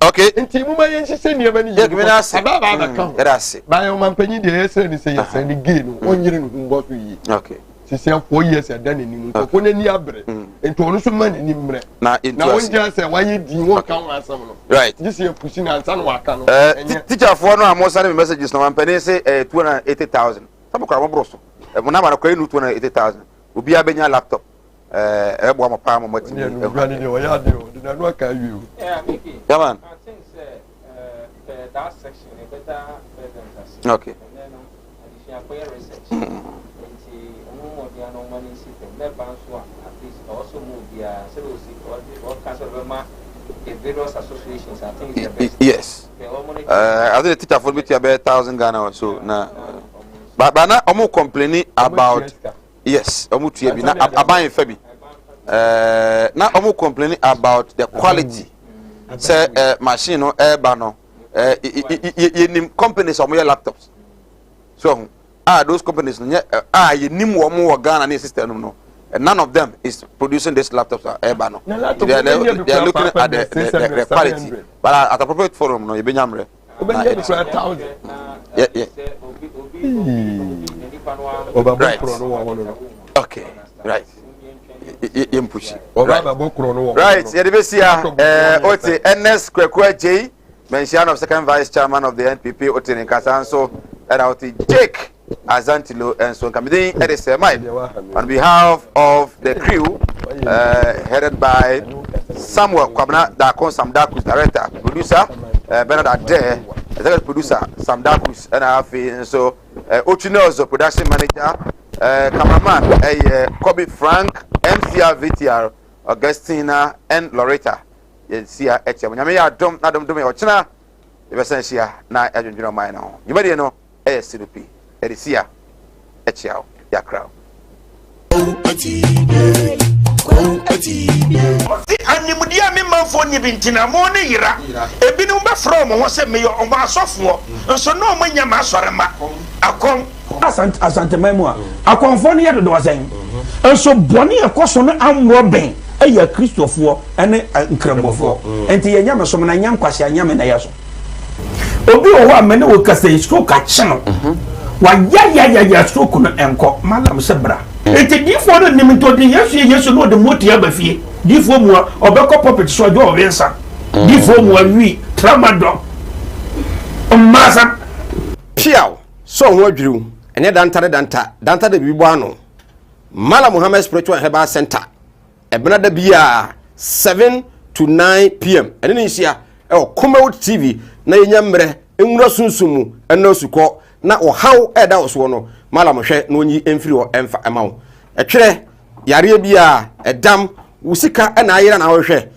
okay enti mu ma yen hye ne ba ni ye ababa ba ka erase ba yo man panyi de yesre ni se yesre ni gay no onyire no mbo so yi okay sisi 4 years ada ni mu ko ne ni abre enti onu so man ni mre na wonja se waye di won ka won asam no right this year pushing and san waka no teacher for no am send me messages no man pani say 280,000 sabu kwa mo so mo na ba kwa nu 280,000 obi abenya laptop ebo am pa mo mati ni brand ni o ya de o na no aka wi o yeah man I think that section is better presenters okay and then additional prayer research no money system never at least also move their or cancel the various associations. I think it's the best. Yes. I think the teacher for me to about 1,000 Ghana or so. But now I'm complaining about yes. I'm to be now abang Febi. Now I'm complaining about the quality. Say machine or air banner. Companies are more laptops. So. Those companies you nim wo mo Ghana na system no and none of them is producing these laptops no they are looking at the quality but at appropriate forum no you be nyamre okay right right yedbesia oti NS Kwekwa J mention of second vice chairman of the NPP oti Nkasanso and oti Jake Azantilo and so committee on behalf of the crew headed by Samuel Kwabna Dakon Samdakus director producer Bernard Ade executive producer Samdakus and so Ochinozo production manager cameraman Kobe Frank MCR VTR Augustina and Loretta Sia Echa nyame ya dom na dom e ochina e besensia na adwendweno man no yimade no CDP Erisia Echiao Yakrao animudia me manfo nyi bintina mo ne yira ebinum be from ho se me yo omo asofo nso no mo nya ma asore ma akon asantemamu akonfo ne yedo do wasen nso boni ekoso no amro ben eya kristofo ene nkrambofo enti yenya mesom na nya nkwase anya me na yeso obi owo amene wo kase stroke a chino wa ya stroke no enko malam sebra enti difo no nimto de yesu no de moti abafie difo mu obekọ puppet so ojo owensa difo mu awi tramadol masa piao so ho adwiriw ene danta de bibo ano Mala Muhammad Spiritual Herbal Center ebena da bia 7 to 9 p.m. ene ni sia Kumawood TV na yenya mre enwura sunsumu ena suko na ohaw eda oso no Mala mohwe na onyi emfiri o emfa emawo etwere yare bia edam wusika ena ayira na wohwe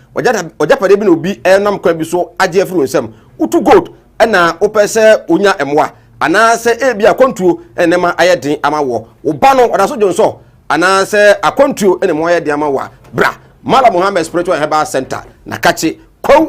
ojapade bi na obi enam kwa bi so age afiri onsam utu gold ena opese onya emwa anase ebi akontuo enema ayedin ama wo ba no odaso jonso anase akontuo enema ayedin ama wa bra Mala Muhammad Spiritual Herbal Center na kachi kwaw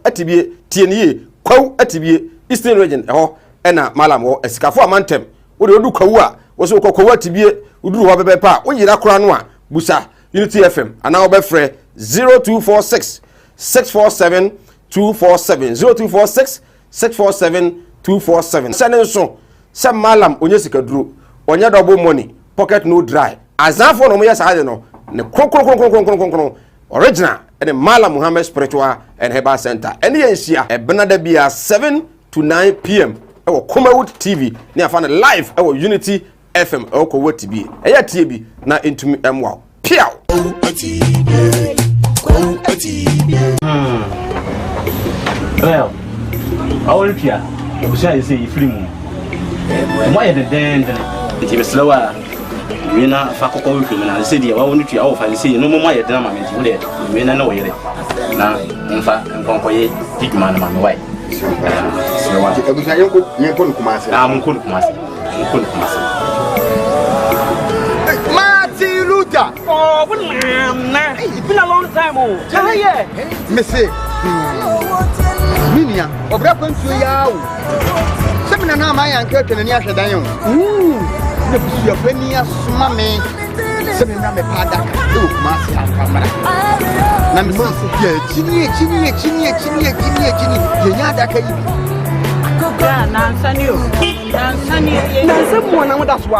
atibie tieniye kwaw atibie Eastern Region eho ena Malam wo esikafo amantem wo de odu kwaw a wo so kwaw atibie uduru ho bebe pa wo yira kora no a busa Unity FM ana wo be frɛ 0246 647 247 0246 647 247 sene so se Malam onye sikaduro onye double money pocket no dry azafo no mo yesa hade no ne kron original and Mala Muhammad Spiritual and Herbal Center and the Asia Benada Bia 7 to 9 p.m. Our Kumawood TV near fan live our Unity FM Kumawood TV Eya TV na into wow Piao Well, I will hear you say free moon. Why the den it was slower. We na fa kokko wi na se dia wa wonu tua wo fa se no mo ma ye dina ma menti wo de we na wo yere na mfa nkonko ye digma na ma me wai so wa ti ebusa yenko nkumase mun ko nkumase Martin Luther oh na it's been a long time oh yeah me say minia obra kwantu ya wo se me na ma ya nka twenani ahwedan yo ne busu afani asuma me se me na me pada e wo kumasi akamara na me se ya chini ye nya daka yi ya na nsani o na se mo na wada so a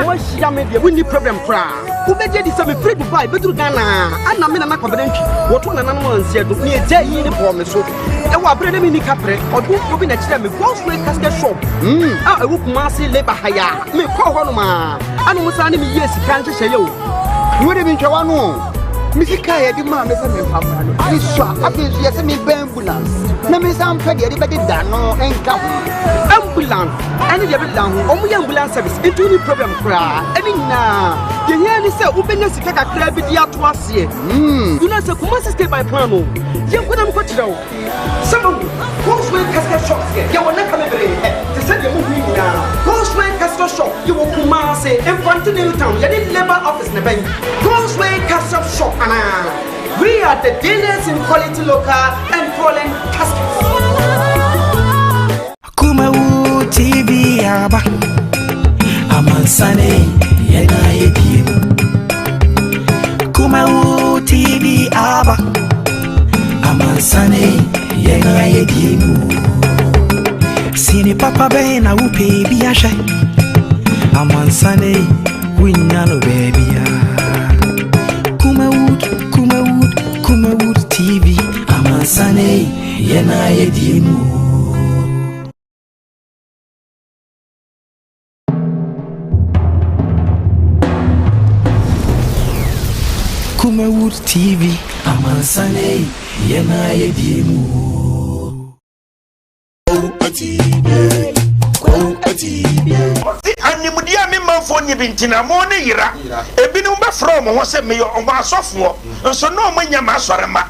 mo hia me de woni problem kra wo beje di se me free Dubai beduru Ghana ana me na na kwabedantwi wo to na na no anse do ne eja yi ne po me so e wa brede mi ni kapre odu obi na kire me Gospel casket shop a e wo kumasi labor haya me ko ho no ma anu musa ne me yesi kan hye ye o wo de bi ntwa no misika ye di ma me se me pamra no ni so abezu ye se me ambulance na me sam pede ye be da no enka ambulance ani de be da ho omu ye ambulance service into ni problem kra ani na ye here ni se ubenya sika kakra bi di ato ase you know se kumasi stay by plan no ye ko na mko kira o some Gospel casket shop ye wona ka me bere te se de mu hu ni na Gospel casket shop ye wo kumasi infantile town ye di labor office na ben Gospel casket shop we are the dealers in quality local and foreign caskets. Kumawood TV aba amansane yena yediem. Kumawood TV aba amansane yena yediem. Sini papa be na upe bi asha amansane winyano baby ya. Kumawood TV amansane yena yedimu. Kumawood TV amansane yena yedimu. Animudia me manfo nye bintina mo ne yira ebinum be from ho se me yo asofo nso no manya ma asore ma